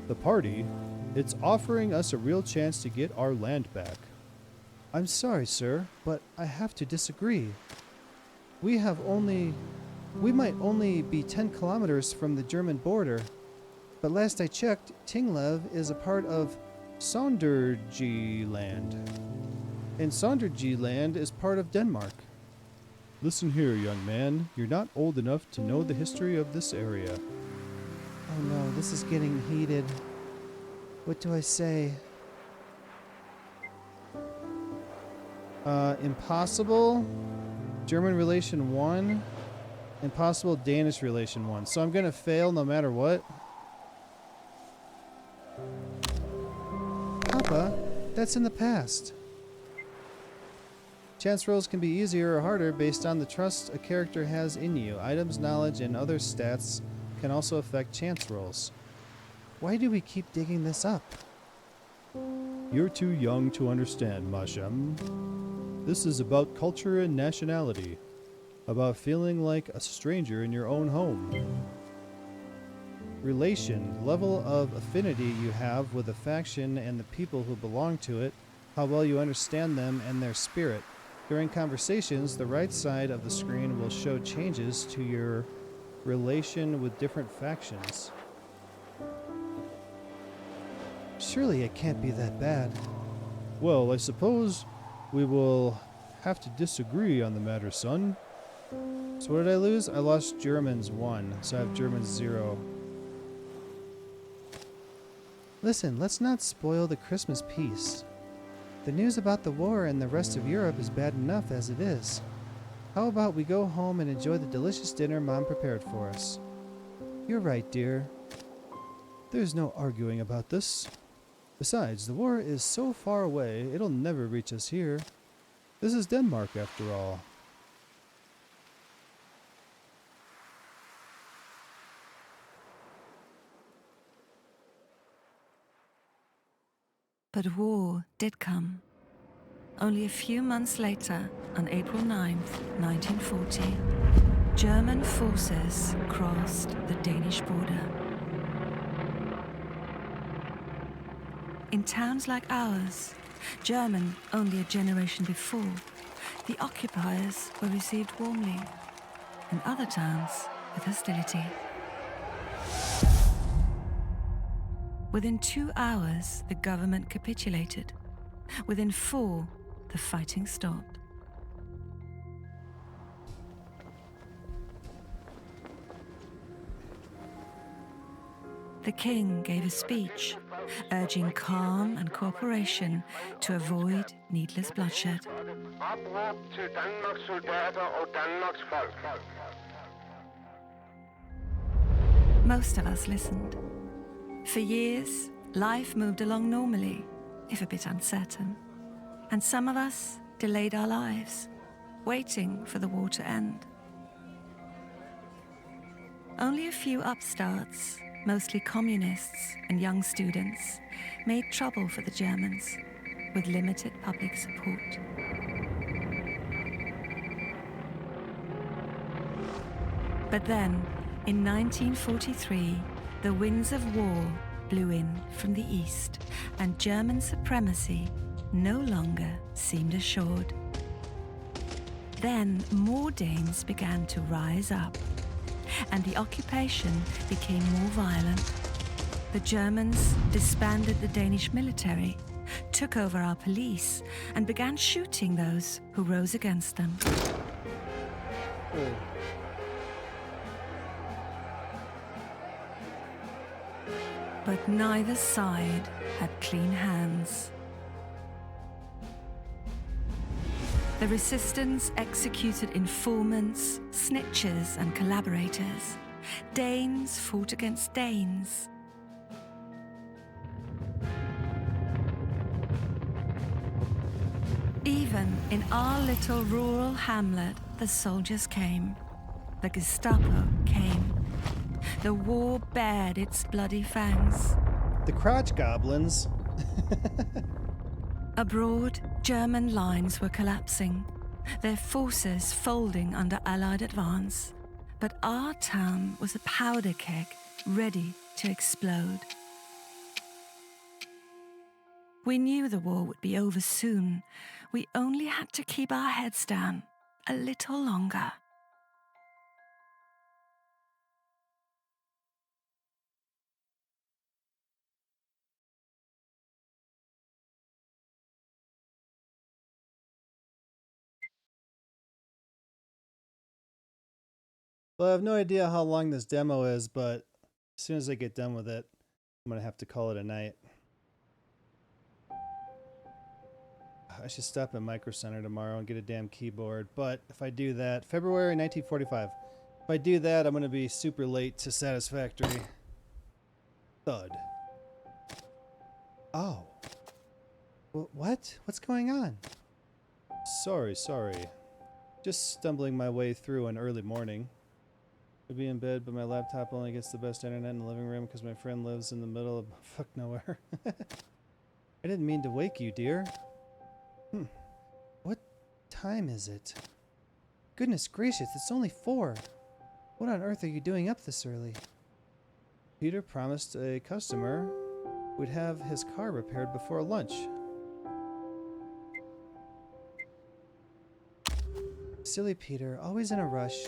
The party, it's offering us a real chance to get our land back. I'm sorry, sir, but I have to disagree. We might only be 10 kilometers from the German border, but last I checked, Tinglev is a part of Sondergeland. And Sondergeland is part of Denmark. Listen here, young man. You're not old enough to know the history of this area. Oh no, this is getting heated. What do I say? Impossible. German relation 1. Impossible Danish relation 1. So I'm gonna fail no matter what. Papa, that's in the past. Chance rolls can be easier or harder based on the trust a character has in you. Items, knowledge, and other stats can also affect chance rolls. Why do we keep digging this up? You're too young to understand, Mashem. This is about culture and nationality. About feeling like a stranger in your own home. Relation, level of affinity you have with a faction and the people who belong to it, how well you understand them and their spirit. During conversations, the right side of the screen will show changes to your relation with different factions. Surely it can't be that bad. Well, I suppose we will have to disagree on the matter, son. So what did I lose? I lost Germans 1, so I have Germans 0. Listen, let's not spoil the Christmas peace. The news about the war and the rest of Europe is bad enough as it is. How about we go home and enjoy the delicious dinner Mom prepared for us? You're right, dear. There's no arguing about this. Besides, the war is so far away, it'll never reach us here. This is Denmark, after all. But war did come. Only a few months later, on April 9th, 1940, German forces crossed the Danish border. In towns like ours, German only a generation before, the occupiers were received warmly, in other towns with hostility. Within 2 hours, the government capitulated. Within 4, the fighting stopped. The king gave a speech, urging calm and cooperation to avoid needless bloodshed. Most of us listened. For years, life moved along normally, if a bit uncertain. And some of us delayed our lives, waiting for the war to end. Only a few upstarts, mostly communists and young students, made trouble for the Germans, with limited public support. But then, in 1943, the winds of war blew in from the east, and German supremacy no longer seemed assured. Then more Danes began to rise up, and the occupation became more violent. The Germans disbanded the Danish military, took over our police, and began shooting those who rose against them. But neither side had clean hands. The resistance executed informants, snitches, and collaborators. Danes fought against Danes. Even in our little rural hamlet, the soldiers came. The Gestapo came. The war bared its bloody fangs. The crotch goblins. Abroad, German lines were collapsing, their forces folding under Allied advance. But our town was a powder keg ready to explode. We knew the war would be over soon. We only had to keep our heads down a little longer. Well, I have no idea how long this demo is, but as soon as I get done with it, I'm going to have to call it a night. I should stop at Micro Center tomorrow and get a damn keyboard, but if I do that, February 1945. If I do that, I'm going to be super late to Satisfactory. Thud. Oh. What? What's going on? Sorry. Just stumbling my way through an early morning. I'd be in bed, but my laptop only gets the best internet in the living room because my friend lives in the middle of fuck nowhere. I didn't mean to wake you, dear. What time is it? Goodness gracious, it's only 4. What on earth are you doing up this early? Peter promised a customer would have his car repaired before lunch. Silly Peter, always in a rush.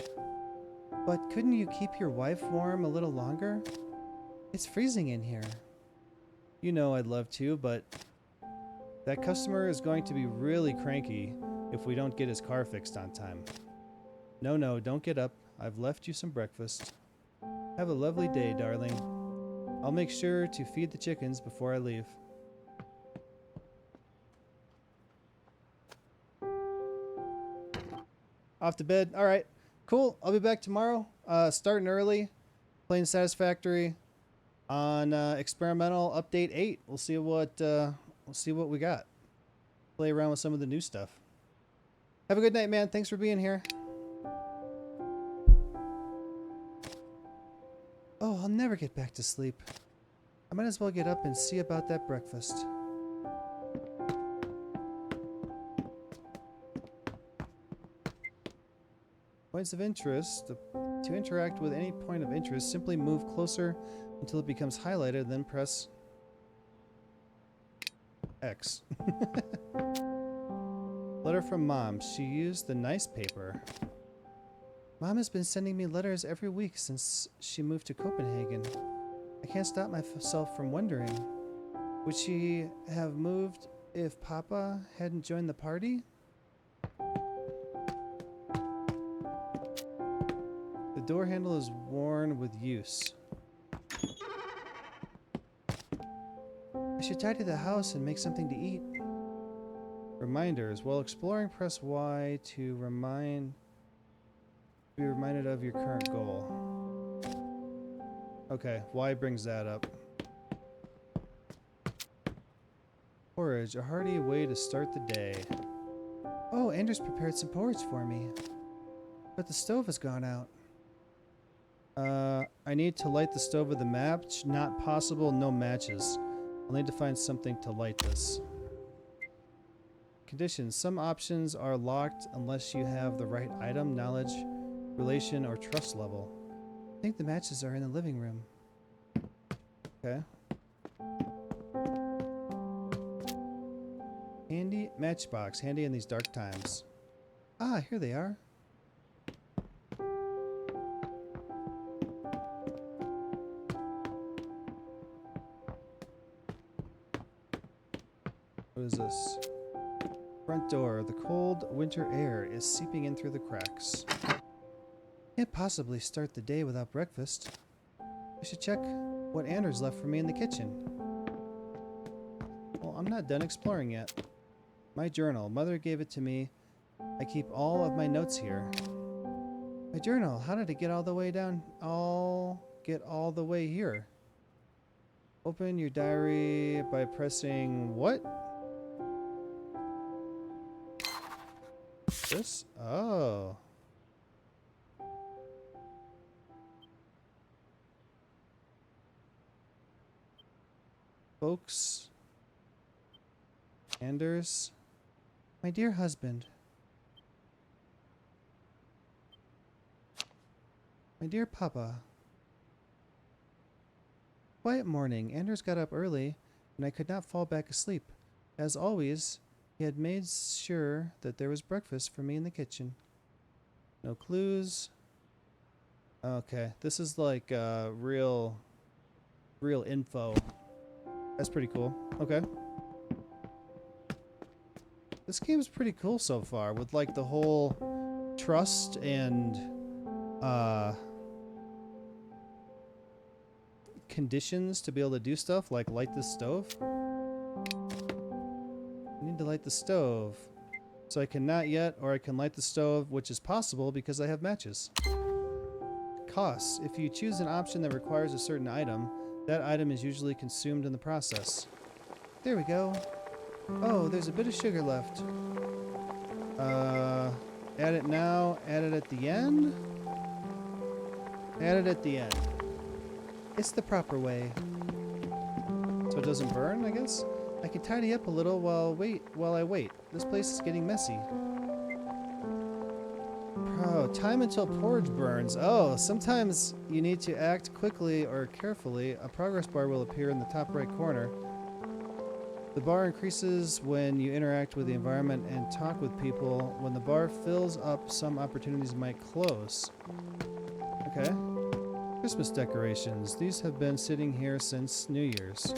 But couldn't you keep your wife warm a little longer? It's freezing in here. You know I'd love to, but that customer is going to be really cranky if we don't get his car fixed on time. No, don't get up. I've left you some breakfast. Have a lovely day, darling. I'll make sure to feed the chickens before I leave. Off to bed. All right. Cool. I'll be back tomorrow. Starting early. Playing Satisfactory on experimental update 8. We'll see what we got. Play around with some of the new stuff. Have a good night, man. Thanks for being here. Oh, I'll never get back to sleep. I might as well get up and see about that breakfast. Points of interest. To interact with any point of interest, simply move closer until it becomes highlighted, then press X. Letter from Mom. She used the nice paper. Mom has been sending me letters every week since she moved to Copenhagen. I can't stop myself from wondering, would she have moved if Papa hadn't joined the party? The door handle is worn with use. I should tidy the house and make something to eat. Reminders. While exploring, press Y to be reminded of your current goal. Okay, Y brings that up. Porridge, a hearty way to start the day. Oh, Anders prepared some porridge for me. But the stove has gone out. I need to light the stove with a match. Not possible, no matches. I'll need to find something to light this. Conditions. Some options are locked unless you have the right item, knowledge, relation, or trust level. I think the matches are in the living room. Okay. Handy matchbox. Handy in these dark times. Ah, here they are. What is this? Front door. The cold winter air is seeping in through the cracks. Can't possibly start the day without breakfast. I should check what Anders left for me in the kitchen. Well, I'm not done exploring yet. My journal. Mother gave it to me. I keep all of my notes here. My journal. How did it get all the way down? Get all the way here. Open your diary by pressing what? This? Oh. Folks. Anders. My dear husband. My dear Papa. Quiet morning. Anders got up early, and I could not fall back asleep. As always, he had made sure that there was breakfast for me in the kitchen. No clues. Okay, this is like real info. That's pretty cool. Okay. This game's pretty cool so far, with like the whole trust and conditions to be able to do stuff like light this stove. I need to light the stove. So I cannot yet, or I can light the stove, which is possible because I have matches. Costs. If you choose an option that requires a certain item, that item is usually consumed in the process. There we go. Oh, there's a bit of sugar left. Add it now, add it at the end. Add it at the end. It's the proper way. So it doesn't burn, I guess? I can tidy up a little while I wait. This place is getting messy. Oh, time until porridge burns. Oh, sometimes you need to act quickly or carefully. A progress bar will appear in the top right corner. The bar increases when you interact with the environment and talk with people. When the bar fills up, some opportunities might close. Okay. Christmas decorations. These have been sitting here since New Year's.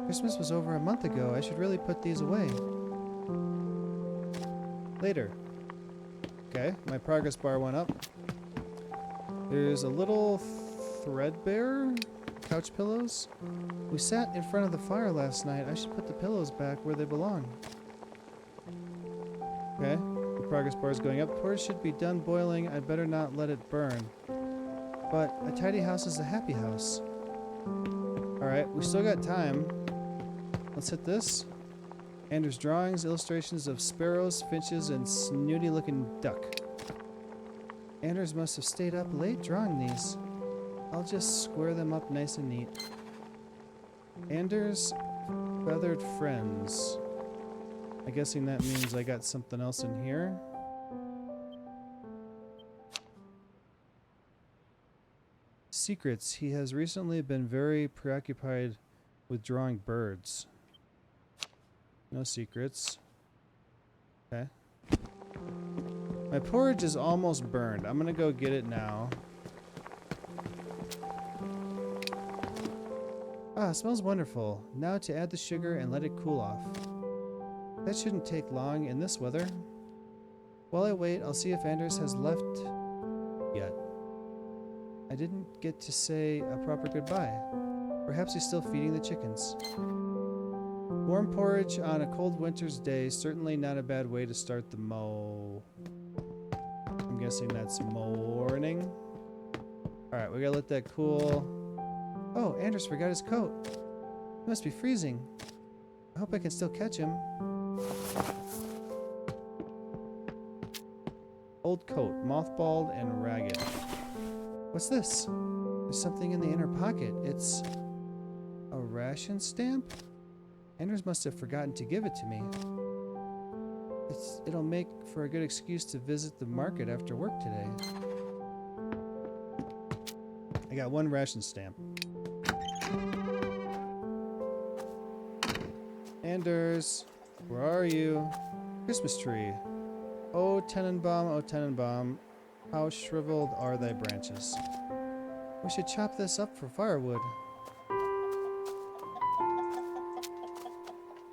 Christmas was over a month ago. I should really put these away. Later. Okay, my progress bar went up. There's a little threadbare couch pillows. We sat in front of the fire last night. I should put the pillows back where they belong. Okay, the progress bar is going up. Porridge should be done boiling. I'd better not let it burn. But a tidy house is a happy house. Alright, we still got time. Let's hit this. Anders' drawings, illustrations of sparrows, finches, and snooty-looking duck. Anders must have stayed up late drawing these. I'll just square them up nice and neat. Anders' feathered friends. I'm guessing that means I got something else in here. Secrets. He has recently been very preoccupied with drawing birds. No secrets. Okay. My porridge is almost burned. I'm gonna go get it now. Ah, it smells wonderful. Now to add the sugar and let it cool off. That shouldn't take long in this weather. While I wait, I'll see if Anders has left yet. I didn't get to say a proper goodbye. Perhaps he's still feeding the chickens. Warm porridge on a cold winter's day, certainly not a bad way to start the I'm guessing that's morning. Alright, we gotta let that cool. Oh, Anders forgot his coat. He must be freezing. I hope I can still catch him. Old coat, mothballed and ragged. What's this? There's something in the inner pocket. It's a ration stamp? Anders must have forgotten to give it to me. It'll make for a good excuse to visit the market after work today. I got one ration stamp. Anders, where are you? Christmas tree. Oh Tenenbaum, how shriveled are thy branches. We should chop this up for firewood.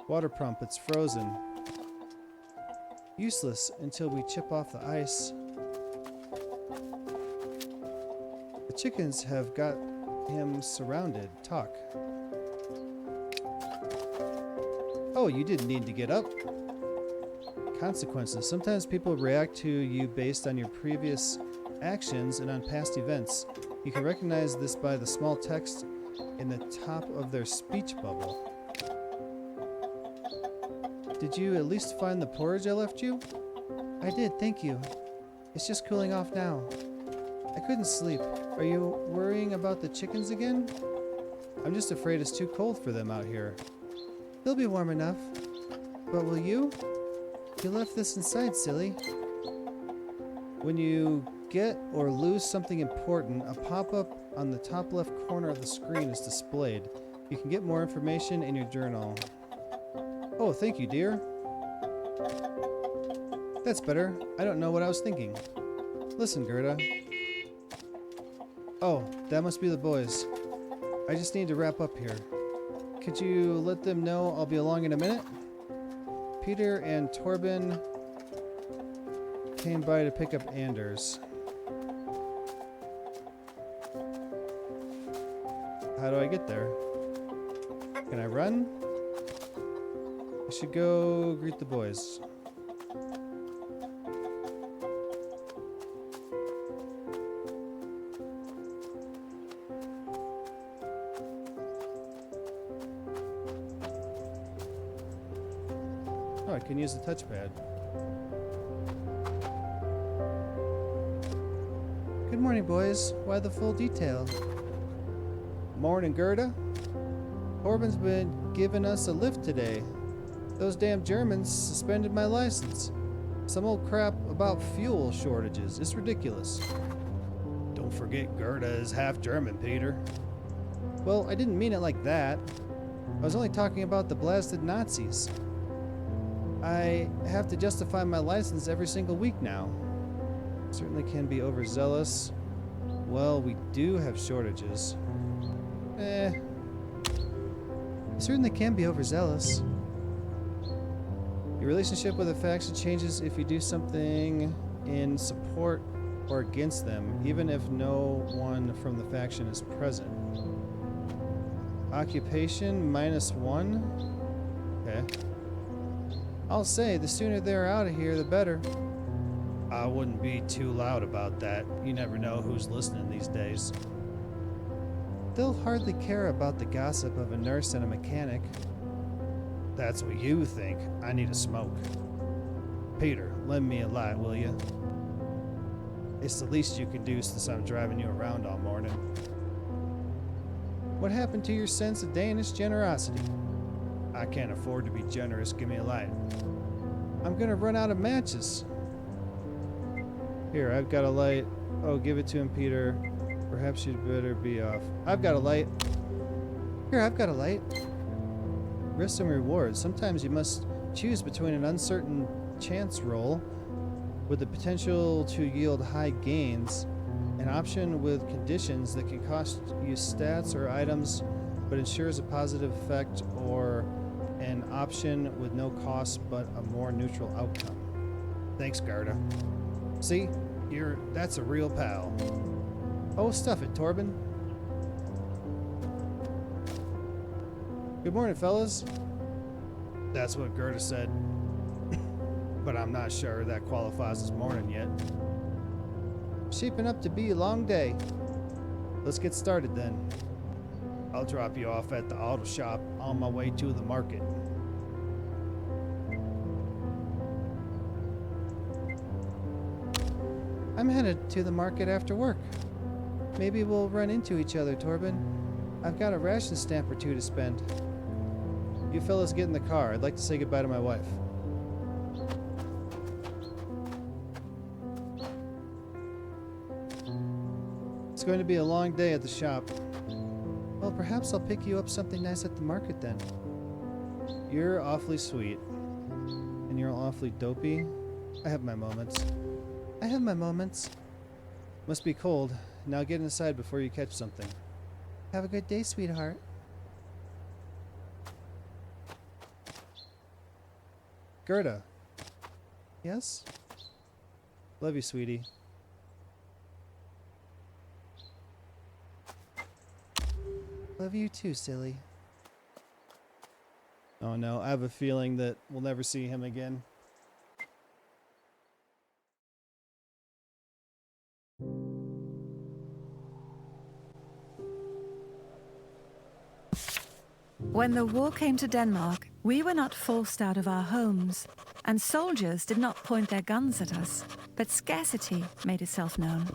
Water pump, it's frozen. Useless until we chip off the ice. The chickens have got him surrounded. Talk. Oh, you didn't need to get up. Consequences. Sometimes people react to you based on your previous actions and on past events. You can recognize this by the small text in the top of their speech bubble. Did you at least find the porridge I left you? I did, thank you. It's just cooling off now. I couldn't sleep. Are you worrying about the chickens again? I'm just afraid it's too cold for them out here. They'll be warm enough. But will you? You left this inside, silly. When you get or lose something important, a pop-up on the top left corner of the screen is displayed. You can get more information in your journal. Oh, thank you, dear. That's better. I don't know what I was thinking. Listen, Gerda. Oh, that must be the boys. I just need to wrap up here. Could you let them know I'll be along in a minute? Peter and Torben came by to pick up Anders. how do I get there? Can I run? I should go greet the boys. Oh, I can use the touchpad. Good morning, boys. Why the full detail? Morning, Gerda. Corbin's been giving us a lift today. Those damn Germans suspended my license. Some old crap about fuel shortages. It's ridiculous. Don't forget Gerda is half German, Peter. Well, I didn't mean it like that. I was only talking about the blasted Nazis. I have to justify my license every single week now. Certainly can be overzealous. Well, we do have shortages. Certainly can be overzealous. Your relationship with a faction changes if you do something in support or against them, even if no one from the faction is present. Occupation -1? Okay. I'll say, the sooner they're out of here, the better. I wouldn't be too loud about that. You never know who's listening these days. They'll hardly care about the gossip of a nurse and a mechanic. That's what you think. I need a smoke. Peter, lend me a light, will you? It's the least you can do since I'm driving you around all morning. What happened to your sense of Danish generosity? I can't afford to be generous. Give me a light. I'm gonna run out of matches. Here, I've got a light. Oh, give it to him, Peter. Perhaps you'd better be off. I've got a light. Here, I've got a light. Risks and rewards. Sometimes you must choose between an uncertain chance roll with the potential to yield high gains, an option with conditions that can cost you stats or items but ensures a positive effect, or an option with no cost but a more neutral outcome. Thanks, Garda. See? That's a real pal. Oh, stuff it, Torben. Good morning, fellas. That's what Gerda said. But I'm not sure that qualifies as morning yet. Shaping up to be a long day. Let's get started then. I'll drop you off at the auto shop on my way to the market. I'm headed to the market after work. Maybe we'll run into each other, Torben. I've got a ration stamp or two to spend. You fellas get in the car. I'd like to say goodbye to my wife. It's going to be a long day at the shop. Well, perhaps I'll pick you up something nice at the market then. You're awfully sweet. And you're awfully dopey. I have my moments. I have my moments. Must be cold. Now get inside before you catch something. Have a good day, sweetheart. Gerda. Yes? Love you, sweetie. Love you too, silly. Oh no, I have a feeling that we'll never see him again. When the war came to Denmark, we were not forced out of our homes, and soldiers did not point their guns at us, but scarcity made itself known.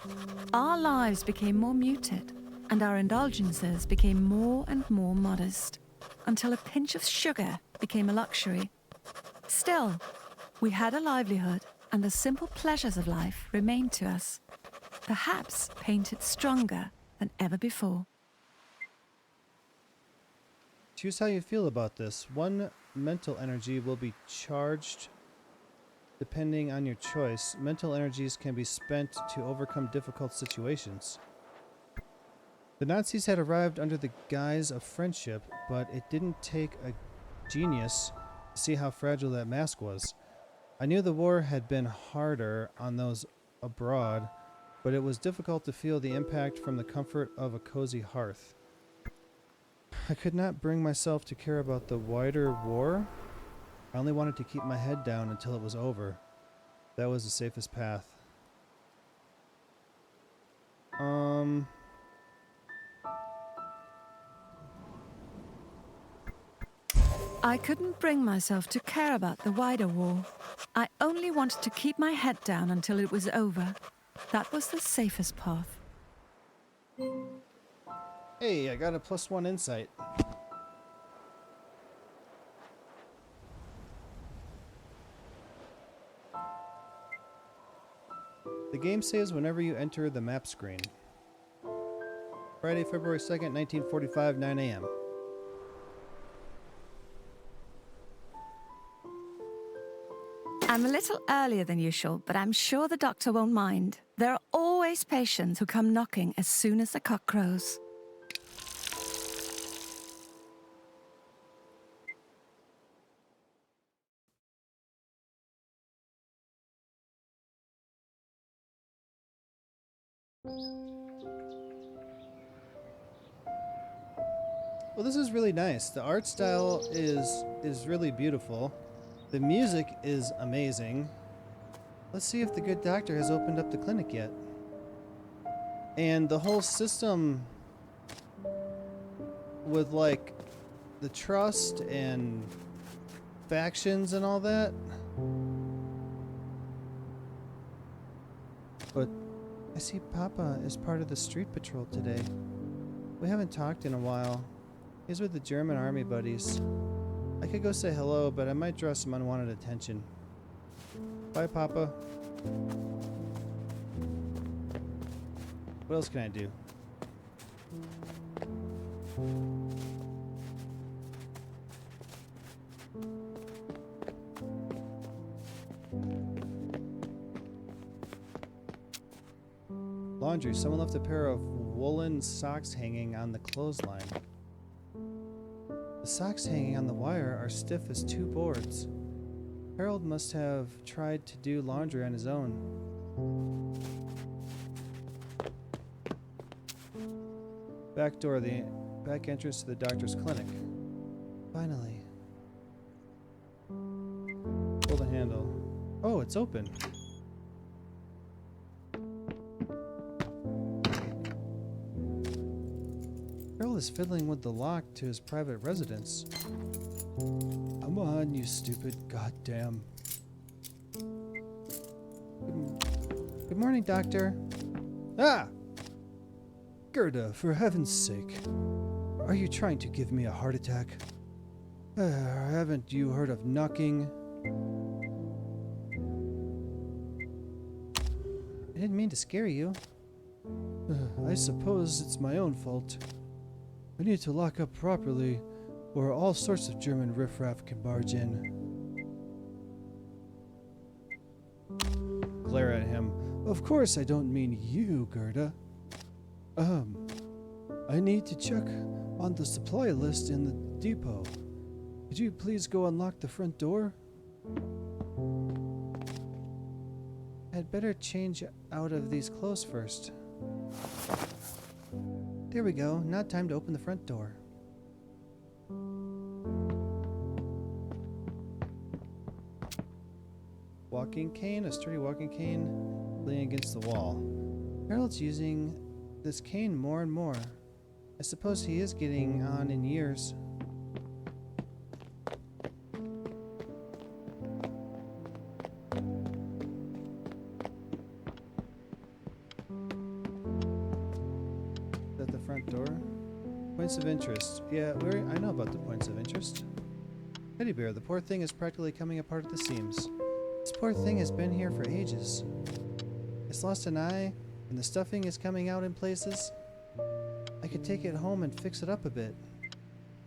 Our lives became more muted, and our indulgences became more and more modest, until a pinch of sugar became a luxury. Still, we had a livelihood, and the simple pleasures of life remained to us, perhaps painted stronger than ever before. Choose how you feel about this. One mental energy will be charged depending on your choice. Mental energies can be spent to overcome difficult situations. The Nazis had arrived under the guise of friendship, but it didn't take a genius to see how fragile that mask was. I knew the war had been harder on those abroad, but it was difficult to feel the impact from the comfort of a cozy hearth. I could not bring myself to care about the wider war. I only wanted to keep my head down until it was over. That was the safest path. I couldn't bring myself to care about the wider war. I only wanted to keep my head down until it was over. That was the safest path. Hey, I got a +1 insight. The game saves whenever you enter the map screen. Friday, February 2nd, 1945, 9 a.m. I'm a little earlier than usual, but I'm sure the doctor won't mind. There are always patients who come knocking as soon as the cock crows. Well, this is really nice. The art style is really beautiful. The music is amazing. Let's see if the good doctor has opened up the clinic yet. And the whole system with like the trust and factions and all that. But I see Papa is part of the street patrol today. We haven't talked in a while. He's with the German army buddies. I could go say hello, but I might draw some unwanted attention. Bye, Papa. What else can I do? Laundry. Someone left a pair of woolen socks hanging on the clothesline. The socks hanging on the wire are stiff as two boards. Harold must have tried to do laundry on his own. Back door, the back entrance to the doctor's clinic. Finally. Pull the handle. Oh, it's open. Harold is fiddling with the lock to his private residence. Come on, you stupid goddamn. Good morning, Doctor. Ah! Gerda, for heaven's sake. Are you trying to give me a heart attack? Haven't you heard of knocking? I didn't mean to scare you. I suppose it's my own fault. I need to lock up properly, or all sorts of German riffraff can barge in. Glare at him. Of course I don't mean you, Gerda. I need to check on the supply list in the depot. Could you please go unlock the front door? I'd better change out of these clothes first. There we go. Now time to open the front door. Walking cane, a sturdy walking cane leaning against the wall. Harold's using this cane more and more. I suppose he is getting on in years. Is that the front door? Points of interest. Yeah, I know about the points of interest. Teddy bear, the poor thing is practically coming apart at the seams. This poor thing has been here for ages. It's lost an eye, and the stuffing is coming out in places. I could take it home and fix it up a bit.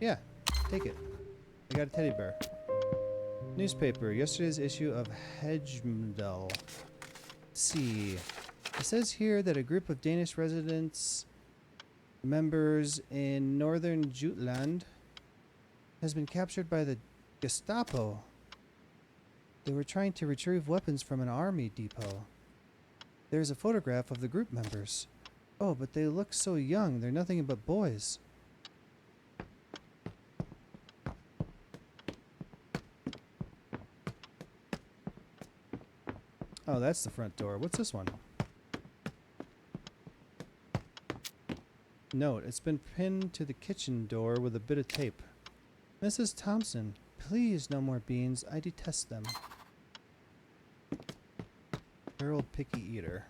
Yeah, take it. I got a teddy bear. Newspaper, yesterday's issue of Hedgemdal. Let's see. It says here that a group of Danish residents, members in northern Jutland, has been captured by the Gestapo. They were trying to retrieve weapons from an army depot. There's a photograph of the group members. Oh, but they look so young. They're nothing but boys. Oh, that's the front door. What's this one? Note, it's been pinned to the kitchen door with a bit of tape. Mrs. Thompson, please no more beans. I detest them. Harold Picky Eater.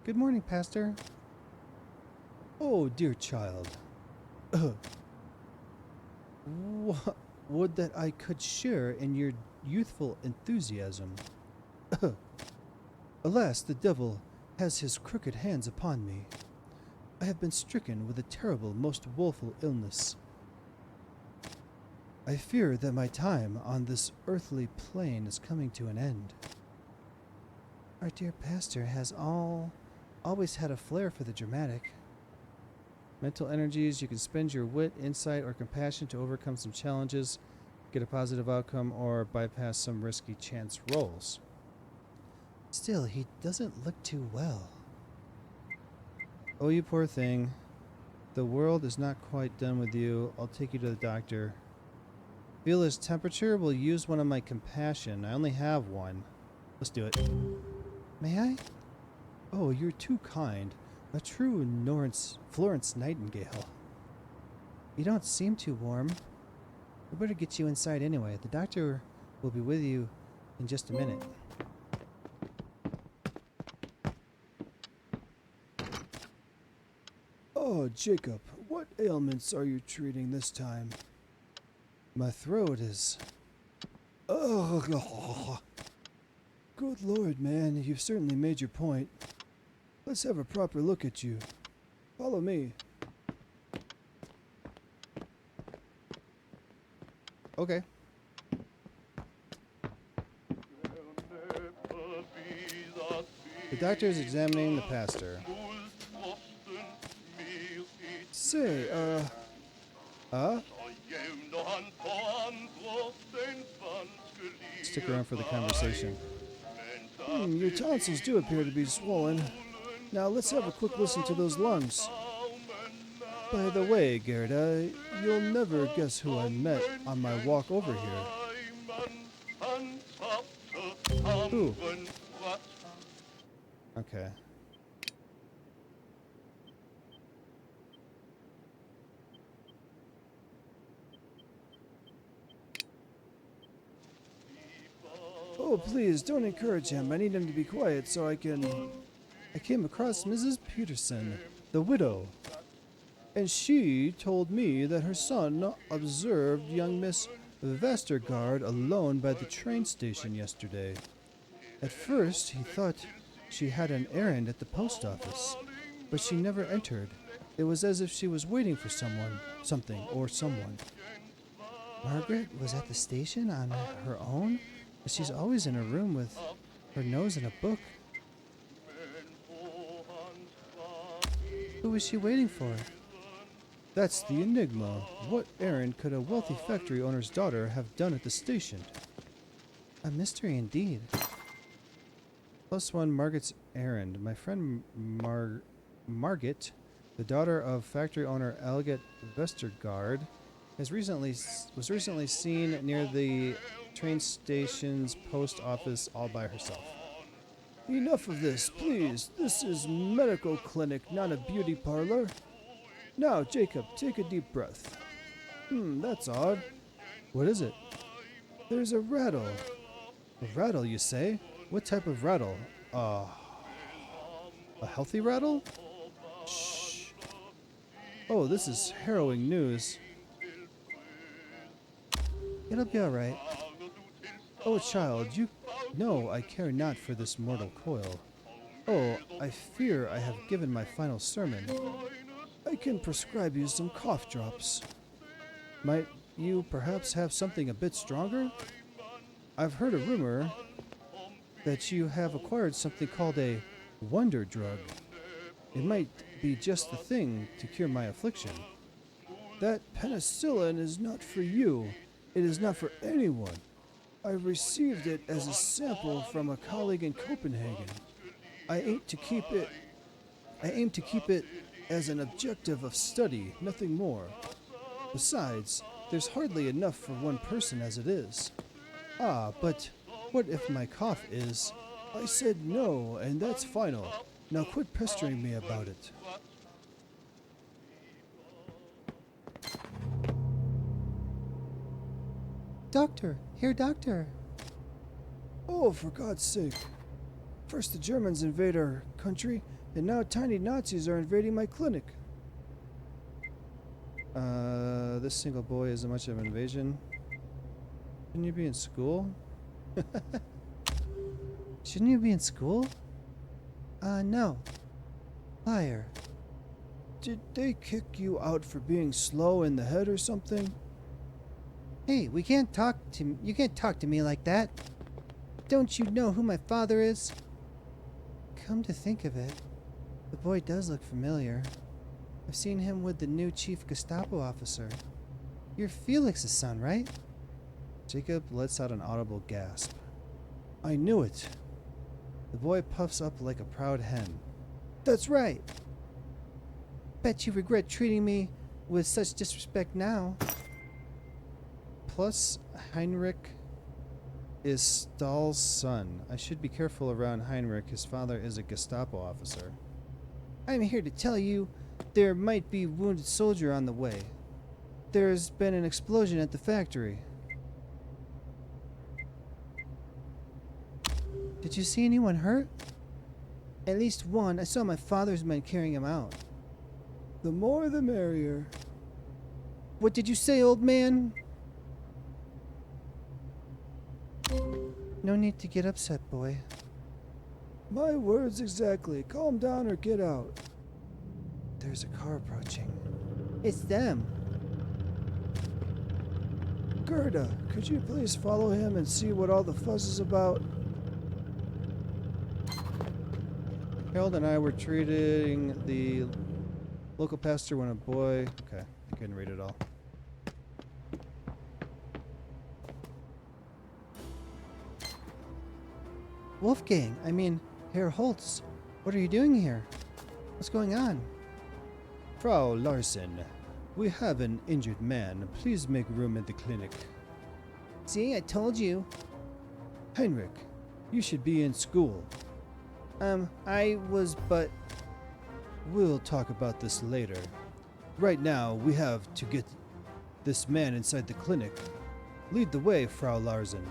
Good morning, Pastor. Oh, dear child. Would that I could share in your youthful enthusiasm. Alas, the devil has his crooked hands upon me. I have been stricken with a terrible, most woeful illness. I fear that my time on this earthly plane is coming to an end. Our dear pastor has always had a flair for the dramatic. Mental energies, you can spend your wit, insight, or compassion to overcome some challenges, get a positive outcome, or bypass some risky chance rolls. Still, he doesn't look too well. Oh, you poor thing. The world is not quite done with you. I'll take you to the doctor. Feel his temperature? We'll use one of my compassion. I only have one. Let's do it. May I? Oh, you're too kind. A true Florence Nightingale. You don't seem too warm. We better get you inside anyway. The doctor will be with you in just a minute. Oh, Jacob, what ailments are you treating this time? My throat is... Oh, good Lord, man, you've certainly made your point. Let's have a proper look at you. Follow me. Okay. The doctor is examining the pastor. Say, Stick around for the conversation. Your tonsils do appear to be swollen. Now let's have a quick listen to those lungs. By the way, Gerda, you'll never guess who I met on my walk over here. Who? Okay. Oh, please, don't encourage him. I need him to be quiet so I came across Mrs. Peterson, the widow, and she told me that her son observed young Miss Vestergaard alone by the train station yesterday. At first, he thought she had an errand at the post office, but she never entered. It was as if she was waiting for someone. Margaret was at the station on her own? But she's always in a room with her nose in a book. Who was she waiting for? That's the enigma. What errand could a wealthy factory owner's daughter have done at the station? A mystery indeed. +1 Margaret's errand. My friend Margit, the daughter of factory owner Alget Vestergaard, was recently seen near the train station's post office all by herself. Enough of this, please. This is medical clinic, not a beauty parlor. Now, Jacob, take a deep breath. That's odd. What is it? There's a rattle. A rattle, you say? What type of rattle? A healthy rattle? Shh. Oh, this is harrowing news. It'll be all right. Oh, child, you know I care not for this mortal coil. Oh, I fear I have given my final sermon. I can prescribe you some cough drops. Might you perhaps have something a bit stronger? I've heard a rumor that you have acquired something called a wonder drug. It might be just the thing to cure my affliction. That penicillin is not for you. It is not for anyone. I received it as a sample from a colleague in Copenhagen. I aim to keep it as an objective of study, nothing more. Besides, there's hardly enough for one person as it is. Ah, but what if my cough is... I said no, and that's final. Now quit pestering me about it. Doctor, Herr Doctor. Oh, for God's sake. First the Germans invade our country, and now tiny Nazis are invading my clinic. This single boy isn't much of an invasion. Shouldn't you be in school? Shouldn't you be in school? No. Liar. Did they kick you out for being slow in the head or something? Hey, you can't talk to me like that. Don't you know who my father is? Come to think of it, the boy does look familiar. I've seen him with the new chief Gestapo officer. You're Felix's son, right? Jacob lets out an audible gasp. I knew it. The boy puffs up like a proud hen. That's right. Bet you regret treating me with such disrespect now. Plus, Heinrich is Stahl's son. I should be careful around Heinrich. His father is a Gestapo officer. I'm here to tell you there might be a wounded soldier on the way. There's been an explosion at the factory. Did you see anyone hurt? At least one. I saw my father's men carrying him out. The more the merrier. What did you say, old man? No need to get upset, boy. My words exactly. Calm down or get out. There's a car approaching. It's them. Gerda, could you please follow him and see what all the fuss is about? Harold and I were treating the local pastor when a boy... Okay, I couldn't read it all. Wolfgang, I mean, Herr Holtz, what are you doing here? What's going on? Frau Larson, we have an injured man. Please make room at the clinic. See, I told you. Heinrich, you should be in school. I was, but... We'll talk about this later. Right now, we have to get this man inside the clinic. Lead the way, Frau Larson.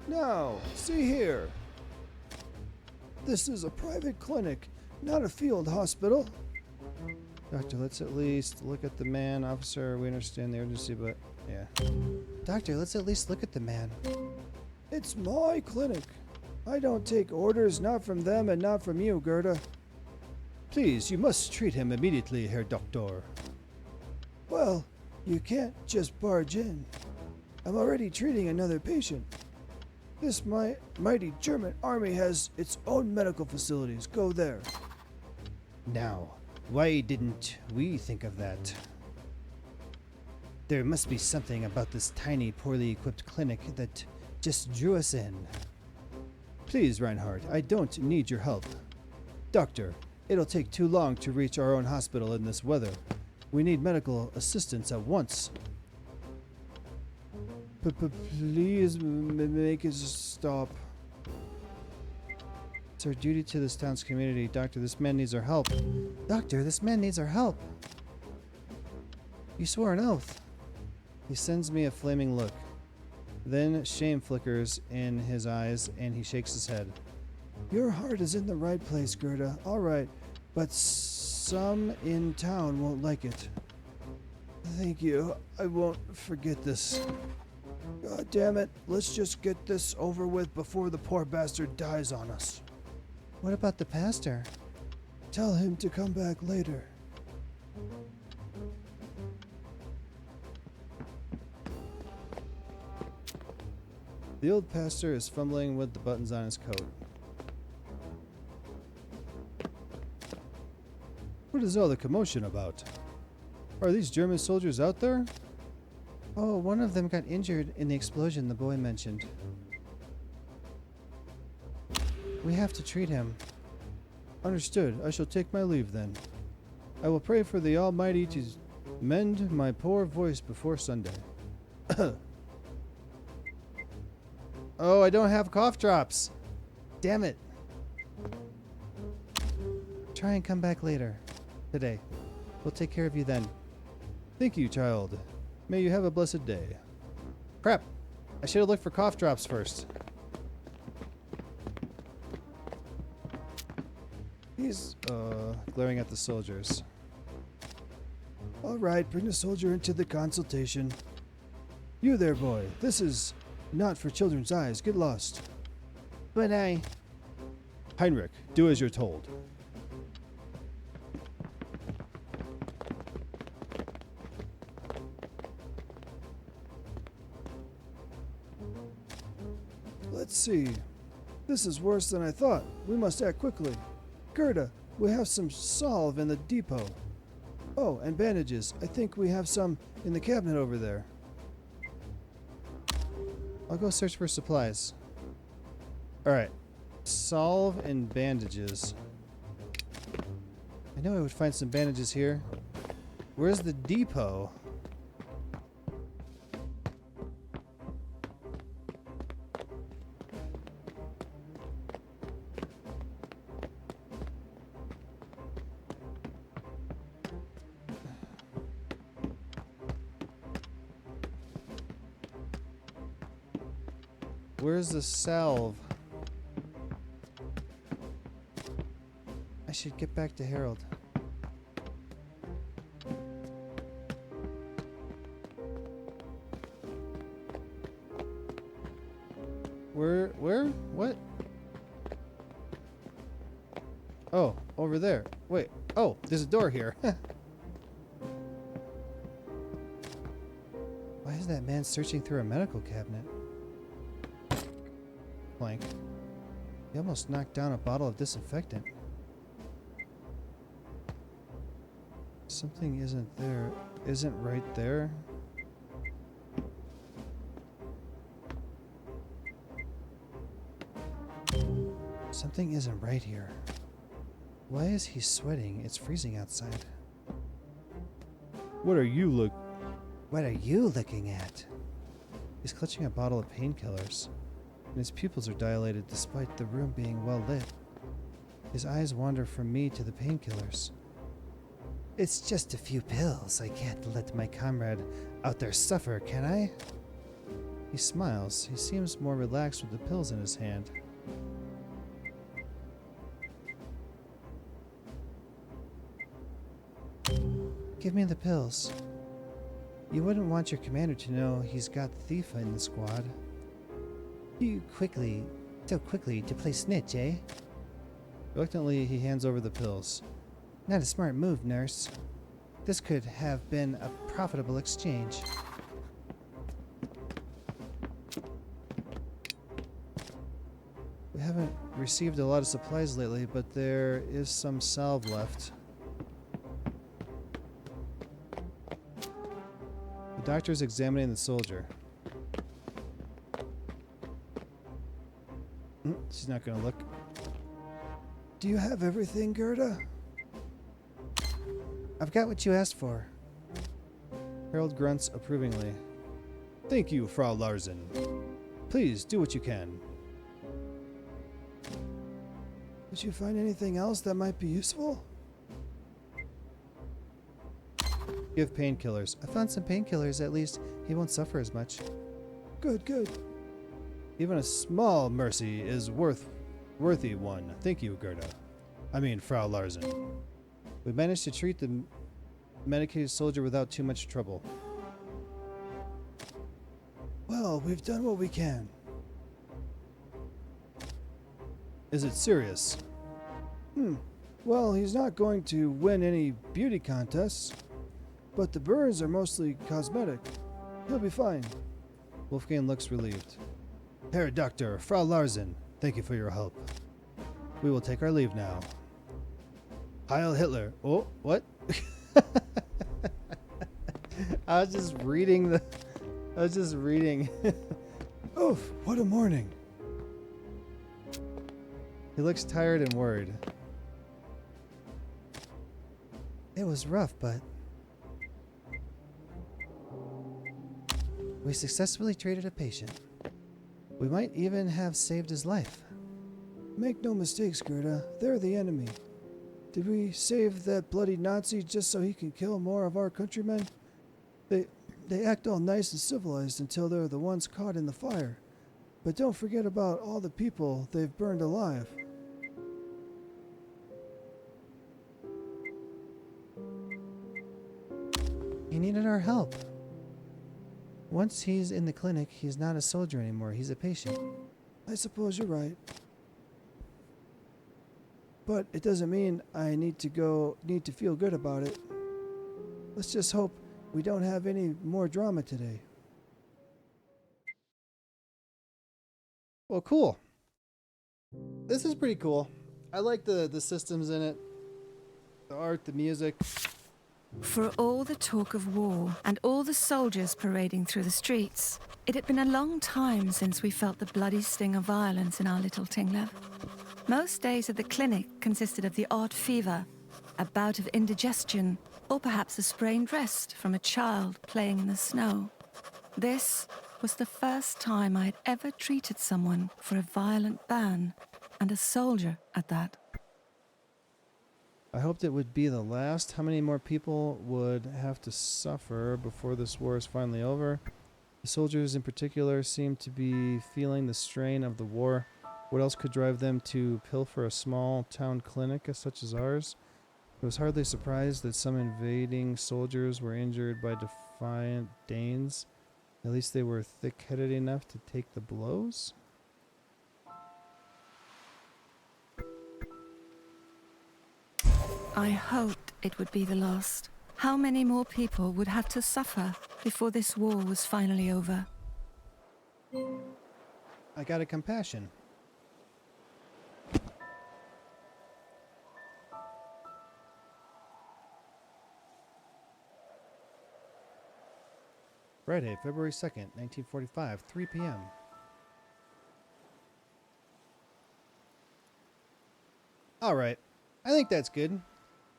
Now, see here. This is a private clinic, not a field hospital. Doctor, let's at least look at the man. Officer, we understand the urgency, but yeah. Doctor, let's at least look at the man. It's my clinic. I don't take orders, not from them and not from you, Gerda. Please, you must treat him immediately, Herr Doctor. Well, you can't just barge in. I'm already treating another patient. This mighty German army has its own medical facilities. Go there. Now, why didn't we think of that? There must be something about this tiny, poorly equipped clinic that just drew us in. Please, Reinhardt, I don't need your help. Doctor, it'll take too long to reach our own hospital in this weather. We need medical assistance at once. Please make it stop. It's our duty to this town's community. Doctor, this man needs our help. Doctor, this man needs our help. You swore an oath. He sends me a flaming look. Then shame flickers in his eyes and he shakes his head. Your heart is in the right place, Gerda. All right, but some in town won't like it. Thank you. I won't forget this. God damn it. Let's just get this over with before the poor bastard dies on us. What about the pastor? Tell him to come back later. The old pastor is fumbling with the buttons on his coat. What is all the commotion about? Are these German soldiers out there? Oh, one of them got injured in the explosion the boy mentioned. We have to treat him. Understood. I shall take my leave then. I will pray for the Almighty to mend my poor voice before Sunday. Oh, I don't have cough drops. Damn it. Try and come back later. Today. We'll take care of you then. Thank you, child. May you have a blessed day. Crap. I should have looked for cough drops first. He's, glaring at the soldiers. All right, bring the soldier into the consultation. You there, boy. This is not for children's eyes. Get lost. But I... Heinrich, do as you're told. Let's see. This is worse than I thought. We must act quickly. Gerda, we have some salve in the depot. Oh, and bandages. I think we have some in the cabinet over there. I'll go search for supplies. Alright. Salve and bandages. I know I would find some bandages here. Where's the depot? Where's the salve? I should get back to Harold. Where? What? Oh, over there. Wait. Oh, there's a door here. Why is that man searching through a medical cabinet? Plank. He almost knocked down a bottle of disinfectant. Something isn't right there. Something isn't right here. Why is he sweating? It's freezing outside. What are you looking at? He's clutching a bottle of painkillers, and his pupils are dilated despite the room being well lit. His eyes wander from me to the painkillers. It's just a few pills. I can't let my comrade out there suffer, can I? He smiles. He seems more relaxed with the pills in his hand. Give me the pills. You wouldn't want your commander to know he's got Thief in the squad. So quickly to play snitch, eh? Reluctantly, he hands over the pills. Not a smart move, nurse. This could have been a profitable exchange. We haven't received a lot of supplies lately, but there is some salve left. The doctor's examining the soldier. She's not gonna look. Do you have everything, Gerda? I've got what you asked for. Harold grunts approvingly. Thank you, Frau Larsen. Please, do what you can. Did you find anything else that might be useful? Give painkillers. I found some painkillers, at least he won't suffer as much. Good, good. Even a small mercy is worthy one. Thank you, Gerda. I mean, Frau Larsen. We managed to treat the medicated soldier without too much trouble. Well, we've done what we can. Is it serious? Well, he's not going to win any beauty contests, but the burns are mostly cosmetic. He'll be fine. Wolfgang looks relieved. Herr Doctor, Frau Larsen, thank you for your help. We will take our leave now. Heil Hitler. Oh, what? I was just reading. Oof, what a morning. He looks tired and worried. It was rough, but we successfully treated a patient. We might even have saved his life. Make no mistake, Gerda, they're the enemy. Did we save that bloody Nazi just so he can kill more of our countrymen? They act all nice and civilized until they're the ones caught in the fire. But don't forget about all the people they've burned alive. He needed our help. Once he's in the clinic, he's not a soldier anymore. He's a patient. I suppose you're right. But it doesn't mean I need to feel good about it. Let's just hope we don't have any more drama today. Well, cool. This is pretty cool. I like the systems in it. The art, the music. For all the talk of war and all the soldiers parading through the streets, it had been a long time since we felt the bloody sting of violence in our little Tinglev. Most days at the clinic consisted of the odd fever, a bout of indigestion, or perhaps a sprained wrist from a child playing in the snow. This was the first time I had ever treated someone for a violent ban, and a soldier at that. I hoped it would be the last. How many more people would have to suffer before this war is finally over? The soldiers in particular seem to be feeling the strain of the war. What else could drive them to pilfer a small town clinic such as ours? I was hardly surprised that some invading soldiers were injured by defiant Danes. At least they were thick-headed enough to take the blows? I hoped it would be the last. How many more people would have to suffer before this war was finally over? I got a compassion. Friday, February 2nd, 1945, 3 p.m. All right. I think that's good.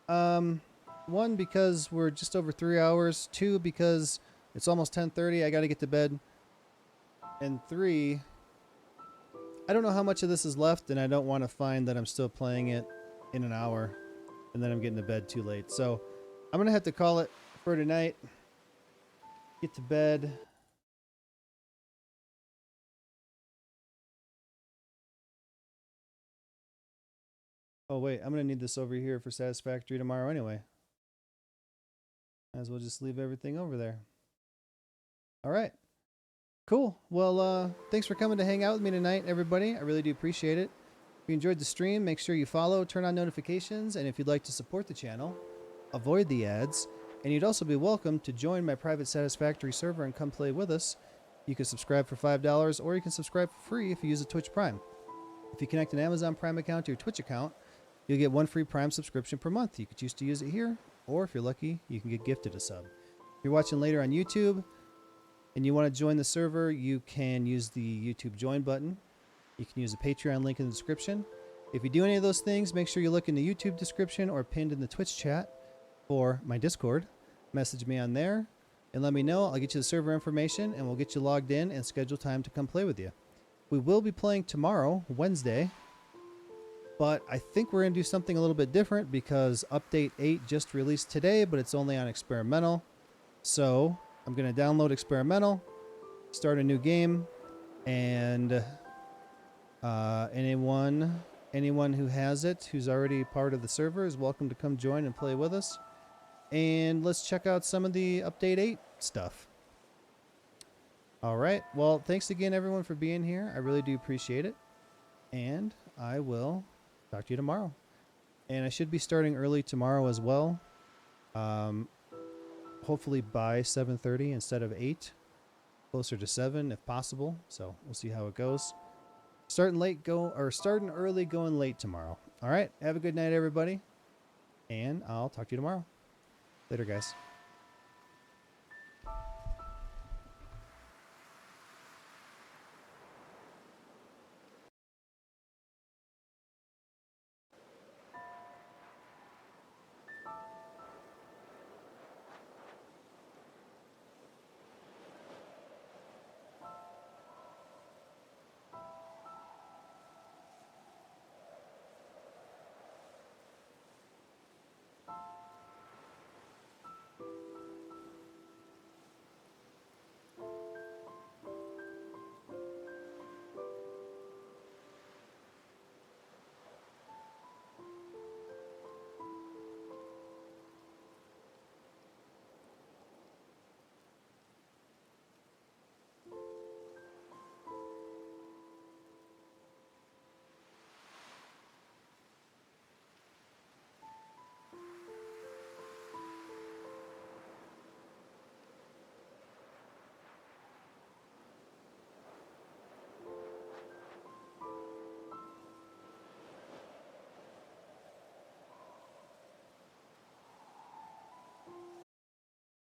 One, because we're just over 3 hours. Two, because it's almost 10:30. I got to get to bed. And three, I don't know how much of this is left, and I don't want to find that I'm still playing it in an hour, and then I'm getting to bed too late. So I'm going to have to call it for tonight. Get to bed. Oh, wait. I'm going to need this over here for Satisfactory tomorrow anyway. Might as well just leave everything over there. All right. Cool. Well, thanks for coming to hang out with me tonight, everybody. I really do appreciate it. If you enjoyed the stream, make sure you follow, turn on notifications, and if you'd like to support the channel, avoid the ads. And you'd also be welcome to join my private Satisfactory server and come play with us. You can subscribe for $5, or you can subscribe for free if you use a Twitch Prime. If you connect an Amazon Prime account to your Twitch account, you'll get one free Prime subscription per month. You can choose to use it here, or if you're lucky, you can get gifted a sub. If you're watching later on YouTube and you want to join the server, you can use the YouTube join button. You can use the Patreon link in the description. If you do any of those things, make sure you look in the YouTube description or pinned in the Twitch chat for my Discord. Message me on there and let me know. I'll get you the server information and we'll get you logged in and schedule time to come play with you. We will be playing tomorrow, Wednesday, but I think we're going to do something a little bit different because Update 8 just released today, but it's only on Experimental. So I'm going to download Experimental, start a new game, and anyone who has it, who's already part of the server, is welcome to come join and play with us. And let's check out some of the Update 8 stuff. All right. Well, thanks again, everyone, for being here. I really do appreciate it. And I will talk to you tomorrow. And I should be starting early tomorrow as well. Hopefully by 7:30 instead of 8. Closer to 7 if possible. So we'll see how it goes. Starting early, going late tomorrow. All right. Have a good night, everybody. And I'll talk to you tomorrow. Later, guys.